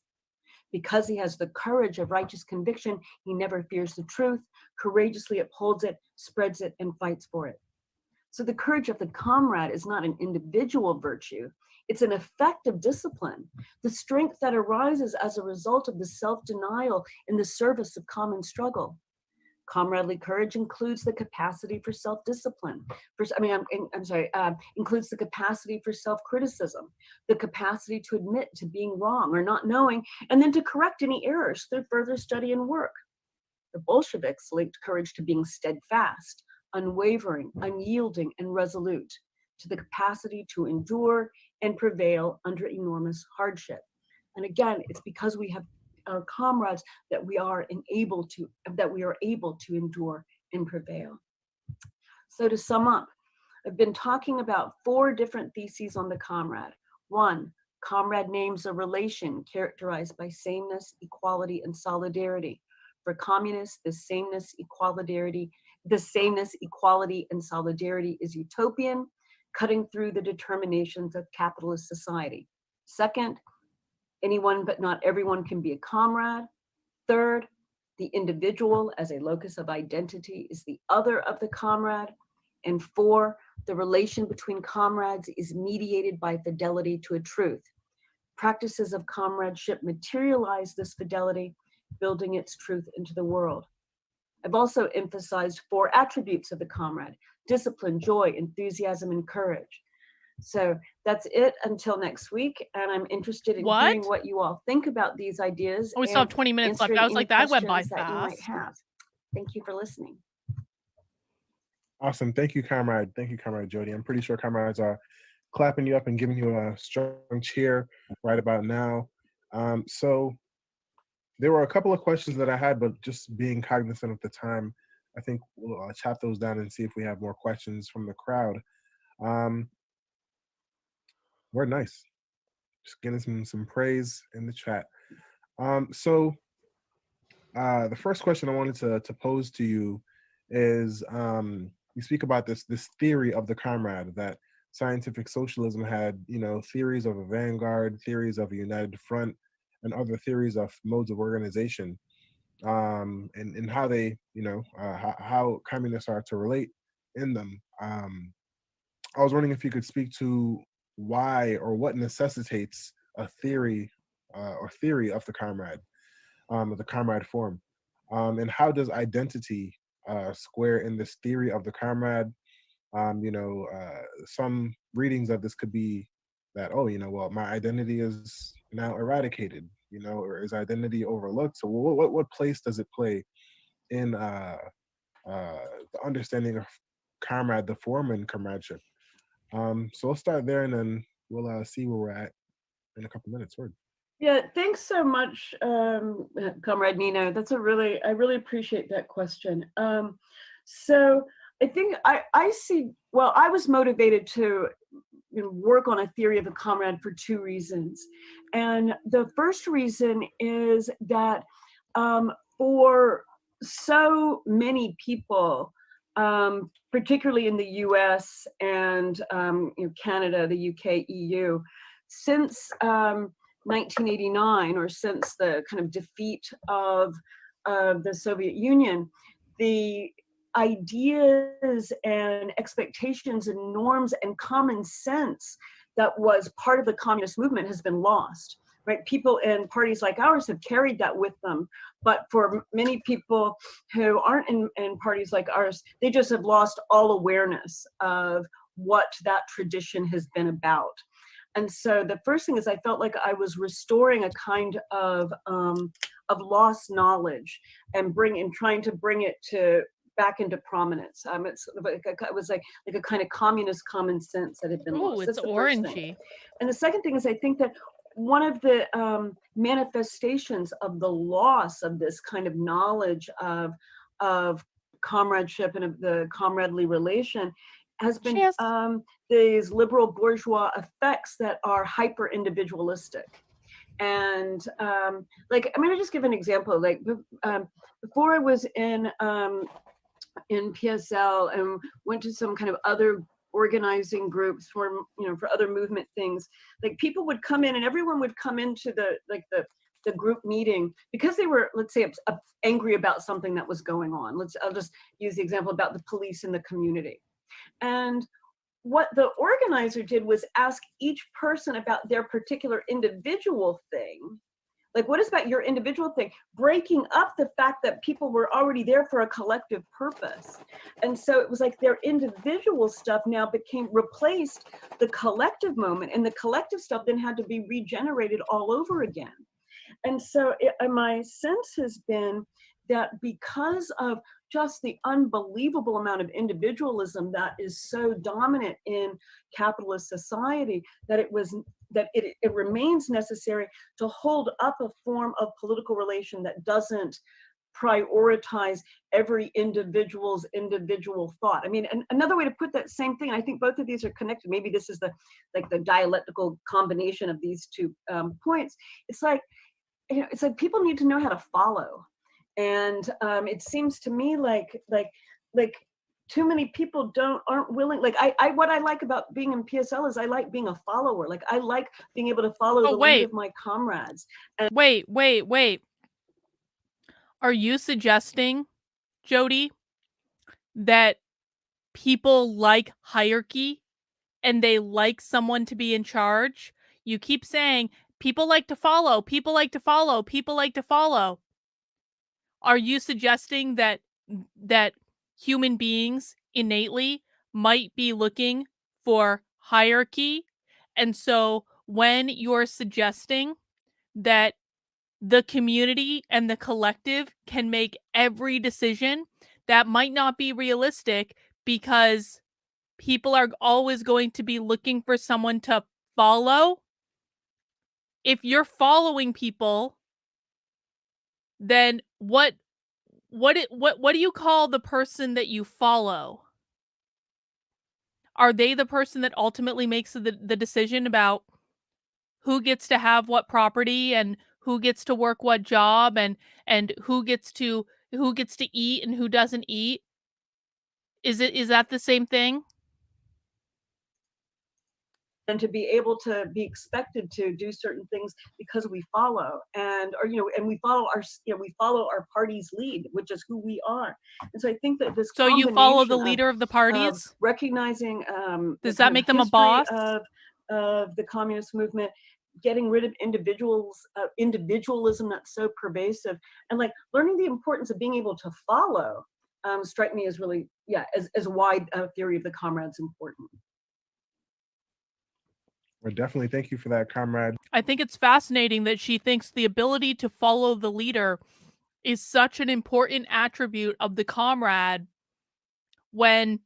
Because he has the courage of righteous conviction, he never fears the truth, courageously upholds it, spreads it, and fights for it. So the courage of the comrade is not an individual virtue, it's an effect of discipline, the strength that arises as a result of the self-denial in the service of common struggle. Comradely courage includes the capacity for self-discipline. Includes the capacity for self-criticism, the capacity to admit to being wrong or not knowing, and then to correct any errors through further study and work. The Bolsheviks linked courage to being steadfast, unwavering, unyielding, and resolute, to the capacity to endure and prevail under enormous hardship. And again, it's because we have our comrades that we are able to endure and prevail. So to sum up, I've been talking about 4 different theses on the comrade. 1, comrade names a relation characterized by sameness, equality, and solidarity. For communists, the sameness, equality, and solidarity is utopian, cutting through the determinations of capitalist society. 2nd, anyone but not everyone can be a comrade. 3rd, the individual as a locus of identity is the other of the comrade. And 4, the relation between comrades is mediated by fidelity to a truth. Practices of comradeship materialize this fidelity, building its truth into the world. I've also emphasized 4 attributes of the comrade: discipline, joy, enthusiasm, and courage. So that's it until next week. And I'm interested in hearing what you all think about these ideas. Oh, we still have 20 minutes left. I was like, that went by fast. You might have. Thank you for listening. Awesome. Thank you, Comrade. Thank you, Comrade Jody. I'm pretty sure comrades are clapping you up and giving you a strong cheer right about now. So there were a couple of questions that I had, but just being cognizant of the time, I think we'll chop those down and see if we have more questions from the crowd. We're nice. Just getting some praise in the chat. So the first question I wanted to pose to you is, you speak about this theory of the comrade, that scientific socialism had, theories of a vanguard, theories of a united front, and other theories of modes of organization, and how they, how communists are to relate in them. I was wondering if you could speak to why or what necessitates a theory of the comrade, of the comrade form, and how does identity square in this theory of the comrade? Some readings of this could be that, my identity is now eradicated, or is identity overlooked? So what place does it play in the understanding of comrade, the form, and comradeship? So we'll start there, and then we'll see where we're at in a couple minutes. Word. Yeah, thanks so much, Comrade Nino. I really appreciate that question. So I think I see, well, I was motivated to work on a theory of the comrade for two reasons. And the first reason is that for so many people, particularly in the US and Canada, the UK, EU, since 1989, or since the kind of defeat of the Soviet Union, the ideas and expectations and norms and common sense that was part of the communist movement has been lost, right? People in parties like ours have carried that with them, but for many people who aren't in parties like ours, they just have lost all awareness of what that tradition has been about. And so the first thing is I felt like I was restoring a kind of lost knowledge and trying to bring it back into prominence. It's sort of it was like a kind of communist common sense that had been lost. Oh, That's it's the first thing. orangey. And the second thing is I think that one of the manifestations of the loss of this kind of knowledge of comradeship and of the comradely relation has been these liberal bourgeois effects that are hyper individualistic. And I'm going to just give an example. Like before I was in PSL and went to some kind of other organizing groups for other movement things, like people would come in and everyone would come into the group meeting because they were, let's say, angry about something that was going on. I'll just use the example about the police in the community. And what the organizer did was ask each person about their particular individual thing. Like, what is about your individual thing? Breaking up the fact that people were already there for a collective purpose. And so it was like their individual stuff now replaced the collective moment, and the collective stuff then had to be regenerated all over again. And so my sense has been that because of just the unbelievable amount of individualism that is so dominant in capitalist society, that it remains necessary to hold up a form of political relation that doesn't prioritize every individual's individual thought. I mean, and another way to put that same thing, I think both of these are connected. Maybe this is the dialectical combination of these two points. It's like people need to know how to follow. And it seems to me like too many people aren't willing. Like what I like about being in PSL is I like being a follower. Like I like being able to follow the lead of my comrades. And Wait. Are you suggesting, Jody, that people like hierarchy and they like someone to be in charge? You keep saying people like to follow, people like to follow, people like to follow. Are you suggesting that human beings innately might be looking for hierarchy? And so when you're suggesting that the community and the collective can make every decision, that might not be realistic because people are always going to be looking for someone to follow. If you're following people, then what do you call the person that you follow? Are they the person that ultimately makes the decision about who gets to have what property and who gets to work what job and who gets to eat and who doesn't eat? Is that the same thing? And to be able to be expected to do certain things because we follow, and we follow our party's lead, which is who we are. And so I think that this. So you follow the leader of the parties, recognizing. Does that make them a boss? Of the communist movement, getting rid of individualism that's so pervasive, and like learning the importance of being able to follow, strike me as really, as wide a theory of the comrade's important. Well, definitely. Thank you for that, Comrade. I think it's fascinating that she thinks the ability to follow the leader is such an important attribute of the comrade when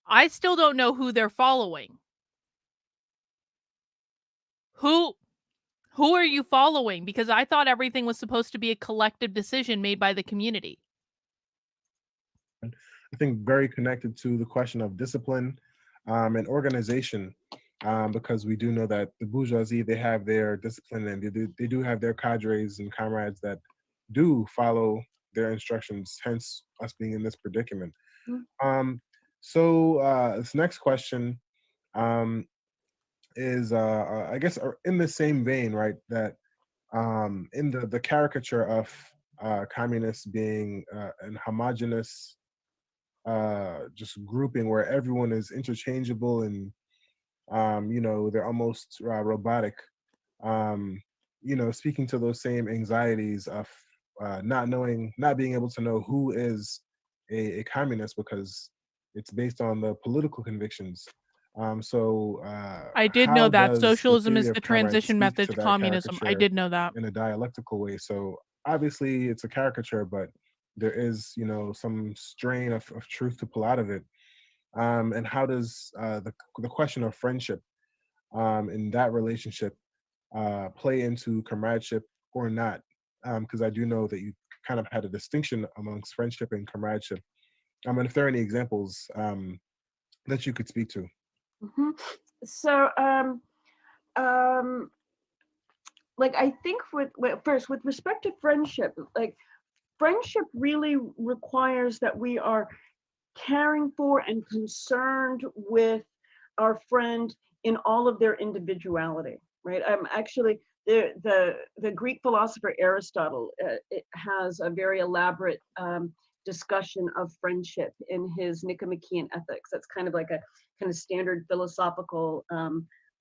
I still don't know who they're following. Who Who are you following? Because I thought everything was supposed to be a collective decision made by the community. I think very connected to the question of discipline and organization, because we do know that the bourgeoisie, they have their discipline, and they do have their cadres and comrades that do follow their instructions, hence us being in this predicament. So this next question is, I guess, in the same vein, right, that in the caricature of communists being an homogenous just grouping where everyone is interchangeable and they're almost robotic, speaking to those same anxieties of not being able to know who is a communist because it's based on the political convictions. I did How know that does the socialism theory is of the Comrade transition speak method to to that communism. I caricature did know that. in a dialectical way? So obviously it's a caricature, but there is, some strain of truth to pull out of it. And how does the question of friendship in that relationship play into comradeship or not? Because I do know that you kind of had a distinction amongst friendship and comradeship. And if there are any examples that you could speak to. So, like, I think with respect to friendship, like, friendship really requires that we are caring for and concerned with our friend in all of their individuality, right? Actually, the Greek philosopher Aristotle it has a very elaborate discussion of friendship in his Nicomachean Ethics. That's kind of like a kind of standard philosophical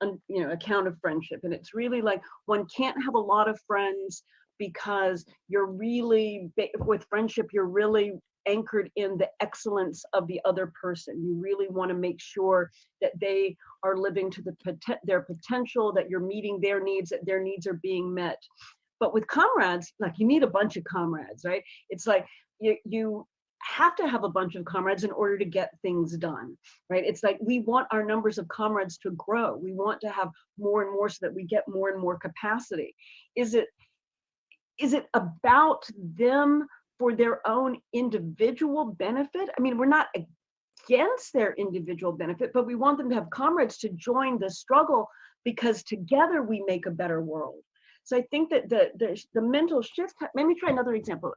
account of friendship. And it's really like one can't have a lot of friends because you're really, with friendship, you're really anchored in the excellence of the other person. You really want to make sure that they are living to their potential, that you're meeting their needs, that their needs are being met. But with comrades, like, you need a bunch of comrades, right? It's like you have to have a bunch of comrades in order to get things done, right? It's like we want our numbers of comrades to grow. We want to have more and more so that we get more and more capacity. Is it about them for their own individual benefit? I mean, we're not against their individual benefit, but we want them to have comrades to join the struggle because together we make a better world. So I think that the mental shift, let me try another example.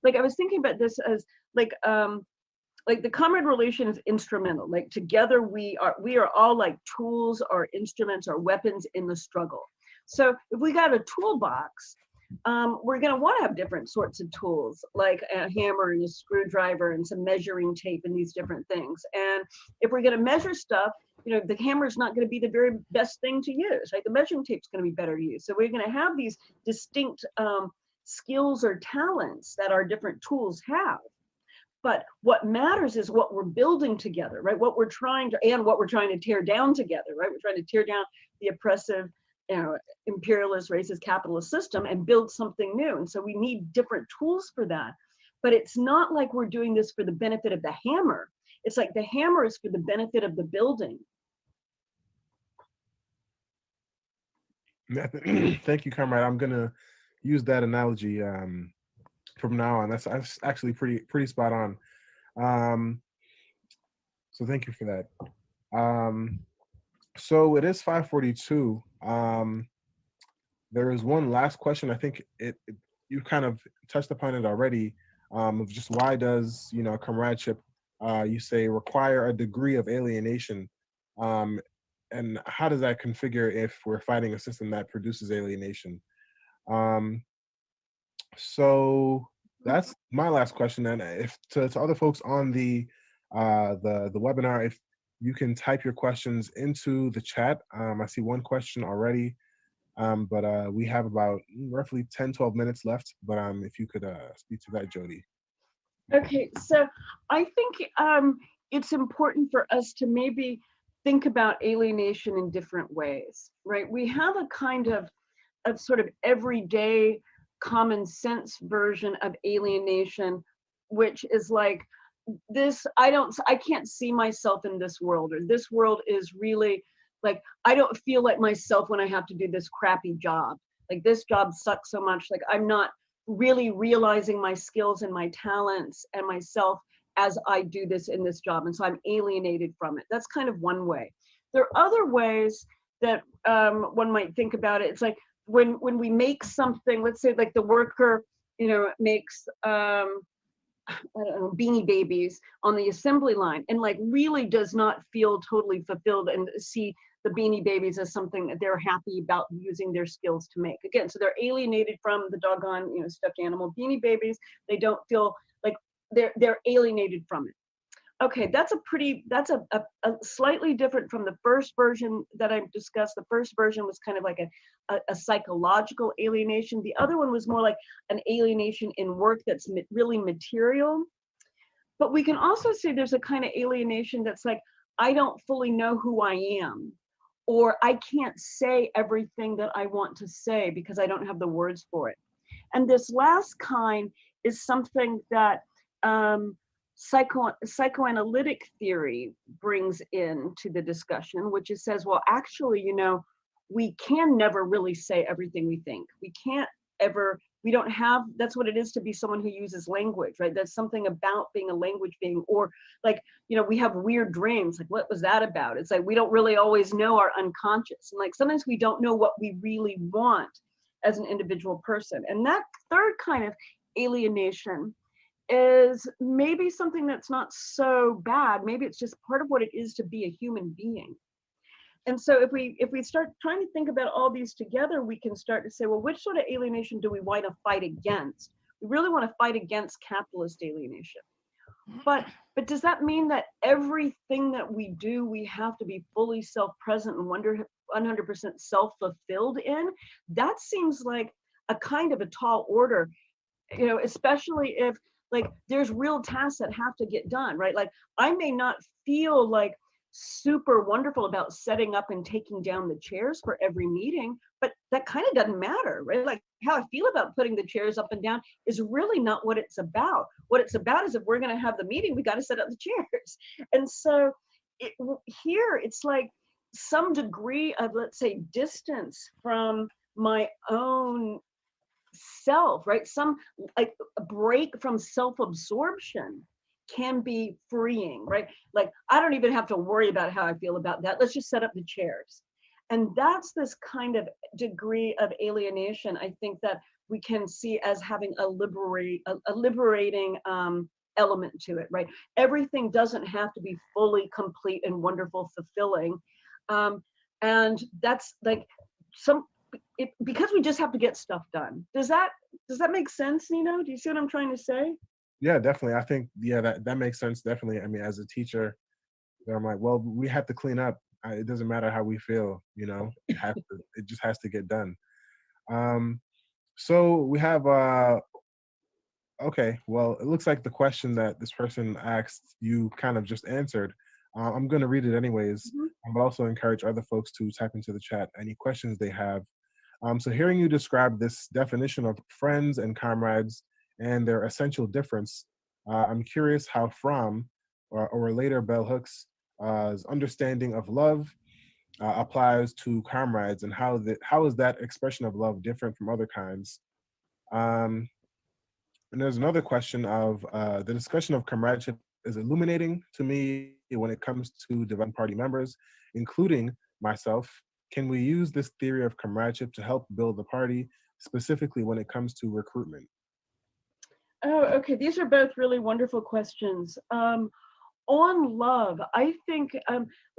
Like, I was thinking about this as like the comrade relation is instrumental. Like, together we are all like tools or instruments or weapons in the struggle. So if we got a toolbox, we're going to want to have different sorts of tools, like a hammer and a screwdriver and some measuring tape and these different things. And if we're going to measure stuff, the hammer is not going to be the very best thing to use, right? The measuring tape is going to be better used. So we're going to have these distinct skills or talents that our different tools have. But what matters is what we're building together, right? What we're trying to tear down together, right? We're trying to tear down the oppressive, imperialist, racist, capitalist system and build something new. And so we need different tools for that. But it's not like we're doing this for the benefit of the hammer. It's like the hammer is for the benefit of the building. Thank you, Comrade. I'm gonna use that analogy from now on. That's actually pretty spot on. So thank you for that. So it is 5:42. There is one last question. I think you kind of touched upon it already. Of just why does comradeship, you say, require a degree of alienation, and how does that configure if we're fighting a system that produces alienation? So that's my last question. And if to other folks on the webinar, if you can type your questions into the chat. I see one question already, but we have about roughly 10-12 minutes left. But if you could speak to that, Jody. Okay, so I think it's important for us to maybe think about alienation in different ways, right? We have a kind of sort of everyday common sense version of alienation, which is like this: I can't see myself in this world, or this world is really like, I don't feel like myself when I have to do this crappy job. like this job sucks so much, like I'm not really realizing my skills and my talents and myself as I do this in this job, and so I'm alienated from it. That's kind of one way. There are other ways that one might think about it. It's like when we make something, let's say like the worker, you know, makes I don't know, Beanie Babies on the assembly line, and like really does not feel totally fulfilled and see the Beanie Babies as something that they're happy about using their skills to make. Again, so they're alienated from the doggone, you know, stuffed animal Beanie Babies. They don't feel like they're alienated from it. Okay, that's a slightly different from the first version that I discussed. The first version was kind of like a psychological alienation. The other one was more like an alienation in work that's really material. But we can also say there's a kind of alienation that's like, I don't fully know who I am, or I can't say everything that I want to say because I don't have the words for it. And this last kind is something that psychoanalytic theory brings into the discussion, which it says, well, actually, you know, we can never really say everything we think. We can't ever, we don't have, that's what it is to be someone who uses language, right? That's something about being a language being, or like, you know, we have weird dreams. Like, what was that about? It's like, we don't really always know our unconscious. And like, sometimes we don't know what we really want as an individual person. And that third kind of alienation is maybe something that's not so bad. Maybe it's just part of what it is to be a human being. And so if we start trying to think about all these together, we can start to say, well, which sort of alienation do we want to fight against? We really want to fight against capitalist alienation. But does that mean that everything that we do, we have to be fully self-present and 100% self-fulfilled in? That seems like a kind of a tall order, you know, especially if like there's real tasks that have to get done, right? Like I may not feel like super wonderful about setting up and taking down the chairs for every meeting, but that kind of doesn't matter, right? Like how I feel about putting the chairs up and down is really not what it's about. What it's about is if we're going to have the meeting, we got to set up the chairs. And so here it's like some degree of, let's say, distance from my own self, right? Some like a break from self-absorption can be freeing, right? Like I don't even have to worry about how I feel about that. Let's just set up the chairs. And that's this kind of degree of alienation, I think, that we can see as having a liberating element to it, right? Everything doesn't have to be fully complete and wonderful, fulfilling. And that's like because we just have to get stuff done. Does that make sense, Nino? Do you see what I'm trying to say? Yeah, definitely. I think, yeah, that makes sense. Definitely. I mean, as a teacher, I'm like, well, we have to clean up. It doesn't matter how we feel, you know, it just has to get done. So we have, okay, well, it looks like the question that this person asked, you kind of just answered. I'm going to read it anyways, but also encourage other folks to type into the chat any questions they have. So hearing you describe this definition of friends and comrades and their essential difference, I'm curious how Fromm, or later Bell Hooks' understanding of love applies to comrades, and how is that expression of love different from other kinds? And there's another question of the discussion of comradeship is illuminating to me when it comes to dividing party members, including myself. Can we use this theory of comradeship to help build the party, specifically when it comes to recruitment? Oh, okay. These are both really wonderful questions. On love, I think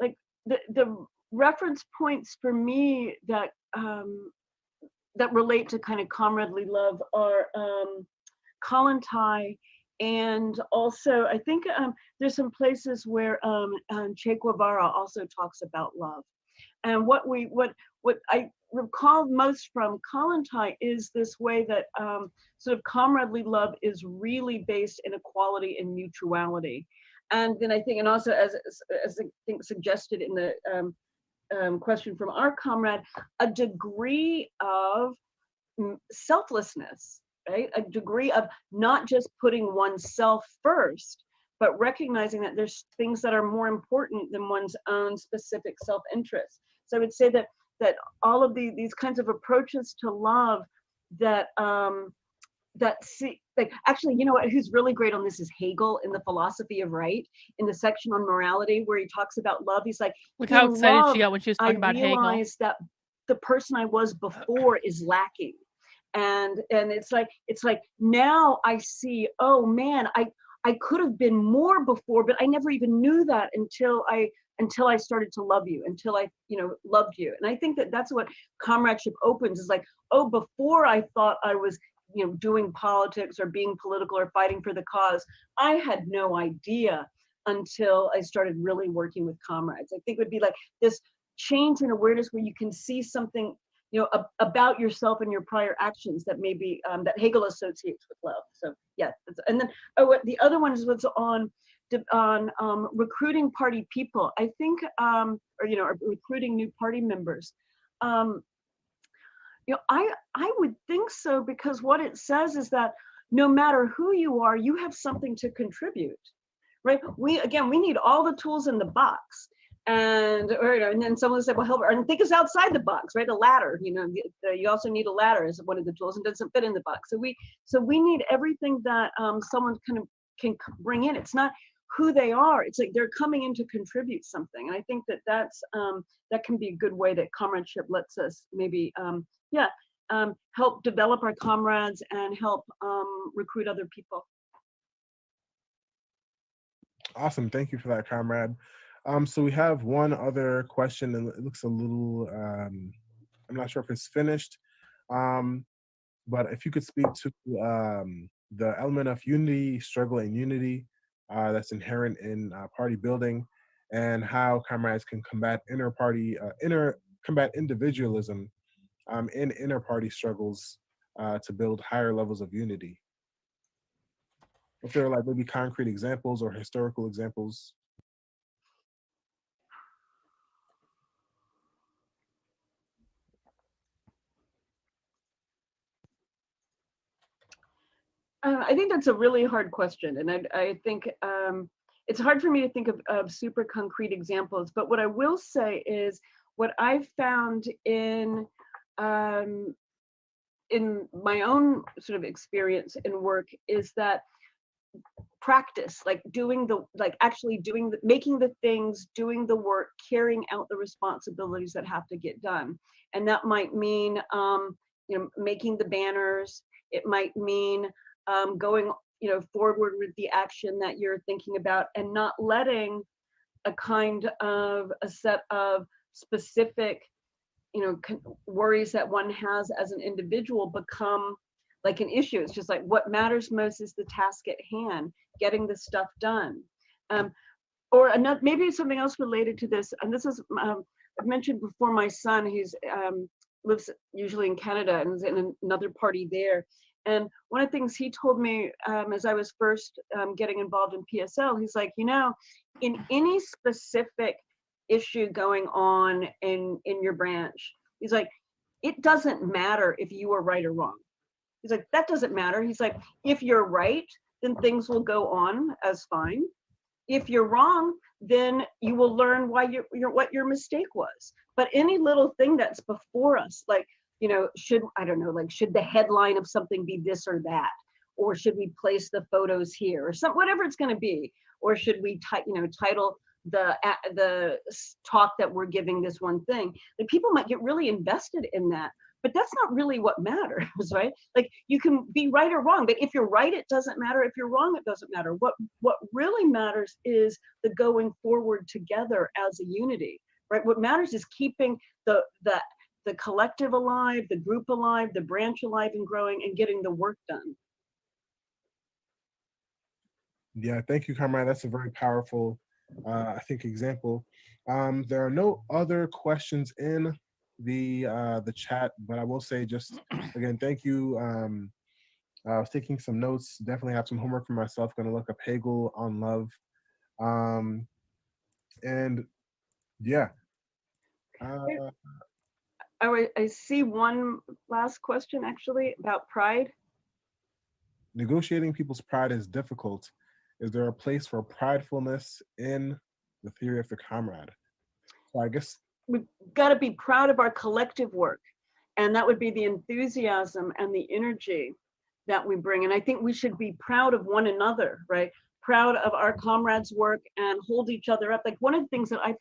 like the reference points for me that that relate to kind of comradely love are Kollontai, and also I think there's some places where Che Guevara also talks about love. And what I recall most from Kollontai is this way that sort of comradely love is really based in equality and mutuality. And then I think, and also as I think suggested in the question from our comrade, a degree of selflessness, right? A degree of not just putting oneself first, but recognizing that there's things that are more important than one's own specific self-interest. So I would say that all of these kinds of approaches to love that that see, like, actually, you know what, who's really great on this is Hegel in the Philosophy of Right, in the section on morality where he talks about love. He's like, Look how in excited love, she got when she was I talking about Hegel. realized that the person I was before is lacking. And it's like now I see, oh man, I could have been more before, but I never even knew that until I started to love you, until I, loved you. And I think that that's what comradeship opens, is like, oh, before I thought I was, doing politics or being political or fighting for the cause, I had no idea until I started really working with comrades. I think it would be like this change in awareness where you can see something, about yourself and your prior actions that maybe that Hegel associates with love. So yeah, and then the other one is what's on recruiting party people. I think, or recruiting new party members. I would think so, because what it says is that no matter who you are, you have something to contribute, right? We need all the tools in the box. And then someone said, well, help, and think it's outside the box, right? A ladder, you also need a ladder as one of the tools, and doesn't fit in the box. So we need everything that someone can bring in. It's not who they are. It's like they're coming in to contribute something. And I think that's that can be a good way that comradeship lets us maybe help develop our comrades and help recruit other people. Awesome. Thank you for that, Comrade. So we have one other question, and it looks a little, I'm not sure if it's finished, but if you could speak to the element of unity, struggle, and unity that's inherent in party building, and how comrades can combat combat individualism in inter-party struggles to build higher levels of unity. If there are like maybe concrete examples or historical examples. I think that's a really hard question, and I think it's hard for me to think of super concrete examples. But what I will say is, what I've found in my own sort of experience in work is that practice, like making the things, doing the work, carrying out the responsibilities that have to get done, and that might mean making the banners. It might mean going forward with the action that you're thinking about, and not letting a set of specific worries that one has as an individual become like an issue. It's just like, what matters most is the task at hand, getting the stuff done. Or another, maybe something else related to this, and this is I've mentioned before, my son, he's lives usually in Canada and is in another party there. And one of the things he told me as I was first getting involved in PSL, he's like, in any specific issue going on in your branch, he's like, it doesn't matter if you are right or wrong. He's like, that doesn't matter. He's like, if you're right, then things will go on as fine. If you're wrong, then you will learn why what your mistake was. But any little thing that's before us, like, should the headline of something be this or that, or should we place the photos here, or whatever it's going to be, or should we title the talk that we're giving this one thing? Like, people might get really invested in that, but that's not really what matters, right? Like, you can be right or wrong, but if you're right, it doesn't matter. If you're wrong, it doesn't matter. What really matters is the going forward together as a unity, right? What matters is keeping the collective alive, the group alive, the branch alive and growing, and getting the work done. Yeah, thank you, Comrade. That's a very powerful, I think, example. There are no other questions in the chat, but I will say, just again, thank you. I was taking some notes. Definitely have some homework for myself. Going to look up Hegel on love, and yeah. I see one last question actually about pride. Negotiating people's pride is difficult. Is there a place for pridefulness in the theory of the comrade? So I guess we've got to be proud of our collective work. And that would be the enthusiasm and the energy that we bring. And I think we should be proud of one another, right? Proud of our comrades' work and hold each other up. Like, one of the things that I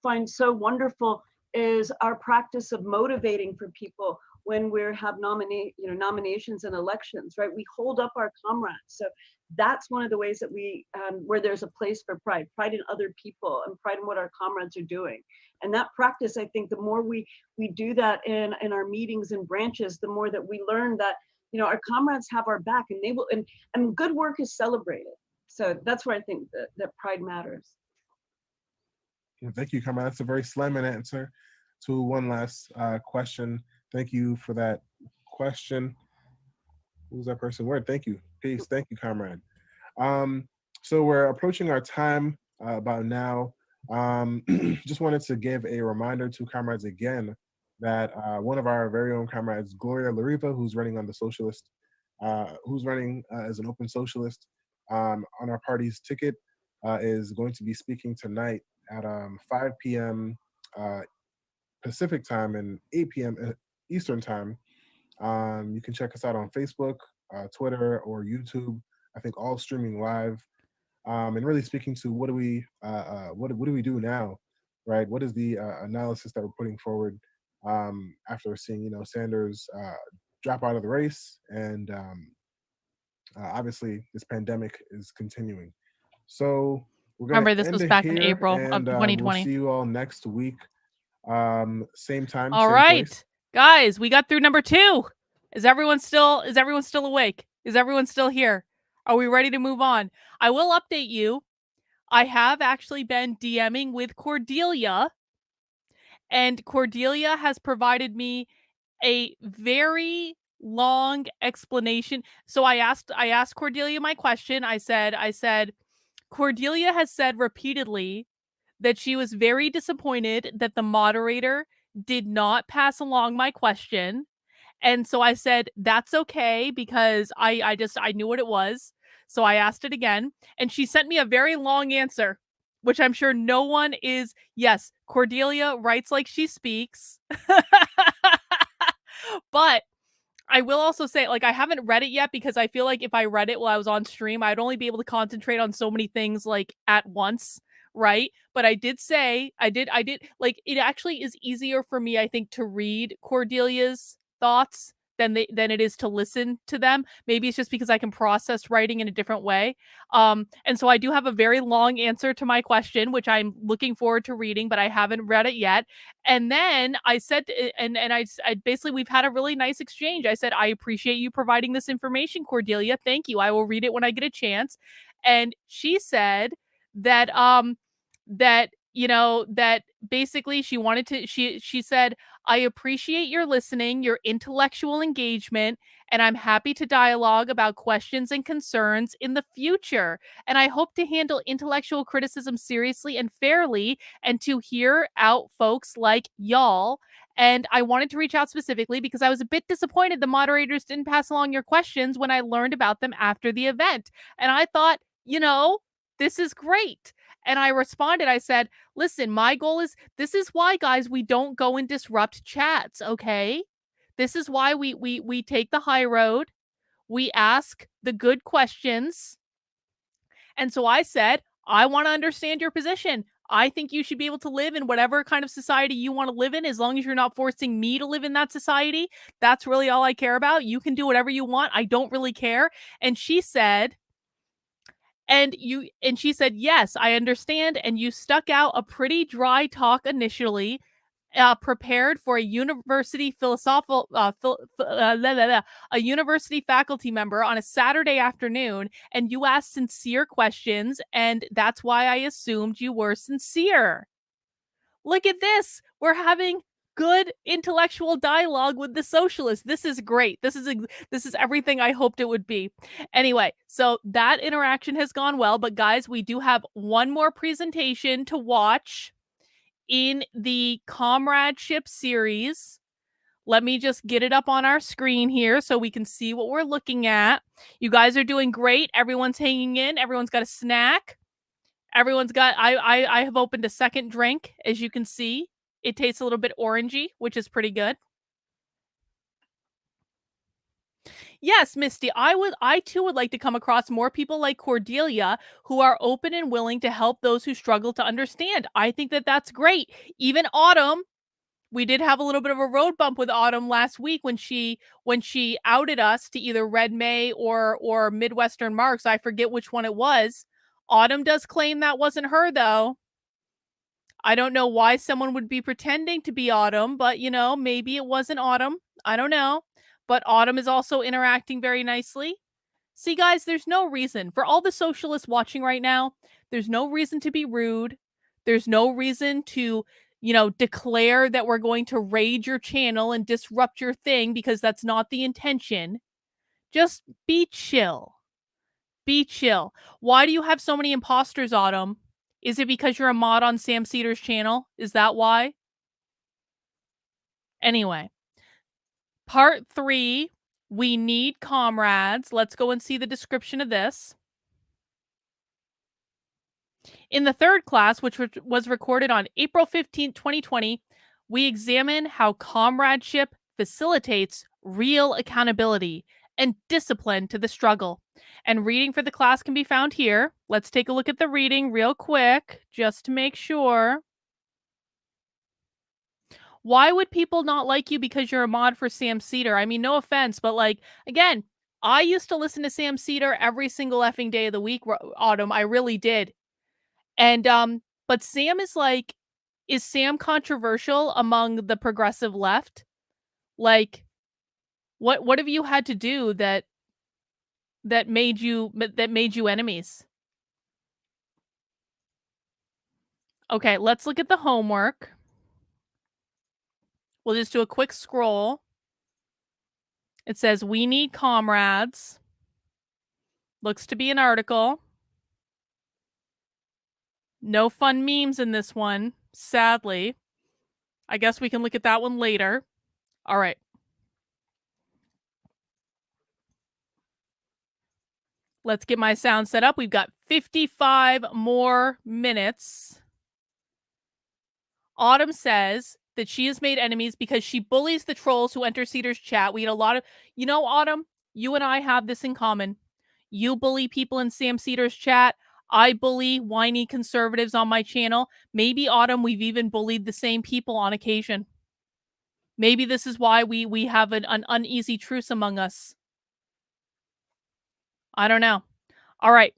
find so wonderful is our practice of motivating for people when we have nominations and elections, right? We hold up our comrades. So that's one of the ways that we, where there's a place for pride in other people and pride in what our comrades are doing. And that practice, I think, the more we do that in our meetings and branches, the more that we learn that, you know, our comrades have our back, and they will, and good work is celebrated. So that's where I think that pride matters. Yeah, thank you, Comrade. That's a very slamming answer to one last question. Thank you for that question. Who's that person? Word. Thank you. Peace. Thank you, Comrade. So we're approaching our time about now. Just wanted to give a reminder to comrades again that one of our very own comrades, Gloria Lariva, who's running on the socialist, who's running as an open socialist on our party's ticket, is going to be speaking tonight at 5 p.m. Pacific time and 8 p.m. Eastern time. You can check us out on Facebook, Twitter, or YouTube. I think all streaming live. And really speaking to what do we do now, right? What is the analysis that we're putting forward after seeing, you know, Sanders drop out of the race, and obviously this pandemic is continuing. So we're going Remember, to this end was it back here, in April of and 2020. we'll see you all next week, same time. All same right, place. guys, we got through number 2. Is everyone still awake? Is everyone still here? Are we ready to move on? I will update you. I have actually been DMing with Cordelia, and Cordelia has provided me a very long explanation. So I asked Cordelia my question. I said, Cordelia has said repeatedly that she was very disappointed that the moderator did not pass along my question. And so I said, that's okay, because I knew what it was. So I asked it again, and she sent me a very long answer, which I'm sure no one is. Yes, Cordelia writes like she speaks. But I will also say, like, I haven't read it yet, because I feel like if I read it while I was on stream, I'd only be able to concentrate on so many things, like, at once, right? But I did say, like, it actually is easier for me, I think, to read Cordelia's thoughts than it is to listen to them. Maybe it's just because I can process writing in a different way. And so I do have a very long answer to my question, which I'm looking forward to reading, but I haven't read it yet. And then I said, and I basically, we've had a really nice exchange. I said, I appreciate you providing this information, Cordelia. Thank you. I will read it when I get a chance. And she said that, that basically she wanted to, she said, I appreciate your listening, your intellectual engagement, and I'm happy to dialogue about questions and concerns in the future. And I hope to handle intellectual criticism seriously and fairly, and to hear out folks like y'all. And I wanted to reach out specifically because I was a bit disappointed the moderators didn't pass along your questions when I learned about them after the event. And I thought, this is great. And I responded, I said, listen, my goal is, this is why, guys, we don't go and disrupt chats, okay? This is why we take the high road. We ask the good questions. And so I said, I want to understand your position. I think you should be able to live in whatever kind of society you want to live in, as long as you're not forcing me to live in that society. That's really all I care about. You can do whatever you want. I don't really care. And she said, she said, yes, I understand. And you stuck out a pretty dry talk initially, prepared for a university a university faculty member on a Saturday afternoon, and you asked sincere questions, and that's why I assumed you were sincere. Look at this. We're having good intellectual dialogue with the socialists. This is great. This is everything I hoped it would be. Anyway, so that interaction has gone well, but guys, we do have one more presentation to watch in the comradeship series. Let me just get it up on our screen here so we can see what we're looking at. You guys are doing great. Everyone's hanging in. Everyone's got a snack. Everyone's got, I have opened a second drink, as you can see. It tastes a little bit orangey, which is pretty good. Yes, Misty, I too would like to come across more people like Cordelia who are open and willing to help those who struggle to understand. I think that that's great. Even Autumn, we did have a little bit of a road bump with Autumn last week when she outed us to either Red May or Midwestern Marks. I forget which one it was. Autumn does claim that wasn't her though. I don't know why someone would be pretending to be Autumn, but maybe it wasn't Autumn. I don't know. But Autumn is also interacting very nicely. See, guys, there's no reason for all the socialists watching right now. There's no reason to be rude. There's no reason to, declare that we're going to raid your channel and disrupt your thing because that's not the intention. Just be chill. Be chill. Why do you have so many imposters, Autumn? Is it because you're a mod on Sam Cedar's channel? Is that why? Anyway, part 3, we need comrades. Let's go and see the description of this. In the third class, which was recorded on April 15th, 2020, we examine how comradeship facilitates real accountability and discipline to the struggle. And reading for the class can be found here. Let's take a look at the reading real quick, just to make sure. Why would people not like you because you're a mod for Sam Cedar? I mean, no offense, but again, I used to listen to Sam Cedar every single effing day of the week, Autumn. I really did. And but Sam is Sam controversial among the progressive left? Like, what have you had to do that made you enemies? Okay, let's look at the homework. We'll just do a quick scroll. It says, we need comrades. Looks to be an article. No fun memes in this one, sadly. I guess we can look at that one later. All right. Let's get my sound set up. We've got 55 more minutes. Autumn says that she has made enemies because she bullies the trolls who enter Cedar's chat. We had a lot of... Autumn, you and I have this in common. You bully people in Sam Cedar's chat. I bully whiny conservatives on my channel. Maybe, Autumn, we've even bullied the same people on occasion. Maybe this is why we have an uneasy truce among us. I don't know. All right.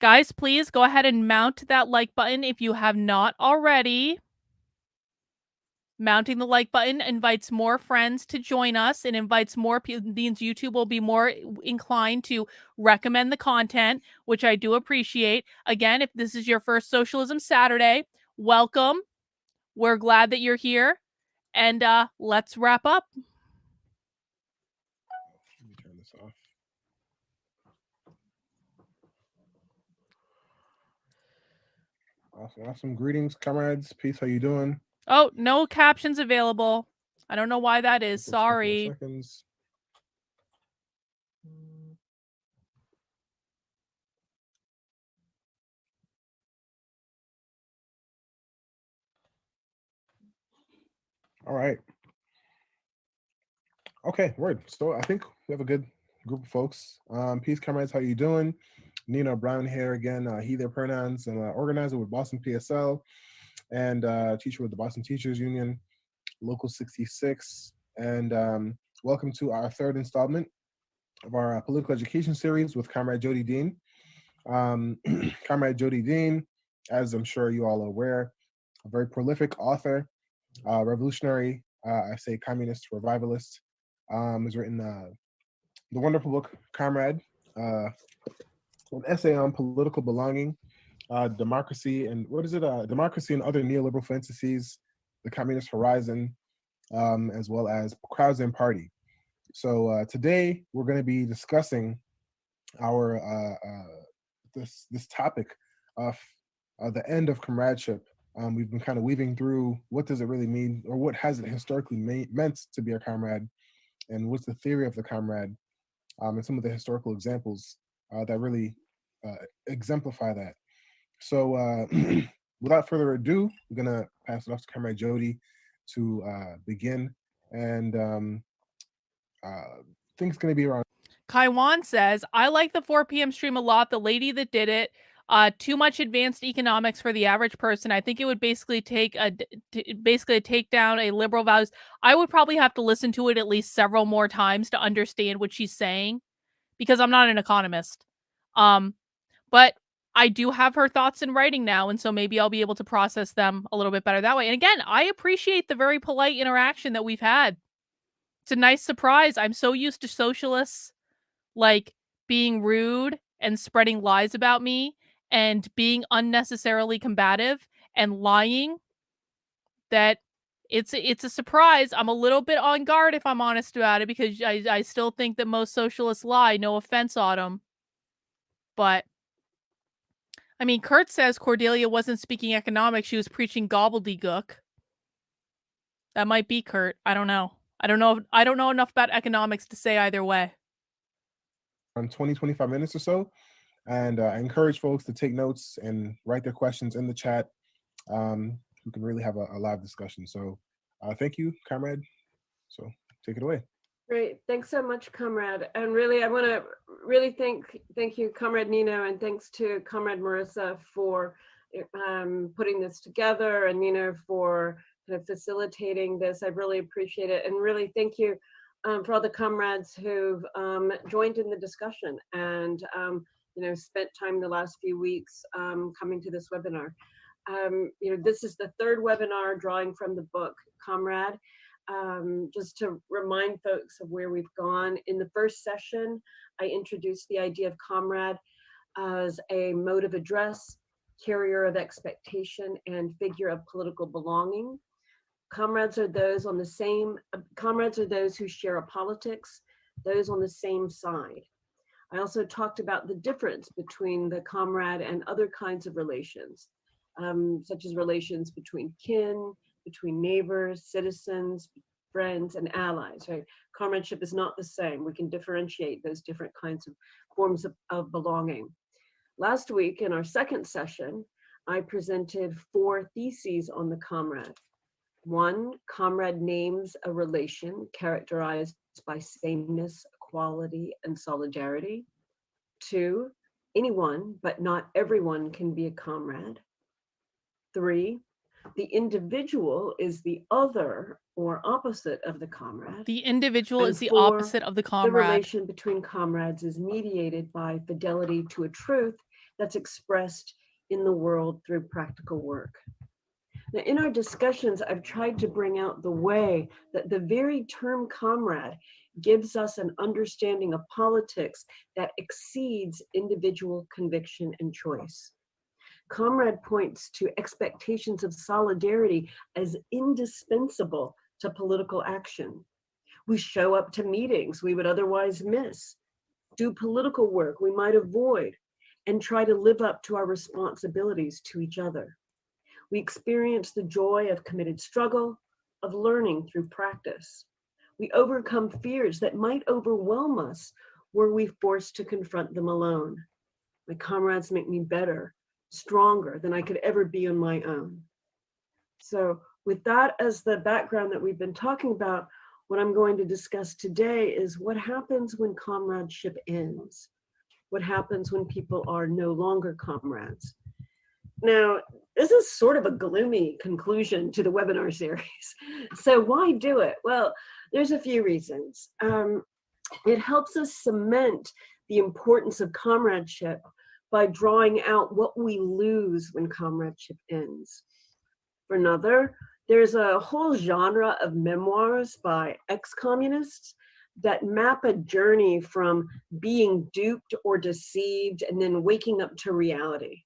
Guys, please go ahead and mount that like button if you have not already. Mounting the like button invites more friends to join us and invites more people. YouTube will be more inclined to recommend the content, which I do appreciate. Again, if this is your first Socialism Saturday, welcome. We're glad that you're here. And let's wrap up. Let me turn this off. Awesome. Greetings, comrades. Peace. How you doing? Oh, no captions available. I don't know why that is. Sorry. Seconds. All right. Okay, word. So I think we have a good group of folks. Peace, comrades. How you doing? Nina Brown here again. He, their pronouns, and organizer with Boston PSL, and teacher with the Boston Teachers Union, Local 66. And welcome to our third installment of our political education series with Comrade Jody Dean. Comrade Jody Dean, as I'm sure you all are aware, a very prolific author, revolutionary, I say communist revivalist, has written the wonderful book Comrade, an essay on political belonging, democracy, and democracy and other neoliberal fantasies, the communist horizon, as well as crowds and party. So today we're going to be discussing our this topic of the end of comradeship. We've been kind of weaving through what does it really mean, or what has it historically meant to be a comrade, and what's the theory of the comrade, and some of the historical examples that really exemplify that. So without further ado, I'm gonna pass it off to Comrade Jody to begin. And I think it's going to be around. Kaiwan says, I like the 4 p.m. stream a lot. The lady that did it, too much advanced economics for the average person. I think it would basically take take down a liberal values. I would probably have to listen to it at least several more times to understand what she's saying, because I'm not an economist. But I do have her thoughts in writing now, and so maybe I'll be able to process them a little bit better that way. And again, I appreciate the very polite interaction that we've had. It's a nice surprise. I'm so used to socialists like being rude and spreading lies about me and being unnecessarily combative and lying that it's a surprise. I'm a little bit on guard, if I'm honest about it, because I still think that most socialists lie. No offense, Autumn. But I mean, Kurt says Cordelia wasn't speaking economics. She was preaching gobbledygook. That might be Kurt. I don't know. I don't know enough about economics to say either way. 20-25 minutes or so. And I encourage folks to take notes and write their questions in the chat. We can really have a live discussion. So thank you, Comrade. So take it away. Great. Thanks so much, Comrade. And really, I want to really thank you, Comrade Nino, and thanks to Comrade Marissa for putting this together, and Nino for kind of facilitating this. I really appreciate it. And really thank you for all the comrades who've joined in the discussion and spent time the last few weeks coming to this webinar. This is the third webinar drawing from the book Comrade. Just to remind folks of where we've gone. In the first session, I introduced the idea of comrade as a mode of address, carrier of expectation, and figure of political belonging. Comrades are those who share a politics, those on the same side. I also talked about the difference between the comrade and other kinds of relations, such as relations between kin, between neighbors, citizens, friends, and allies, right? Comradeship is not the same. We can differentiate those different kinds of forms of belonging. Last week, in our second session, I presented 4 theses on the comrade. 1, comrade names a relation characterized by sameness, equality, and solidarity. 2, anyone, but not everyone, can be a comrade. 3, the individual is the other or opposite of the comrade. The individual And is the 4, opposite of the comrade. The relation between comrades is mediated by fidelity to a truth that's expressed in the world through practical work. Now, in our discussions, I've tried to bring out the way that the very term comrade gives us an understanding of politics that exceeds individual conviction and choice. Comrade points to expectations of solidarity as indispensable to political action. We show up to meetings we would otherwise miss, do political work we might avoid, and try to live up to our responsibilities to each other. We experience the joy of committed struggle, of learning through practice. We overcome fears that might overwhelm us were we forced to confront them alone. My comrades make me better, stronger than I could ever be on my own. So with that as the background that we've been talking about, what I'm going to discuss today is what happens when comradeship ends. What happens when people are no longer comrades? Now, this is sort of a gloomy conclusion to the webinar series. So why do it? Well, there's a few reasons. It helps us cement the importance of comradeship by drawing out what we lose when comradeship ends. For another, there's a whole genre of memoirs by ex-communists that map a journey from being duped or deceived and then waking up to reality.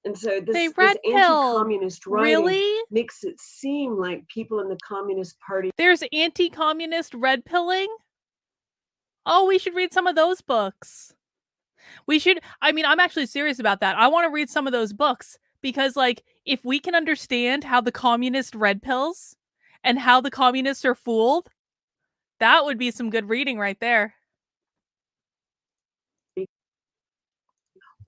And so this anti-communist writing makes it seem like people in the Communist Party. There's anti-communist red pilling? Oh, we should read some of those books. We should, I mean, I'm actually serious about that. I want to read some of those books because, like, if we can understand how the communist red pills and how the communists are fooled, that would be some good reading right there.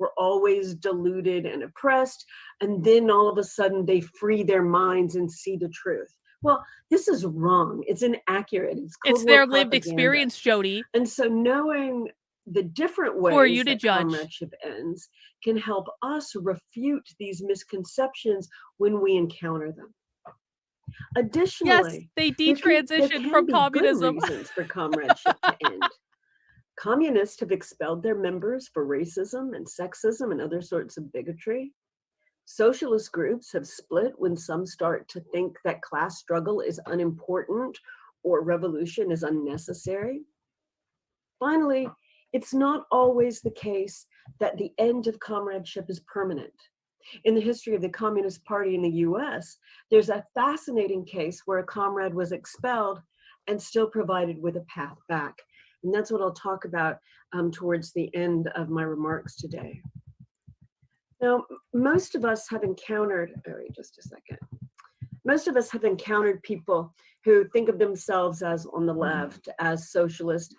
Were always deluded and oppressed, and then all of a sudden they free their minds and see the truth. Well, this is wrong. It's inaccurate. It's Cold It's War their lived propaganda. experience, Jody. And so knowing the different For ways you to that judge. comradeship ends can help us refute these misconceptions when we encounter them. Yes, Additionally, they there detransitioned can from be communism. good reasons for comradeship to end. Communists have expelled their members for racism and sexism and other sorts of bigotry. Socialist groups have split when some start to think that class struggle is unimportant or revolution is unnecessary. Finally, it's not always the case that the end of comradeship is permanent. In the history of the Communist Party in the US, there's a fascinating case where a comrade was expelled and still provided with a path back. And that's what I'll talk about towards the end of my remarks today. Now, most of us have encountered, just a second. Most of us have encountered people who think of themselves as on the left, as socialist,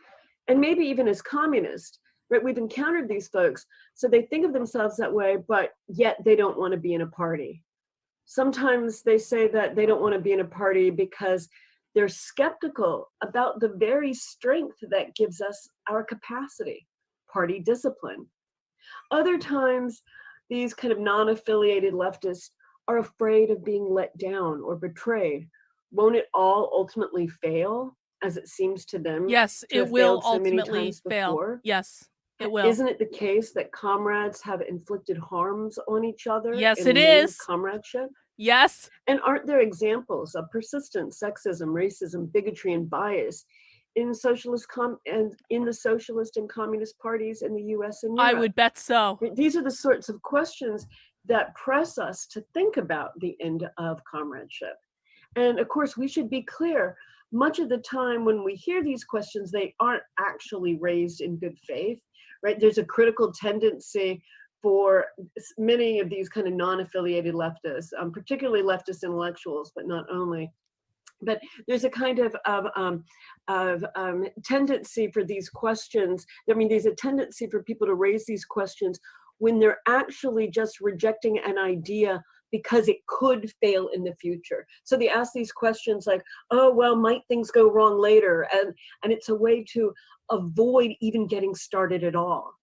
and maybe even as communist, right? We've encountered these folks, so they think of themselves that way, but yet they don't want to be in a party. Sometimes they say that they don't want to be in a party because they're skeptical about the very strength that gives us our capacity, party discipline. Other times, these kind of non-affiliated leftists are afraid of being let down or betrayed. Won't it all ultimately fail, as it seems to them? Yes, to it have will failed so many ultimately times fail. before? Yes, it will. Isn't it the case that comrades have inflicted harms on each other Yes, in it the name of is. comradeship? Yes. And aren't there examples of persistent sexism, racism, bigotry, and bias in socialist and in the socialist and communist parties in the US and Europe? I would bet so. These are the sorts of questions that press us to think about the end of comradeship. And of course, we should be clear, much of the time when we hear these questions, they aren't actually raised in good faith, right? There's a critical tendency for many of these kind of non-affiliated leftists, particularly leftist intellectuals, but not only. But there's a kind of tendency for these questions. I mean, there's a tendency for people to raise these questions when they're actually just rejecting an idea because it could fail in the future. So they ask these questions like, oh, well, might things go wrong later? And it's a way to avoid even getting started at all.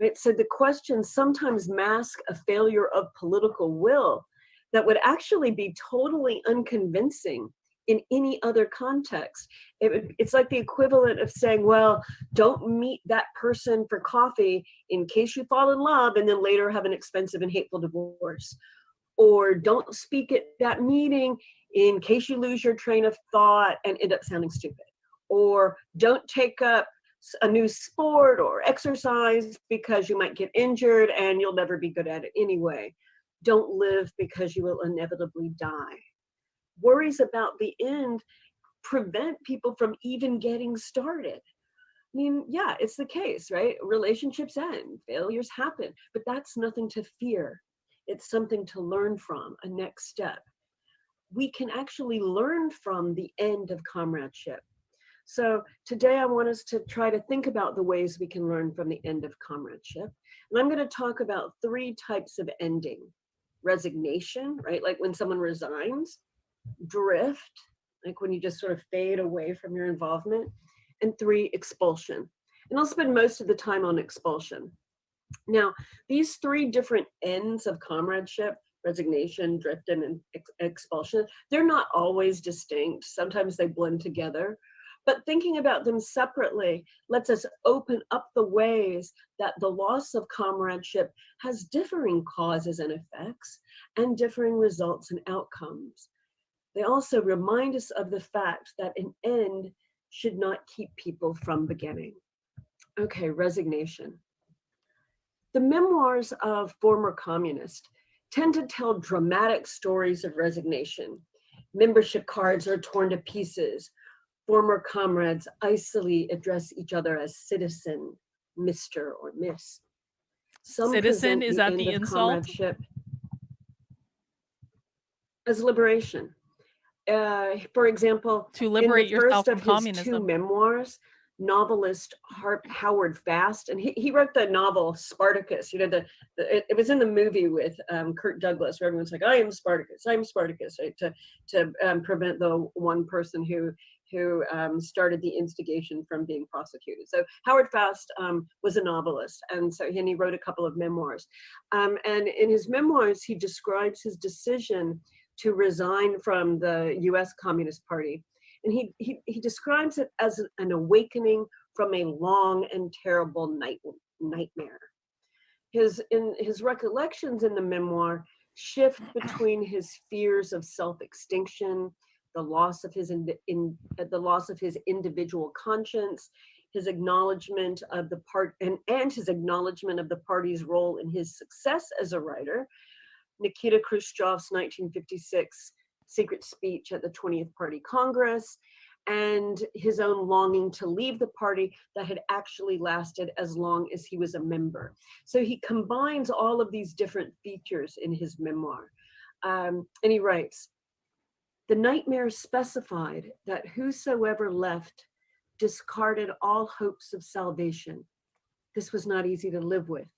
Right? So the questions sometimes mask a failure of political will that would actually be totally unconvincing in any other context. It's like the equivalent of saying, well, don't meet that person for coffee in case you fall in love and then later have an expensive and hateful divorce. Or don't speak at that meeting in case you lose your train of thought and end up sounding stupid. Or don't take up a new sport or exercise because you might get injured and you'll never be good at it anyway. Don't live because you will inevitably die. Worries about the end prevent people from even getting started. I mean, yeah, it's the case, right? Relationships end, failures happen, but that's nothing to fear. It's something to learn from, a next step. We can actually learn from the end of comradeship. So today I want us to try to think about the ways we can learn from the end of comradeship. And I'm going to talk about 3 types of ending. Resignation, right? Like when someone resigns. Drift, like when you just sort of fade away from your involvement. And 3, expulsion. And I'll spend most of the time on expulsion. Now, these 3 different ends of comradeship, resignation, drift, and expulsion, they're not always distinct. Sometimes they blend together. But thinking about them separately lets us open up the ways that the loss of comradeship has differing causes and effects and differing results and outcomes. They also remind us of the fact that an end should not keep people from beginning. Okay, resignation. The memoirs of former communists tend to tell dramatic stories of resignation. Membership cards are torn to pieces. Former comrades icily address each other as citizen, Mr. or Miss. Some Citizen, present is the that end the of insult? comradeship as liberation. For example, To liberate in the yourself first from of his 2 communism. memoirs, novelist Howard Fast, and he wrote the novel Spartacus. You know, it was in the movie with Kirk Douglas, where everyone's like, "I am Spartacus, right? To prevent the one person who started the instigation from being prosecuted. So Howard Fast was a novelist, and he wrote a couple of memoirs. And in his memoirs, he describes his decision to resign from the U.S. Communist Party. And he describes it as an awakening from a long and terrible nightmare. His recollections in the memoir shift between his fears of self-extinction, the loss of his individual conscience, his acknowledgement of the and his acknowledgement of the party's role in his success as a writer, Nikita Khrushchev's 1956 secret speech at the 20th Party Congress, and his own longing to leave the party that had actually lasted as long as he was a member. So he combines all of these different features in his memoir. And he writes, "The nightmare specified that whosoever left discarded all hopes of salvation. This was not easy to live with.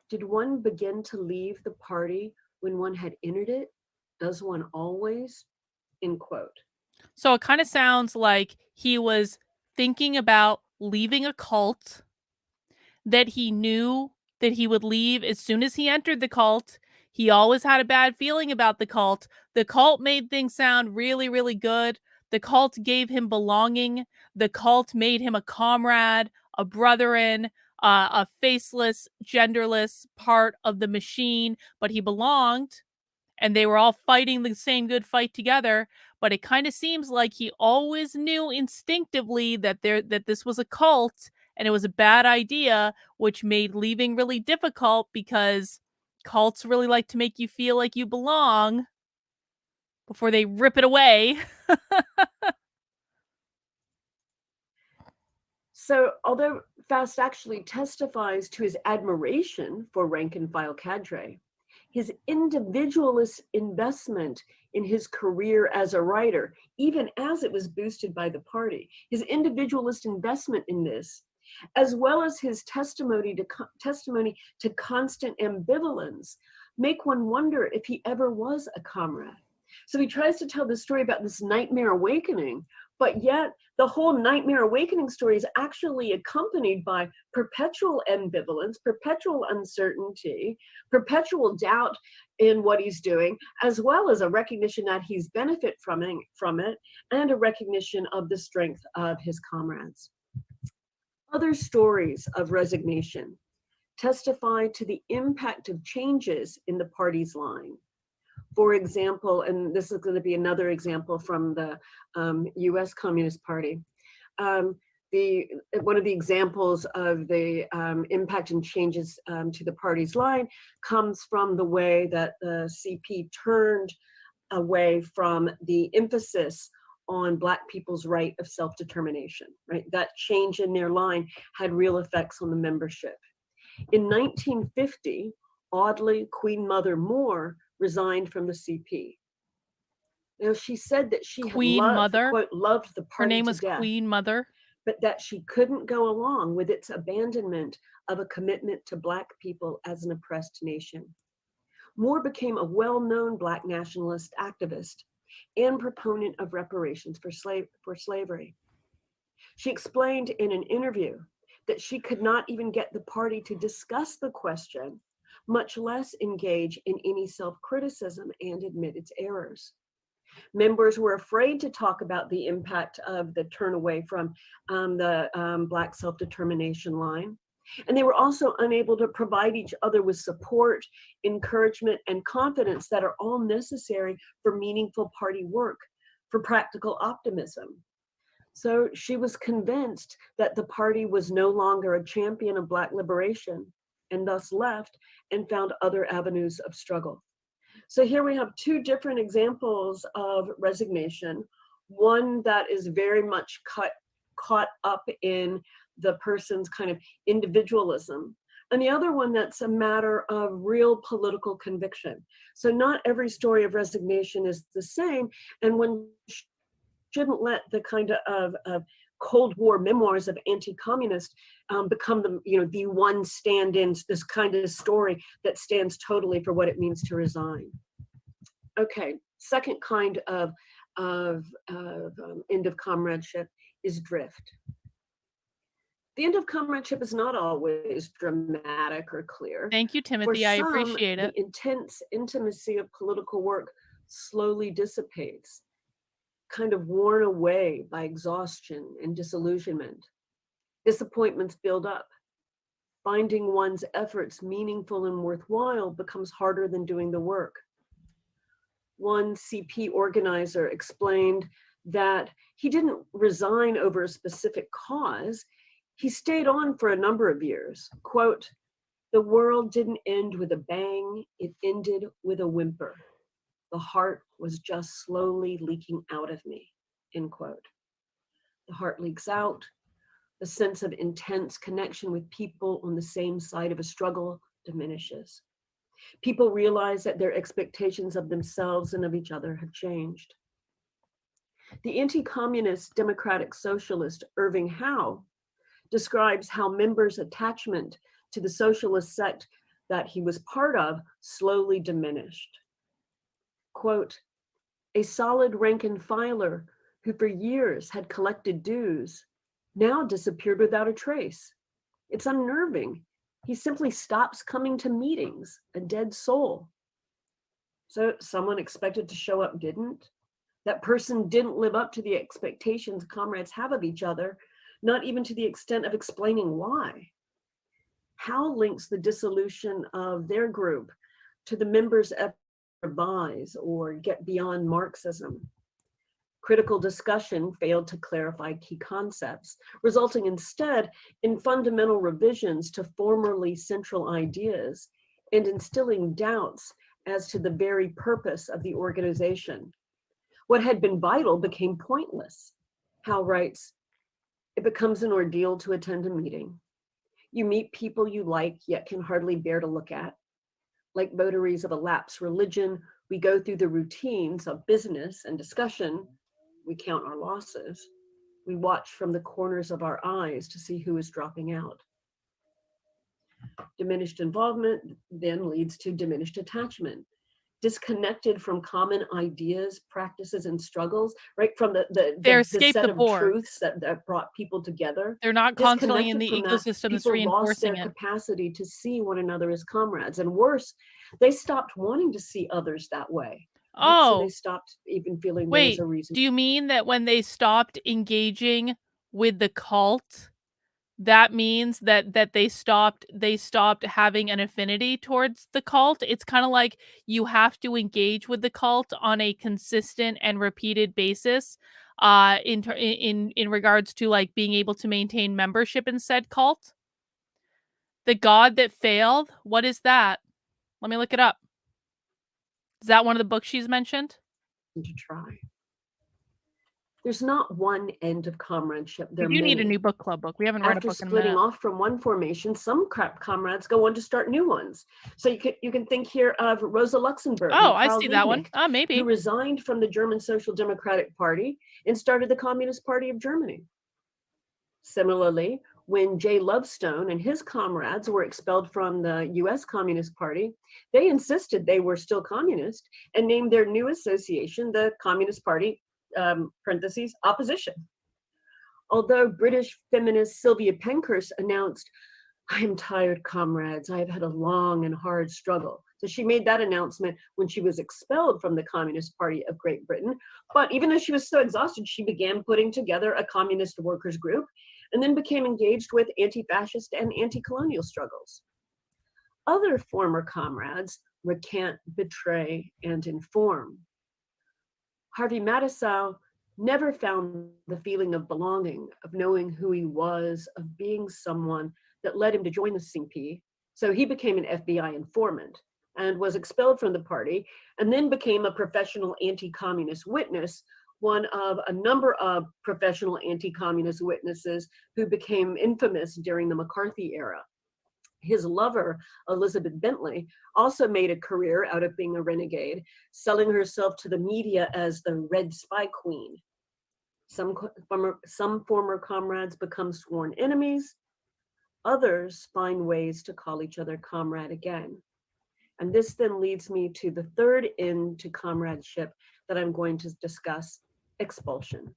Did one begin to leave the party when one had entered it? Does one always?" End quote. So it kind of sounds like he was thinking about leaving a cult that he knew that he would leave as soon as he entered the cult. He always had a bad feeling about the cult. The cult made things sound really, really good. The cult gave him belonging. The cult made him a comrade, a brethren, a faceless, genderless part of the machine, but he belonged. And they were all fighting the same good fight together, but it kind of seems like he always knew instinctively that this was a cult and it was a bad idea, which made leaving really difficult because cults really like to make you feel like you belong before they rip it away. So although Fast actually testifies to his admiration for rank and file cadre, his individualist investment in his career as a writer, even as it was boosted by the party, his individualist investment in this, as well as his testimony to constant ambivalence, make one wonder if he ever was a comrade. So he tries to tell the story about this nightmare awakening, but yet the whole nightmare awakening story is actually accompanied by perpetual ambivalence, perpetual uncertainty, perpetual doubt in what he's doing, as well as a recognition that he's benefited from it, and a recognition of the strength of his comrades. Other stories of resignation testify to the impact of changes in the party's line. For example, and this is going to be another example from the US Communist Party, one of the examples of the impact and changes to the party's line comes from the way that the CP turned away from the emphasis on Black people's right of self-determination, right? That change in their line had real effects on the membership. In 1950, oddly, Queen Mother Moore resigned from the CP. Now, she said that she Queen had Mother? quote, loved the party Her name to was death, Queen Mother. but that she couldn't go along with its abandonment of a commitment to Black people as an oppressed nation. Moore became a well-known Black nationalist activist and proponent of reparations for slavery. She explained in an interview that she could not even get the party to discuss the question, much less engage in any self-criticism and admit its errors. Members were afraid to talk about the impact of the turn away from the Black self-determination line. And they were also unable to provide each other with support, encouragement, and confidence that are all necessary for meaningful party work, for practical optimism. So she was convinced that the party was no longer a champion of Black liberation, and thus left and found other avenues of struggle. So here we have two different examples of resignation. One that is very much caught up in the person's kind of individualism, and the other one that's a matter of real political conviction. So not every story of resignation is the same, and one shouldn't let the kind of Cold War memoirs of anti-communist become the one stand-in, this kind of story that stands totally for what it means to resign. Okay, second kind of end of comradeship is drift. The end of comradeship is not always dramatic or clear. Thank you, For Timothy. I some, appreciate it. the intense intimacy of political work slowly dissipates, kind of worn away by exhaustion and disillusionment. Disappointments build up. Finding one's efforts meaningful and worthwhile becomes harder than doing the work. One CP organizer explained that he didn't resign over a specific cause. He stayed on for a number of years. Quote, "The world didn't end with a bang, it ended with a whimper. The heart was just slowly leaking out of me," end quote. The heart leaks out. The sense of intense connection with people on the same side of a struggle diminishes. People realize that their expectations of themselves and of each other have changed. The anti-communist democratic socialist Irving Howe describes how members' attachment to the socialist sect that he was part of slowly diminished. Quote, "A solid rank and filer who for years had collected dues now disappeared without a trace. It's unnerving. He simply stops coming to meetings, a dead soul." So someone expected to show up didn't. That person didn't live up to the expectations comrades have of each other, not even to the extent of explaining why. Howe links the dissolution of their group to the members' effort to revise or get beyond Marxism. Critical discussion failed to clarify key concepts, resulting instead in fundamental revisions to formerly central ideas and instilling doubts as to the very purpose of the organization. What had been vital became pointless. Howe writes, "It becomes an ordeal to attend a meeting. You meet people you like yet can hardly bear to look at. Like votaries of a lapsed religion, we go through the routines of business and discussion. We count our losses. We watch from the corners of our eyes to see who is dropping out." Diminished involvement then leads to diminished attachment. Disconnected from common ideas, practices, and struggles, right from the escape set the of board. truths that brought people together. They're not constantly in the Disconnected from that, ecosystem that's people lost their reinforcing it. capacity to see one another as comrades, and worse, they stopped wanting to see others that way. Right? So Oh, they stopped even feeling there was wait, a reason. do you mean that when they stopped engaging with the cult, that means that they stopped having an affinity towards the cult? It's kind of like you have to engage with the cult on a consistent and repeated basis in regards to like being able to maintain membership in said cult. The God that failed, what is that? Let me look it up. Is that one of the books she's mentioned? To try. There's not one end of comradeship. There We are do need a many. new book club book. We haven't read a After book in a splitting minute. off from one formation, some comrades go on to start new ones. So you can think here of Rosa Luxemburg. Oh, and I Karl see that one. Liebknecht, Maybe. who resigned from the German Social Democratic Party and started the Communist Party of Germany. Similarly, when Jay Lovestone and his comrades were expelled from the US Communist Party, they insisted they were still communist and named their new association the Communist Party, parentheses, opposition. Although British feminist Sylvia Pankhurst announced, "I am tired, comrades. I have had a long and hard struggle." So she made that announcement when she was expelled from the Communist Party of Great Britain. But even though she was so exhausted, she began putting together a communist workers group and then became engaged with anti-fascist and anti-colonial struggles. Other former comrades recant, betray, and inform. Harvey Mattisau never found the feeling of belonging, of knowing who he was, of being someone that led him to join the CP. So he became an FBI informant and was expelled from the party, and then became a professional anti-communist witness, one of a number of professional anti-communist witnesses who became infamous during the McCarthy era. His lover, Elizabeth Bentley, also made a career out of being a renegade, selling herself to the media as the Red Spy Queen. Some former comrades become sworn enemies. Others find ways to call each other comrade again. And this then leads me to the third end to comradeship that I'm going to discuss, expulsion.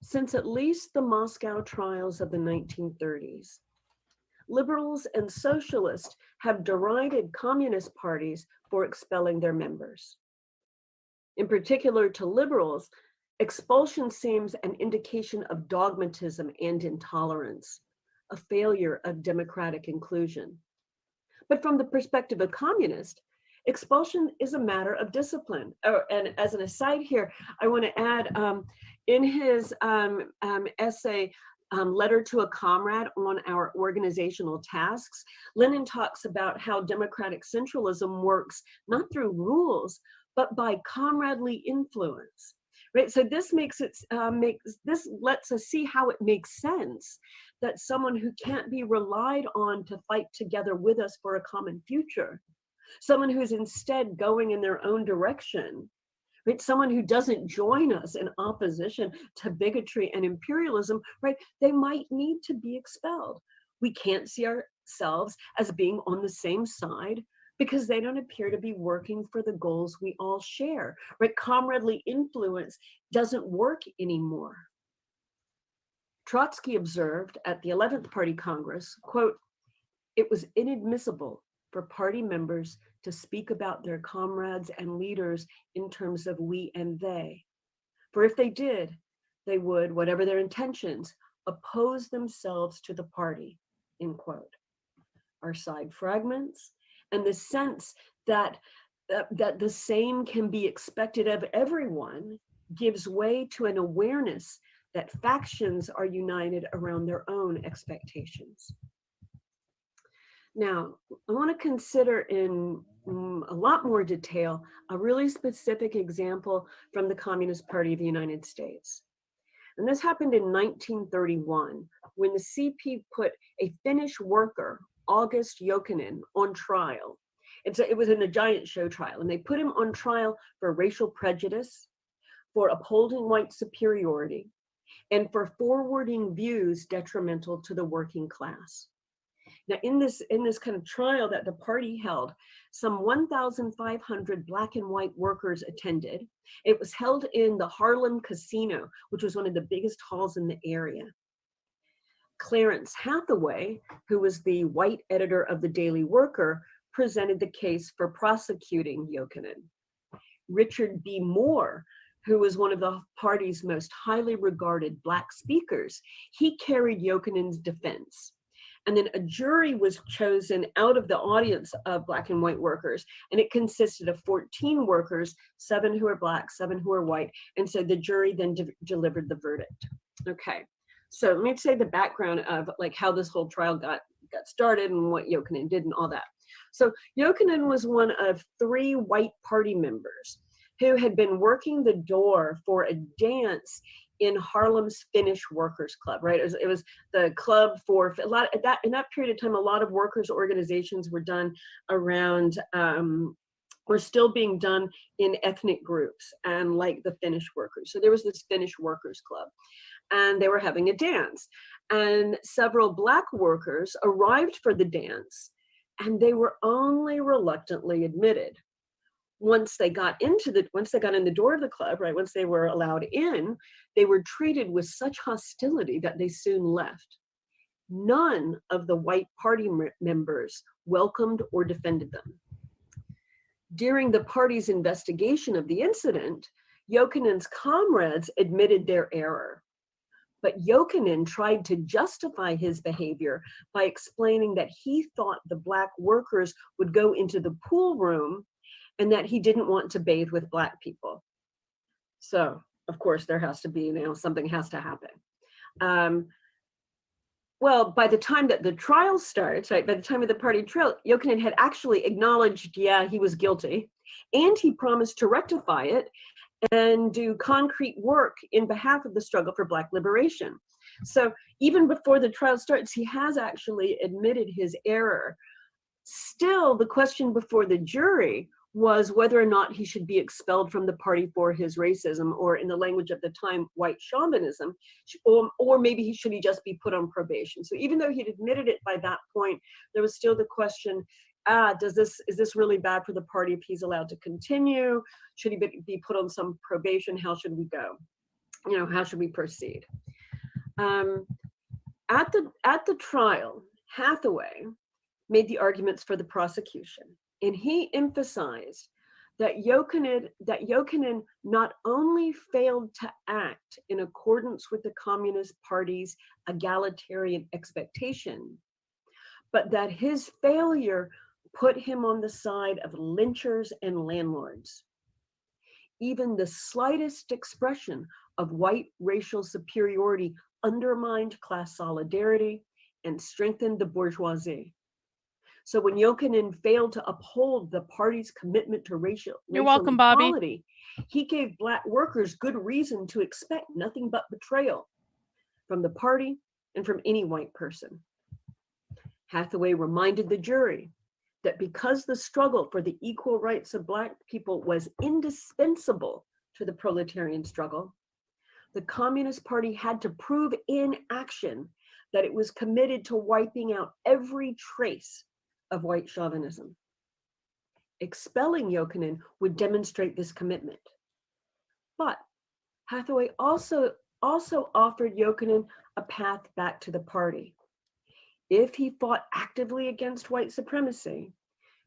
Since at least the Moscow trials of the 1930s, liberals and socialists have derided communist parties for expelling their members. In particular, to liberals, expulsion seems an indication of dogmatism and intolerance, a failure of democratic inclusion. But from the perspective of communists, expulsion is a matter of discipline. Oh, and as an aside here, I want to add, in his essay, Letter to a Comrade on Our Organizational Tasks, Lenin talks about how democratic centralism works not through rules, but by comradely influence. Right, so this lets us see how it makes sense that someone who can't be relied on to fight together with us for a common future, someone who's instead going in their own direction, right, someone who doesn't join us in opposition to bigotry and imperialism, right, they might need to be expelled. We can't see ourselves as being on the same side because they don't appear to be working for the goals we all share, right? Comradely influence doesn't work anymore. Trotsky observed at the 11th Party Congress, quote, "It was inadmissible for party members to speak about their comrades and leaders in terms of we and they. For if they did, they would, whatever their intentions, oppose themselves to the party," end quote. Our side fragments and the sense that the same can be expected of everyone gives way to an awareness that factions are united around their own expectations. Now, I want to consider in a lot more detail a really specific example from the Communist Party of the United States. And this happened in 1931 when the CP put a Finnish worker, August Jokinen, on trial. It was in a giant show trial, and they put him on trial for racial prejudice, for upholding white superiority, and for forwarding views detrimental to the working class. Now, in this kind of trial that the party held, some 1,500 Black and white workers attended. It was held in the Harlem Casino, which was one of the biggest halls in the area. Clarence Hathaway, who was the white editor of the Daily Worker, presented the case for prosecuting Jokinen. Richard B. Moore, who was one of the party's most highly regarded Black speakers, he carried Jokinen's defense. And then a jury was chosen out of the audience of Black and white workers, and it consisted of 14 workers, 7 who were Black, 7 who were white, and so the jury then delivered the verdict. Okay, so let me say the background of like how this whole trial got started and what Jokinen did and all that. So Jokinen was one of 3 white party members who had been working the door for a dance in Harlem's Finnish Workers Club, right? It was the club for a lot of that. In that period of time, a lot of workers' organizations were done around, were still being done in ethnic groups, and like the Finnish workers. So there was this Finnish Workers Club, and they were having a dance, and several Black workers arrived for the dance, and they were only reluctantly admitted. Once they got in the door of the club, right, once they were allowed in, they were treated with such hostility that they soon left. None of the white party members welcomed or defended them. During the party's investigation of the incident, Jokinen's comrades admitted their error. But Jokinen tried to justify his behavior by explaining that he thought the Black workers would go into the pool room and that he didn't want to bathe with Black people. So, of course, there has to be, something has to happen. Well, by the time that the trial starts, right, by the time of the party trial, Jokinen had actually acknowledged, yeah, he was guilty, and he promised to rectify it and do concrete work in behalf of the struggle for Black liberation. So even before the trial starts, he has actually admitted his error. Still, the question before the jury was whether or not he should be expelled from the party for his racism, or in the language of the time, white chauvinism, or maybe should he just be put on probation. So even though he'd admitted it by that point, there was still the question, is this really bad for the party if he's allowed to continue? Should he be put on some probation? How should we go? How should we proceed? At the trial, Hathaway made the arguments for the prosecution, and he emphasized that Jokinen not only failed to act in accordance with the Communist Party's egalitarian expectation, but that his failure put him on the side of lynchers and landlords. Even the slightest expression of white racial superiority undermined class solidarity and strengthened the bourgeoisie. So when Jokinen failed to uphold the party's commitment to racial welcome, equality, he gave Black workers good reason to expect nothing but betrayal from the party and from any white person. Hathaway reminded the jury that because the struggle for the equal rights of Black people was indispensable to the proletarian struggle, the Communist Party had to prove in action that it was committed to wiping out every trace of white chauvinism. Expelling Jokinen would demonstrate this commitment. But Hathaway also offered Jokinen a path back to the party. If he fought actively against white supremacy,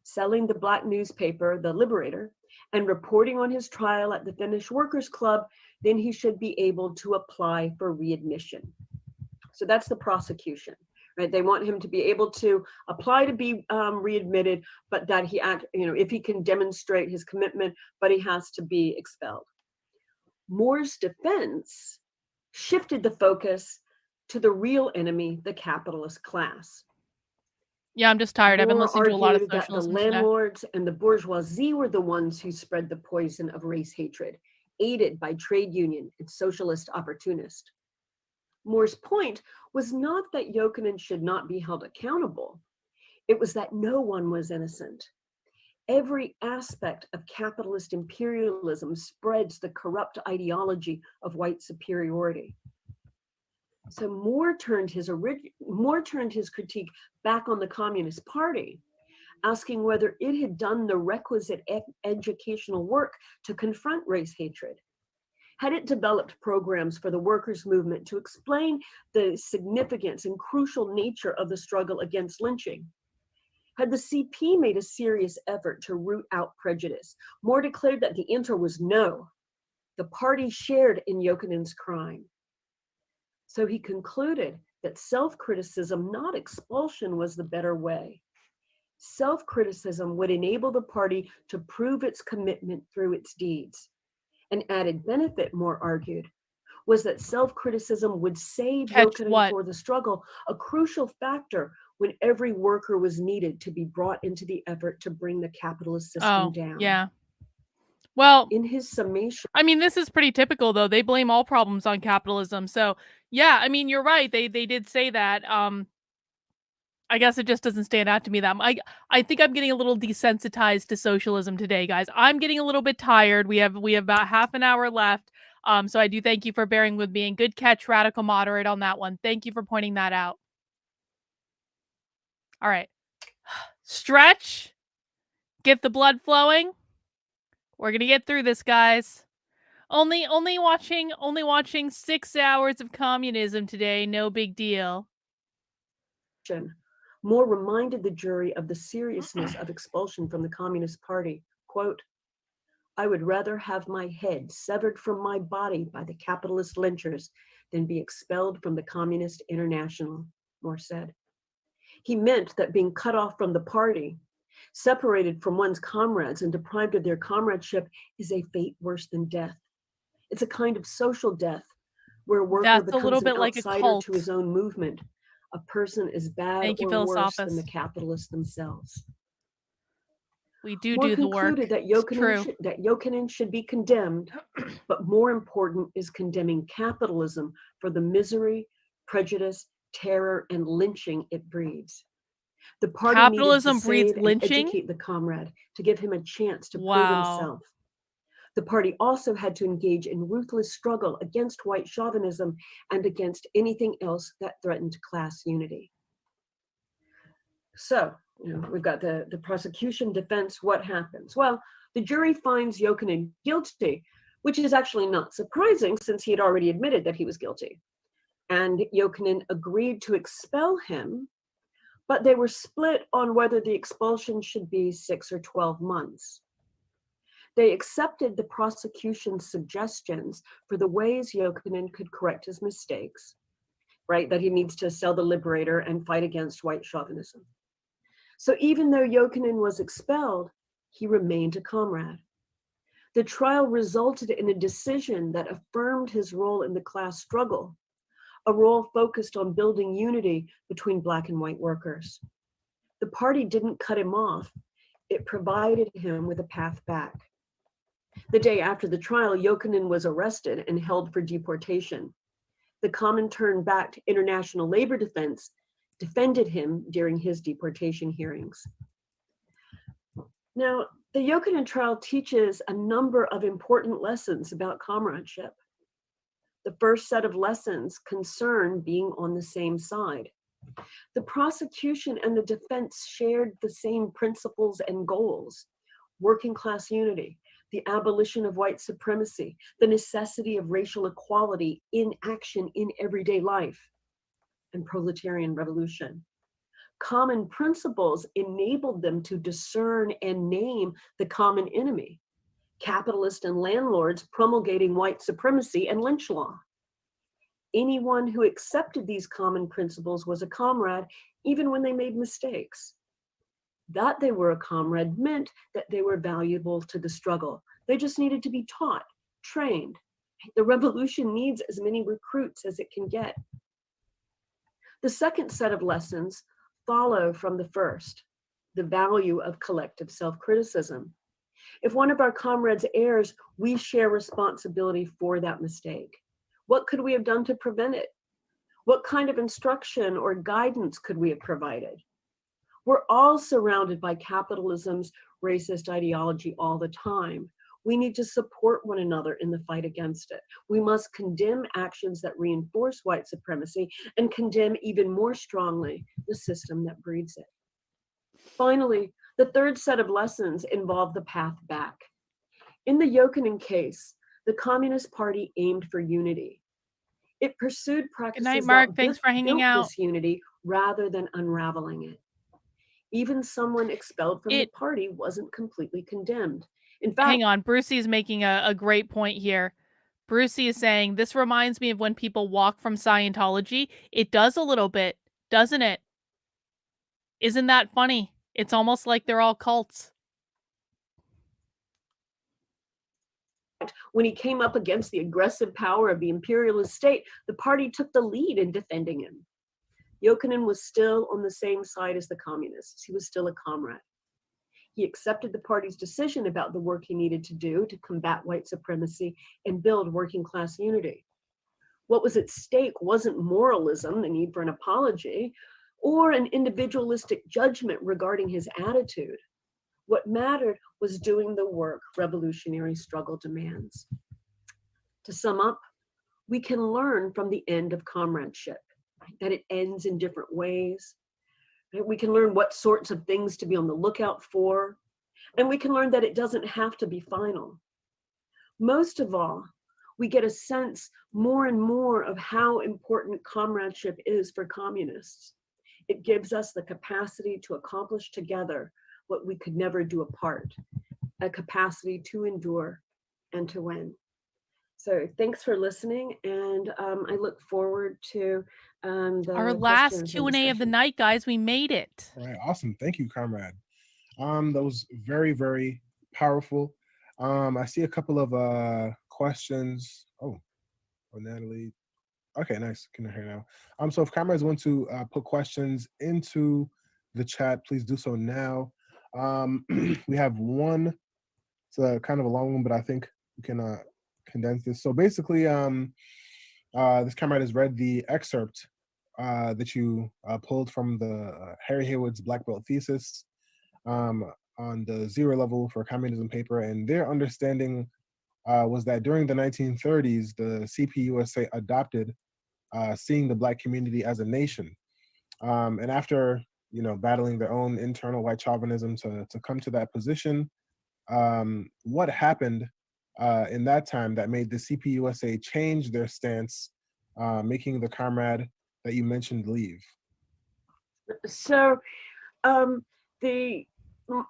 selling the Black newspaper, The Liberator, and reporting on his trial at the Finnish Workers' Club, then he should be able to apply for readmission. So that's the prosecution, right? They want him to be able to apply to be readmitted, but that if he can demonstrate his commitment, but he has to be expelled. Moore's defense shifted the focus to the real enemy, the capitalist class. Yeah, I'm just tired. I've been Moore listening to a lot of argued that the socialism today. landlords and the bourgeoisie were the ones who spread the poison of race hatred, aided by trade union and socialist opportunists. Moore's point was not that Jokinen should not be held accountable. It was that no one was innocent. Every aspect of capitalist imperialism spreads the corrupt ideology of white superiority. So Moore turned his critique back on the Communist Party, asking whether it had done the requisite educational work to confront race hatred. Had it developed programs for the workers' movement to explain the significance and crucial nature of the struggle against lynching? Had the CP made a serious effort to root out prejudice? Moore declared that the answer was no. The party shared in Jokinen's crime. So he concluded that self-criticism, not expulsion, was the better way. Self-criticism would enable the party to prove its commitment through its deeds. An added benefit, Moore argued, was that self-criticism would save Jokinen for the struggle, a crucial factor when every worker was needed to be brought into the effort to bring the capitalist system down. Yeah. Well, in his summation, I mean, this is pretty typical, though. They blame all problems on capitalism. So, yeah, I mean, you're right. They did say that. I guess it just doesn't stand out to me that I think I'm getting a little desensitized to socialism today, guys. I'm getting a little bit tired. We have about half an hour left. So I do thank you for bearing with me, and good catch, Radical Moderate, on that one. Thank you for pointing that out. All right. Stretch. Get the blood flowing. We're going to get through this, guys. Only watching 6 hours of communism today. No big deal. Moore reminded the jury of the seriousness of expulsion from the Communist Party. Quote, "I would rather have my head severed from my body by the capitalist lynchers than be expelled from the Communist International," Moore said. He meant that being cut off from the party, separated from one's comrades and deprived of their comradeship, is a fate worse than death. It's a kind of social death where a worker becomes an outsider to his own movement. A person is bad or worse than the capitalists themselves. We do Moore the work. concluded that Jokinen should be condemned, but more important is condemning capitalism for the misery, prejudice, terror, and lynching it breeds. The party Capitalism needed to breeds save and lynching? educate the comrade to give him a chance to prove Wow. himself. The party also had to engage in ruthless struggle against white chauvinism and against anything else that threatened class unity. So, we've got the prosecution, defense, what happens? Well, the jury finds Jokinen guilty, which is actually not surprising since he had already admitted that he was guilty. And Jokinen agreed to expel him, but they were split on whether the expulsion should be 6 or 12 months. They accepted the prosecution's suggestions for the ways Jokinen could correct his mistakes, right? That he needs to sell the Liberator and fight against white chauvinism. So even though Jokinen was expelled, he remained a comrade. The trial resulted in a decision that affirmed his role in the class struggle, a role focused on building unity between Black and white workers. The party didn't cut him off. It provided him with a path back. The day after the trial, Jokinen was arrested and held for deportation. The Comintern-backed International Labor Defense defended him during his deportation hearings. Now, the Jokinen trial teaches a number of important lessons about comradeship. The first set of lessons concern being on the same side. The prosecution and the defense shared the same principles and goals: working class unity, the abolition of white supremacy, the necessity of racial equality in action in everyday life, and proletarian revolution. Common principles enabled them to discern and name the common enemy: capitalists and landlords promulgating white supremacy and lynch law. Anyone who accepted these common principles was a comrade, even when they made mistakes. That they were a comrade meant that they were valuable to the struggle. They just needed to be taught, trained. The revolution needs as many recruits as it can get. The second set of lessons follow from the first: the value of collective self-criticism. If one of our comrades errs, we share responsibility for that mistake. What could we have done to prevent it? What kind of instruction or guidance could we have provided? We're all surrounded by capitalism's racist ideology all the time. We need to support one another in the fight against it. We must condemn actions that reinforce white supremacy and condemn even more strongly the system that breeds it. Finally, the third set of lessons involve the path back. In the Jokinen case, the Communist Party aimed for unity. It pursued practices Good night, Mark. that Thanks for hanging built out. this unity rather than unraveling it. Even someone expelled from the party wasn't completely condemned. In fact, hang on, Brucey is making a great point here. Brucey is saying, this reminds me of when people walk from Scientology. It does a little bit, doesn't it? Isn't that funny? It's almost like they're all cults. When he came up against the aggressive power of the imperialist state, the party took the lead in defending him. Jokinen was still on the same side as the communists. He was still a comrade. He accepted the party's decision about the work he needed to do to combat white supremacy and build working class unity. What was at stake wasn't moralism, the need for an apology, or an individualistic judgment regarding his attitude. What mattered was doing the work revolutionary struggle demands. To sum up, we can learn from the end of comradeship, that it ends in different ways. We can learn what sorts of things to be on the lookout for, and we can learn that it doesn't have to be final. Most of all, we get a sense more and more of how important comradeship is for communists. It gives us the capacity to accomplish together what we could never do apart, a capacity to endure and to win. So thanks for listening, and I look forward to our last Q&A of the night, guys. We made it. All right, awesome. Thank you, Comrade. That was very, very powerful. I see a couple of questions. Oh, Natalie. Okay, nice. Can hear now. So if comrades want to put questions into the chat, please do so now. We have one. It's kind of a long one, but I think we can condense this. So basically, this comrade has read the excerpt that you pulled from the Harry Haywood's Black Belt thesis on the Zero Level for Communism paper, and their understanding was that during the 1930s, the CPUSA adopted seeing the Black community as a nation. And after, battling their own internal white chauvinism to come to that position, what happened in that time that made the CPUSA change their stance, making the comrade that you mentioned leave? So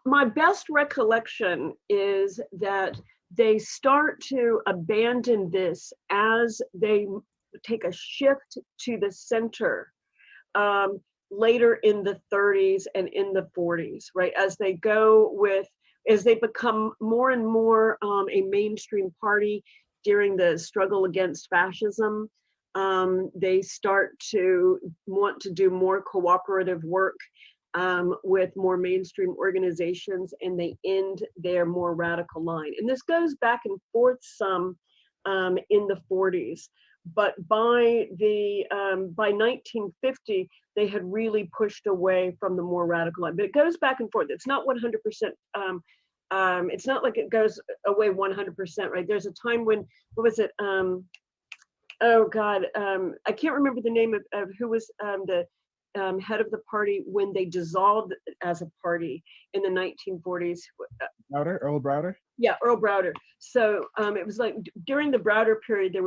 my best recollection is that they start to abandon this as they take a shift to the center later in the 30s and in the 40s, right? As they become more and more a mainstream party during the struggle against fascism. They start to want to do more cooperative work with more mainstream organizations, and they end their more radical line. And this goes back and forth some in the 40s, but by 1950, they had really pushed away from the more radical line. But it goes back and forth. It's not 100%. It's not like it goes away 100%, right? There's a time when, what was it? Oh God, I can't remember the name of who was the head of the party when they dissolved as a party in the 1940s. Earl Browder? Yeah, Earl Browder. So it was like during the Browder period, they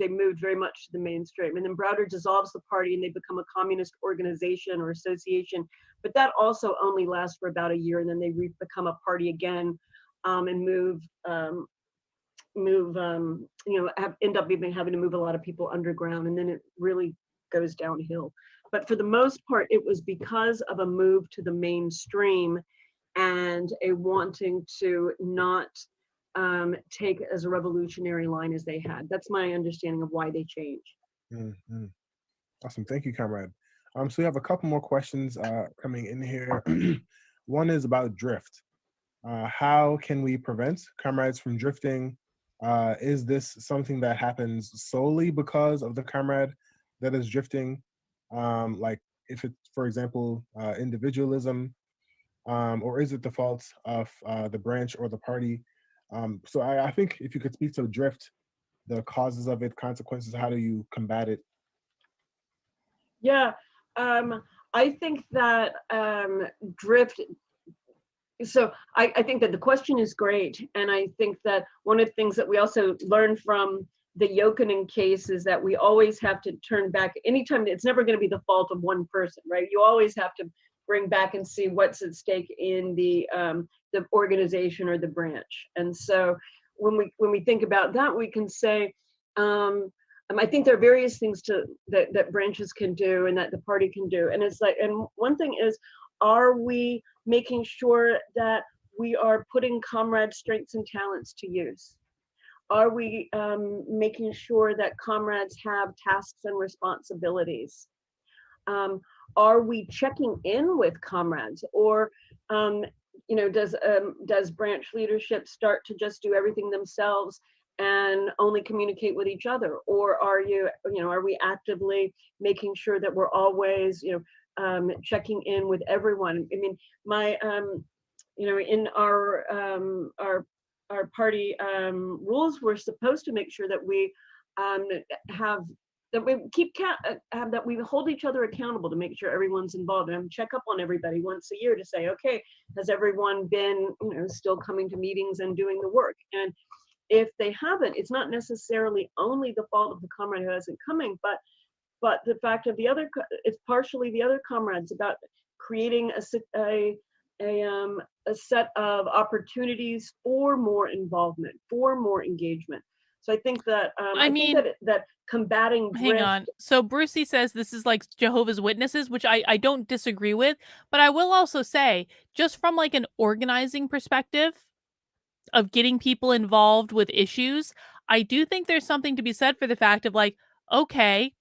moved very much to the mainstream, and then Browder dissolves the party and they become a communist organization or association. But that also only lasts for about a year, and then they become a party again and end up even having to move a lot of people underground, and then it really goes downhill. But for the most part, it was because of a move to the mainstream and a wanting to not take as a revolutionary line as they had. That's my understanding of why they changed. Mm-hmm. Awesome, thank you, comrade. So we have a couple more questions coming in here. One is about drift. How can we prevent comrades from drifting? Is this something that happens solely because of the comrade that is drifting? Like if it's, for example, individualism, or is it the fault of the branch or the party? So I think if you could speak to drift, the causes of it, consequences, how do you combat it? Yeah, I think that drift, so I think that the question is great. And I think that one of the things that we also learned from the Jokinen case is that we always have to turn back anytime. It's never going to be the fault of one person, right? You always have to bring back and see what's at stake in the organization or the branch. And so when we think about that, we can say, I think there are various things that branches can do and that the party can do. And it's like, and one thing is, are we making sure that we are putting comrade strengths and talents to use? Are we making sure that comrades have tasks and responsibilities? Are we checking in with comrades, or does branch leadership start to just do everything themselves and only communicate with each other? Or are we actively making sure that we're always checking in with everyone? I mean, in our party rules, we're supposed to make sure that we that we hold each other accountable to make sure everyone's involved, and check up on everybody once a year to say, okay, has everyone been still coming to meetings and doing the work? And if they haven't, it's not necessarily only the fault of the comrade who isn't coming, but the fact of it's partially the other comrades, about creating a set of opportunities for more involvement, for more engagement. So I think that I think that combating drift. Hang on. So Brucey says this is like Jehovah's Witnesses, which I don't disagree with, but I will also say, just from like an organizing perspective of getting people involved with issues, I do think there's something to be said for the fact of like, okay,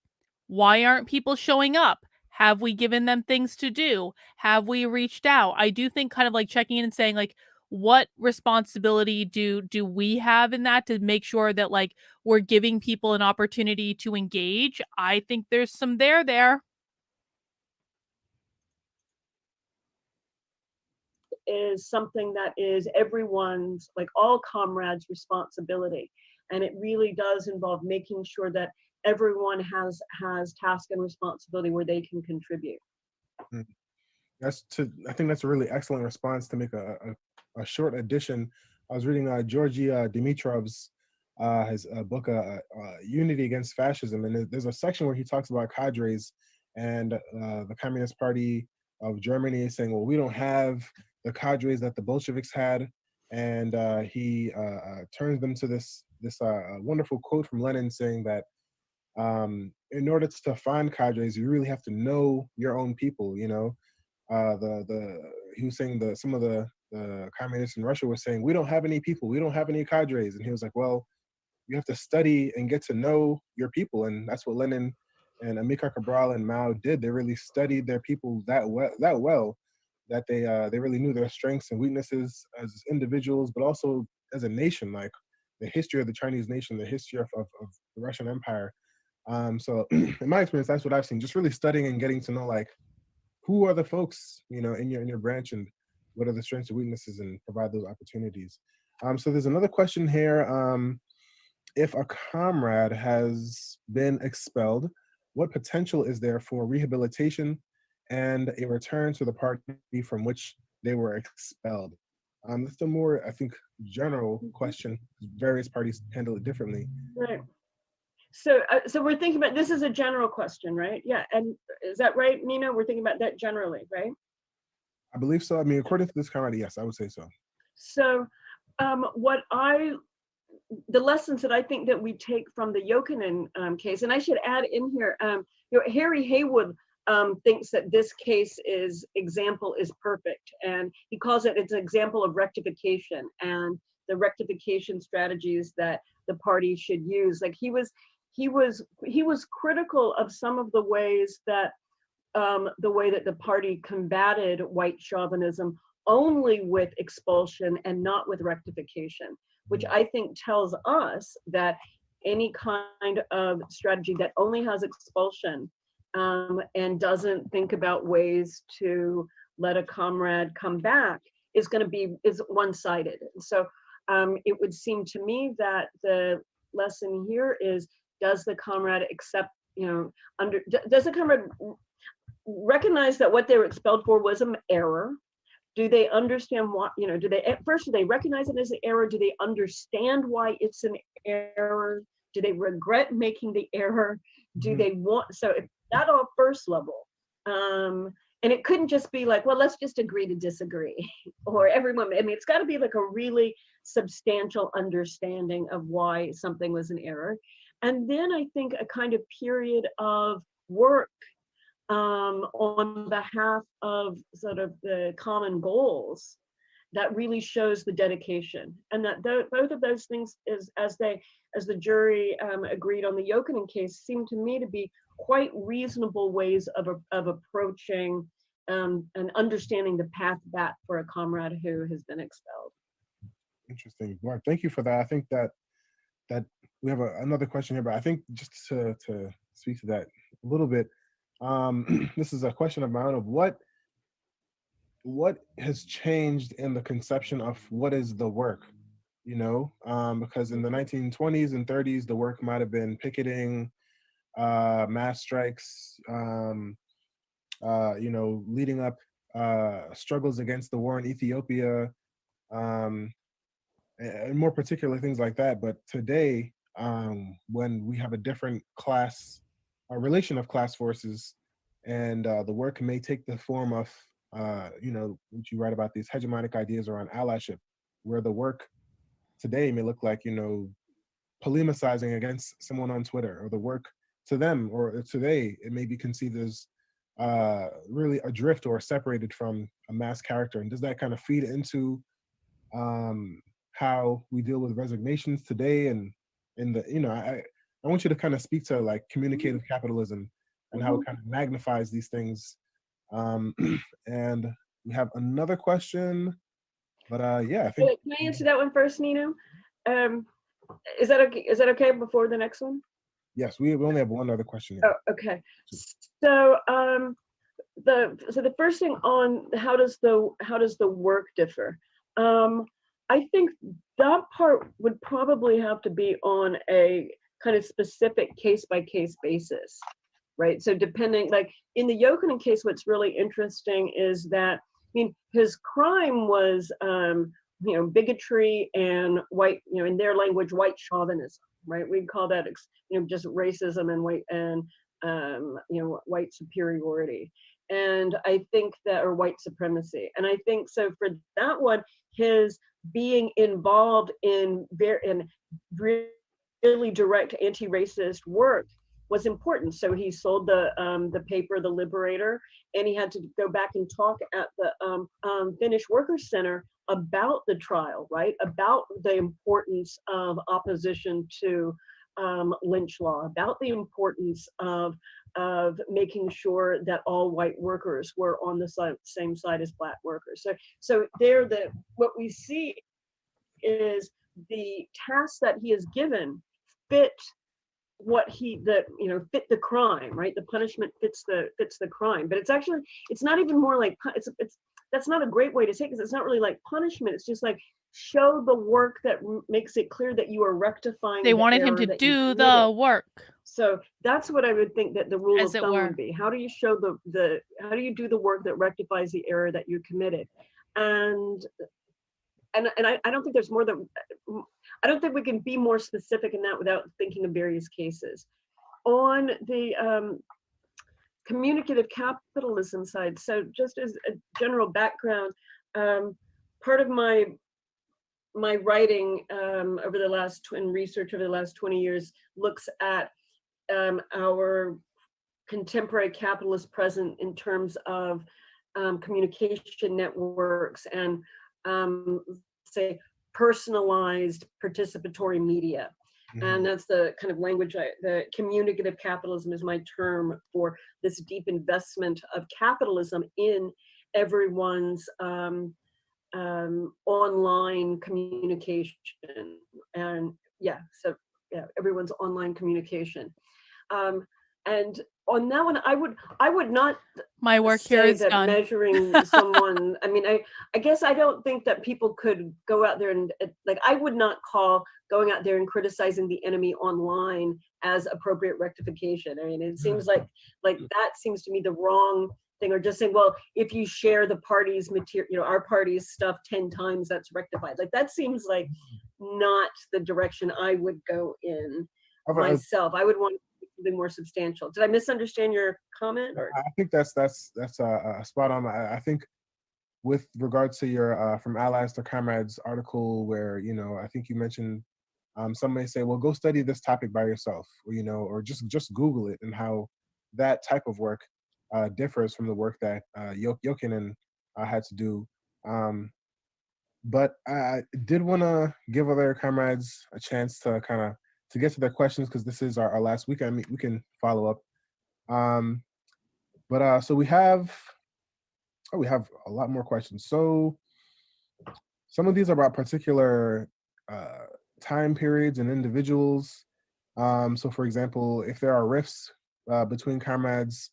why aren't people showing up? Have we given them things to do? Have we reached out? I do think kind of like checking in and saying like, what responsibility do we have in that to make sure that like we're giving people an opportunity to engage? I think there's some there. is something that is everyone's, like all comrades' responsibility. And it really does involve making sure that everyone has task and responsibility where they can contribute. I think that's a really excellent response. To make a short addition, I was reading Georgy Dimitrov's his book Unity Against Fascism, and there's a section where he talks about cadres and the Communist Party of Germany saying, well, we don't have the cadres that the Bolsheviks had, and he turns them to this wonderful quote from Lenin saying that in order to find cadres, you really have to know your own people. You know, he was saying some of the communists in Russia were saying, we don't have any people, we don't have any cadres, and he was like, well, you have to study and get to know your people, and that's what Lenin and Amilcar Cabral and Mao did. They really studied their people that well that they really knew their strengths and weaknesses as individuals, but also as a nation, like the history of the Chinese nation, the history of the Russian Empire. So in my experience, that's what I've seen, just really studying and getting to know, like, who are the folks, you know, in your branch, and what are the strengths and weaknesses, and provide those opportunities. So there's another question here. If a comrade has been expelled, what potential is there for rehabilitation and a return to the party from which they were expelled? That's a more, I think, general question. Various parties handle it differently. Right. So we're thinking about, this is a general question, right? Yeah, and is that right, Nina? We're thinking about that generally, right? I believe so. I mean, according to this comrade, yes, I would say so. So the lessons that I think that we take from the Jokinen case, and I should add in here, Harry Haywood thinks that this case is perfect, and he calls it, it's an example of rectification and the rectification strategies that the party should use. Like he was critical of some of the ways that the party combated white chauvinism only with expulsion and not with rectification, which I think tells us that any kind of strategy that only has expulsion and doesn't think about ways to let a comrade come back is one-sided. So it would seem to me that the lesson here is, does the comrade accept, does the comrade recognize that what they were expelled for was an error? Do they understand why, do they recognize it as an error? Do they understand why it's an error? Do they regret making the error? Do they want, so if that all first level, and it couldn't just be like, well, let's just agree to disagree, or everyone, I mean, it's gotta be like a really substantial understanding of why something was an error. And then I think a kind of period of work on behalf of sort of the common goals that really shows the dedication, and that both of those things is, as the jury agreed on the Jokinen case, seem to me to be quite reasonable ways of approaching and understanding the path back for a comrade who has been expelled. Interesting. Well, thank you for that. I think that we have another question here, but I think just to speak to that a little bit, this is a question of my own, of what has changed in the conception of what is the work, because in the 1920s and 30s, the work might have been picketing, mass strikes, leading up struggles against the war in Ethiopia, and more particular things like that. But today, when we have a different relation of class forces, and the work may take the form of, what you write about, these hegemonic ideas around allyship, where the work today may look like, polemicizing against someone on Twitter, or the work to them, or today, it may be conceived as really adrift or separated from a mass character. And does that kind of feed into how we deal with resignations today? And I want you to kind of speak to like communicative capitalism and how it kind of magnifies these things. And we have another question, but yeah, I think. Can I answer that one first, Nino? Is that okay? Is that okay before the next one? Yes, we only have one other question here. Oh, okay. So the first thing on how does the work differ? I think that part would probably have to be on a kind of specific case-by-case basis, right? So depending, like in the Jokinen case, what's really interesting is that, I mean, his crime was, bigotry and white, in their language, white chauvinism, right? We'd call that, just racism and white superiority. And I think that, or white supremacy. And I think so for that one, his being involved in really direct anti-racist work was important. So he sold the paper, The Liberator, and he had to go back and talk at the Finnish Workers' Center about the trial, right? About the importance of opposition to lynch law, about the importance of making sure that all white workers were on the same side as Black workers. So there, what we see is the tasks that he is given fit fit the crime, right? The punishment fits the crime. But it's not even more like that's not a great way to say it, because it's not really like punishment. It's just like show the work that makes it clear that you are rectifying. They wanted him to do the work. So that's what I would think that the rule of thumb would be. How do you show how do you do the work that rectifies the error that you committed? And I don't think there's more than, I don't think we can be more specific in that without thinking of various cases. On the communicative capitalism side, so just as a general background, part of my writing over the last, and research over the last 20 years looks at our contemporary capitalist present in terms of communication networks and say personalized participatory media. Mm-hmm. And that's the kind of language, the communicative capitalism is my term for this deep investment of capitalism in everyone's online communication. And everyone's online communication. And on that one, I would not. My work here is done. Measuring someone. I mean, I guess I don't think that people could go out there and I would not call going out there and criticizing the enemy online as appropriate rectification. I mean, it seems like that seems to me the wrong thing, or just saying, well, if you share the party's material, our party's stuff 10 times, that's rectified. Like that seems like not the direction I would go in myself. I would want something more substantial. Did I misunderstand your comment? Or I think that's spot on. I think with regards to your From Allies to Comrades article, where I think you mentioned some may say, well, go study this topic by yourself, or just Google it, and how that type of work differs from the work that Jokinen had to do. But I did want to give other comrades a chance to to get to their questions, because this is our last week. I mean, we can follow up. So we have a lot more questions. So some of these are about particular time periods and individuals. So for example, if there are rifts between comrades,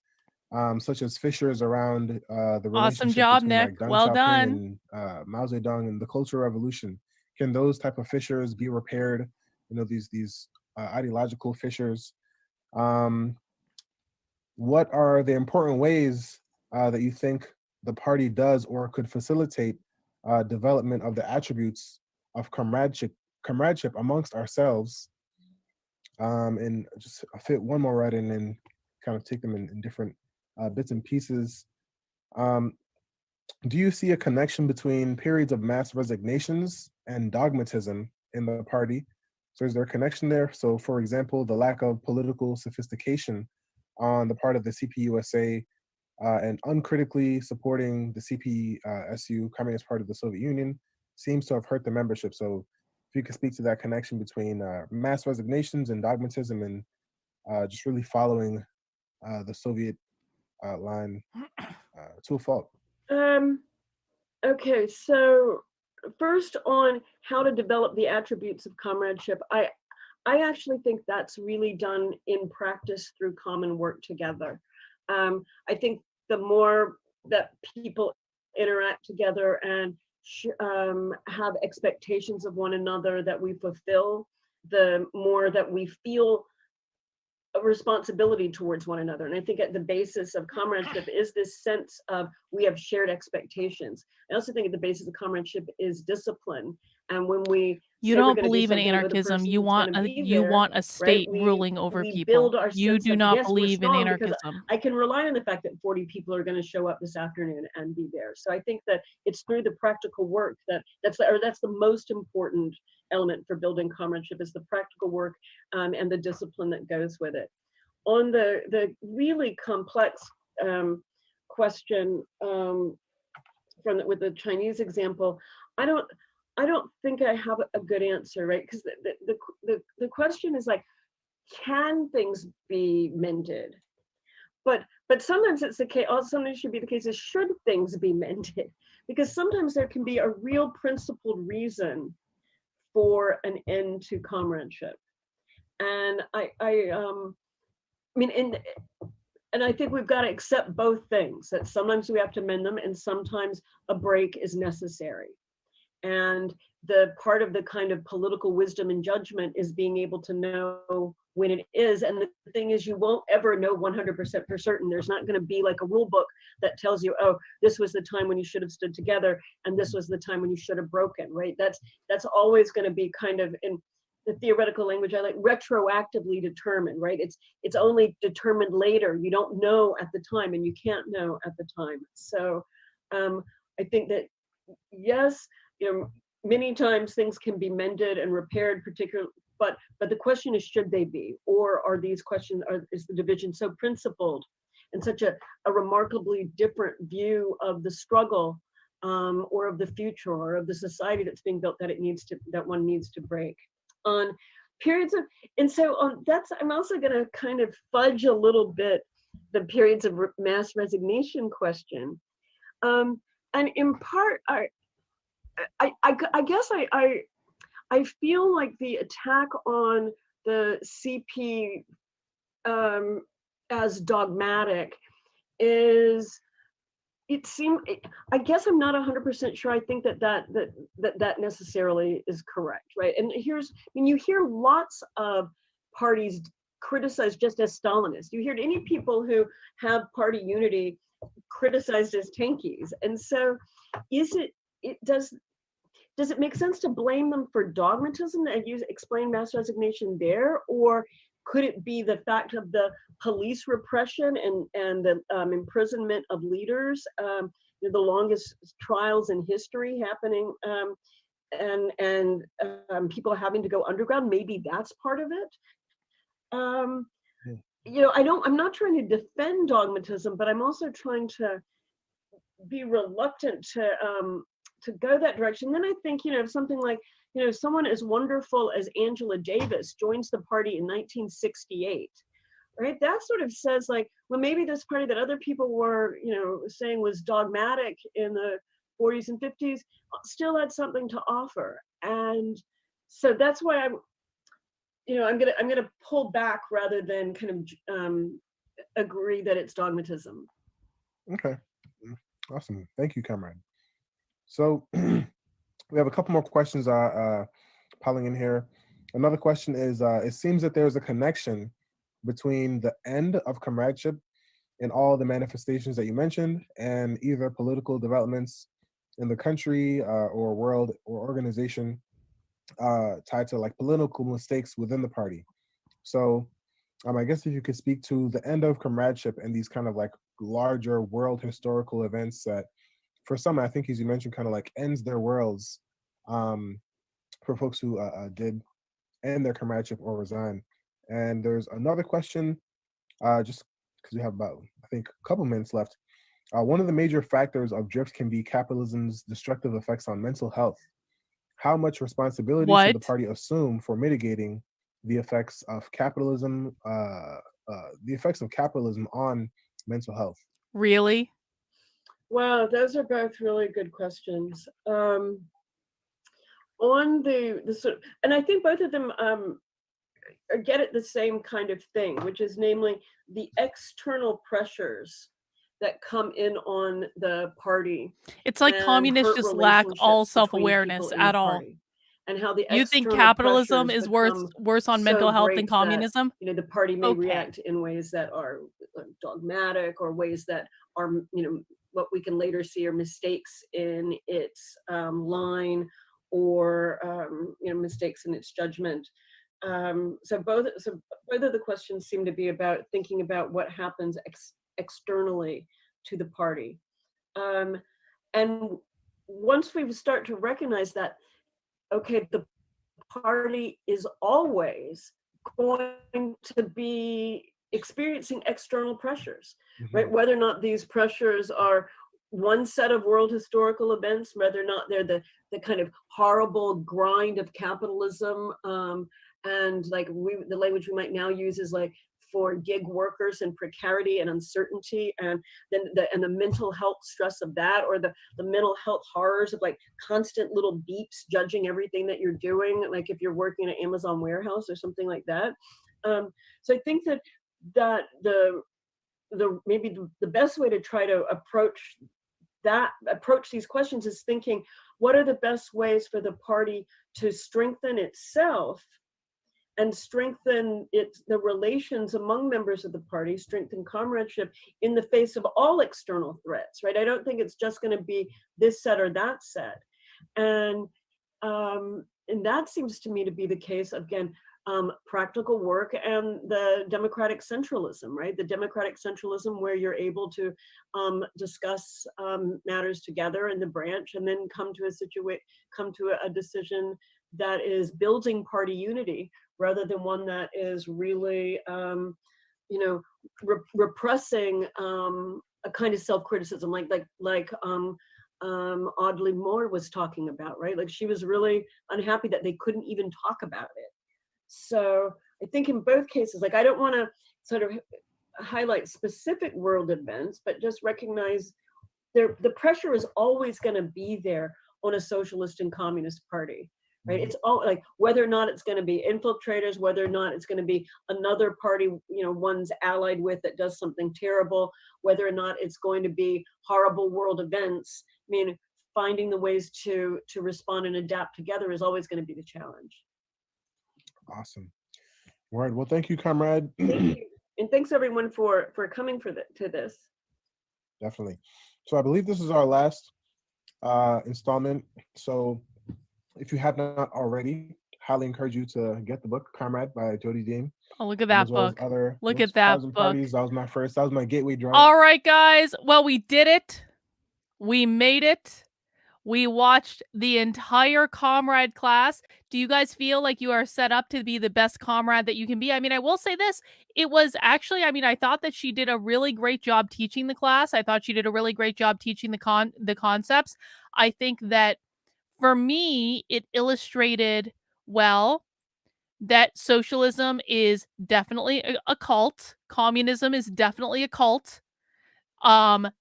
such as fissures around the relationship awesome job, between Nick. Deng Well Xiaoping done. and Mao Zedong and the Cultural Revolution, can those type of fissures be repaired? These ideological fissures. What are the important ways that you think the party does or could facilitate development of the attributes of comradeship amongst ourselves? And just fit one more right in and kind of take them in different bits and pieces. Do you see a connection between periods of mass resignations and dogmatism in the party? So is there a connection there? So for example, the lack of political sophistication on the part of the CPUSA and uncritically supporting the CPSU, Communist Party of the Soviet Union, seems to have hurt the membership. So if you could speak to that connection between mass resignations and dogmatism, and just really following the Soviet line to a fault. Okay, so first on how to develop the attributes of comradeship, I actually think that's really done in practice through common work together. I think the more that people interact together and have expectations of one another that we fulfill, the more that we feel a responsibility towards one another. And I think at the basis of comradeship is this sense of we have shared expectations. I also think at the basis of comradeship is discipline. And when we You say we're don't gonna do believe in something with a anarchism. person You that's want gonna a be there, right? state ruling over We people. build our You sense do of, not yes, we're believe in strong because anarchism. I can rely on the fact that 40 people are going to show up this afternoon and be there. So I think that it's through the practical work that's the most important element for building comradeship, is the practical work and the discipline that goes with it. On the really complex question with the Chinese example, I don't think I have a good answer, right? Because the question is like, can things be mended? But sometimes it's the case. Sometimes it should be the case is, should things be mended? Because sometimes there can be a real principled reason for an end to comradeship, and I mean, and I think we've got to accept both things. That sometimes we have to mend them, and sometimes a break is necessary. And the part of the kind of political wisdom and judgment is being able to know when it is. And the thing is, you won't ever know 100% for certain. There's not going to be like a rule book that tells you, oh, this was the time when you should have stood together, and this was the time when you should have broken, right? That's always going to be kind of, in the theoretical language I like, retroactively determined, right? It's only determined later. You don't know at the time, and you can't know at the time. So I think that, yes, many times things can be mended and repaired, particularly, but the question is, should they be? Or are these questions, is the division so principled and such a remarkably different view of the struggle or of the future or of the society that's being built that one needs to break? On periods of, and so I'm also going to kind of fudge a little bit the periods of mass resignation question. And in part, I guess I feel like the attack on the CP as dogmatic is, I guess I'm not 100% sure. I think that necessarily is correct, right? And you hear lots of parties criticized just as Stalinist. You hear any people who have party unity criticized as tankies. And so does it make sense to blame them for dogmatism and explain mass resignation there? Or could it be the fact of the police repression and the imprisonment of leaders, the longest trials in history happening, and people having to go underground? Maybe that's part of it. I'm not trying to defend dogmatism, but I'm also trying to be reluctant to go that direction. Then I think, if something like, someone as wonderful as Angela Davis joins the party in 1968, right? That sort of says like, well, maybe this party that other people were, saying was dogmatic in the 40s and 50s still had something to offer. And so that's why I'm gonna pull back rather than kind of agree that it's dogmatism. Okay, awesome. Thank you, Comrade. So we have a couple more questions piling in here. Another question is, it seems that there's a connection between the end of comradeship and all the manifestations that you mentioned, and either political developments in the country or world or organization tied to like political mistakes within the party. So I guess if you could speak to the end of comradeship and these kind of like larger world historical events that, for some, I think, as you mentioned, kind of like ends their worlds for folks who did end their comradeship or resign. And there's another question, just because we have about, I think, a couple minutes left. One of the major factors of drift can be capitalism's destructive effects on mental health. How much responsibility should the party assume for mitigating the effects of capitalism, on mental health? Really? Wow, those are both really good questions. On and I think both of them get at the same kind of thing, which is namely the external pressures that come in on the party. It's like and communists hurt just lack all relationships between self-awareness people in the at all. party, and how the You think external capitalism pressures is become worse on so mental health than great that, communism? you know, the party may Okay. react in ways that are dogmatic, or ways that are, you know, what we can later see are mistakes in its line, or you know, mistakes in its judgment. So both of the questions seem to be about thinking about what happens externally to the party. And once we start to recognize that, okay, the party is always going to be experiencing external pressures, right? Whether or not these pressures are one set of world historical events, whether or not they're the kind of horrible grind of capitalism, and like the language we might now use is like for gig workers and precarity and uncertainty, and then the mental health stress of that, or the mental health horrors of like constant little beeps judging everything that you're doing, like if you're working in an Amazon warehouse or something like that. So I think that the maybe the best way to try to approach these questions is thinking, what are the best ways for the party to strengthen itself and strengthen the relations among members of the party, strengthen comradeship in the face of all external threats, right? I don't think it's just going to be this set or that set. And that seems to me to be the case, again, practical work and the democratic centralism, right? The democratic centralism where you're able to discuss matters together in the branch, and then come to a decision that is building party unity, rather than one that is really, repressing a kind of self-criticism, like Audley Moore was talking about, right? Like she was really unhappy that they couldn't even talk about it. So I think in both cases, like I don't want to sort of highlight specific world events, but just recognize the pressure is always going to be there on a socialist and communist party. Right? It's all like whether or not it's going to be infiltrators, whether or not it's going to be another party, you know, one's allied with that does something terrible, whether or not it's going to be horrible world events. I mean, finding the ways to respond and adapt together is always going to be the challenge. Awesome. Word. Well, thank you, Comrade. Thank you. And thanks everyone for coming to this. Definitely. So I believe this is our last installment. So if you have not already, highly encourage you to get the book Comrade by Jody Dean. Oh, look at that book. Look at that book. Parties. That was my gateway drug. All right, guys. Well, we did it. We made it. We watched the entire Comrade class. Do you guys feel like you are set up to be the best comrade that you can be? I mean, I will say this. It was actually, I mean, I thought that she did a really great job teaching the class. I thought she did a really great job teaching the concepts. I think that for me, it illustrated well that socialism is definitely a cult. Communism is definitely a cult. But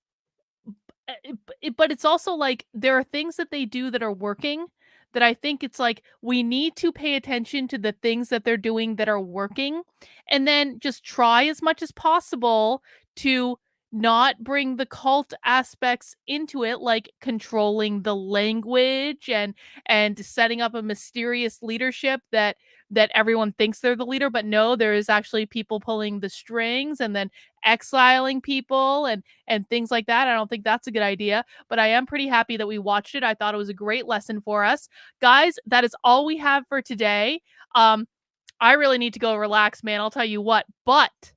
it's also like there are things that they do that are working that I think it's like we need to pay attention to the things that they're doing that are working, and then just try as much as possible to not bring the cult aspects into it, like controlling the language and setting up a mysterious leadership that everyone thinks they're the leader, but no, there is actually people pulling the strings, and then exiling people and things like that. I don't think that's a good idea, but I am pretty happy that we watched it. I thought it was a great lesson for us. Guys, that is all we have for today. I really need to go relax, man. I'll tell you what, but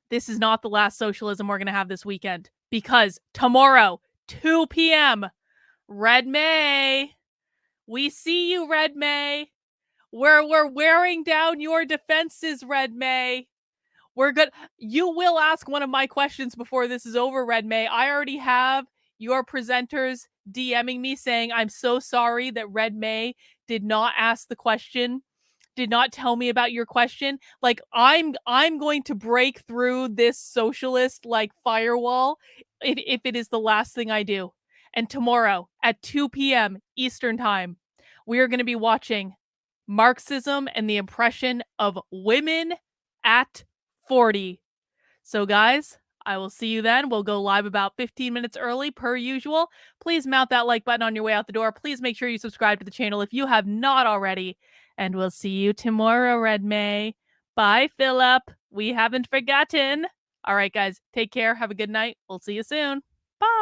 this is not the last socialism we're going to have this weekend, because tomorrow, 2 p.m., Red May. We see you, Red May. We're wearing down your defenses, Red May. We're good. You will ask one of my questions before this is over, Red May. I already have your presenters DMing me saying, I'm so sorry that Red May did not ask the question, did not tell me about your question. Like, I'm going to break through this socialist like firewall if it is the last thing I do. And tomorrow at 2 p.m. Eastern time, we are going to be watching Marxism and the Oppression of Women at 40. So guys, I will see you then. We'll go live about 15 minutes early per usual. Please mount that like button on your way out the door. Please make sure you subscribe to the channel if you have not already. And we'll see you tomorrow, Red May. Bye, Philip. We haven't forgotten. All right, guys. Take care. Have a good night. We'll see you soon.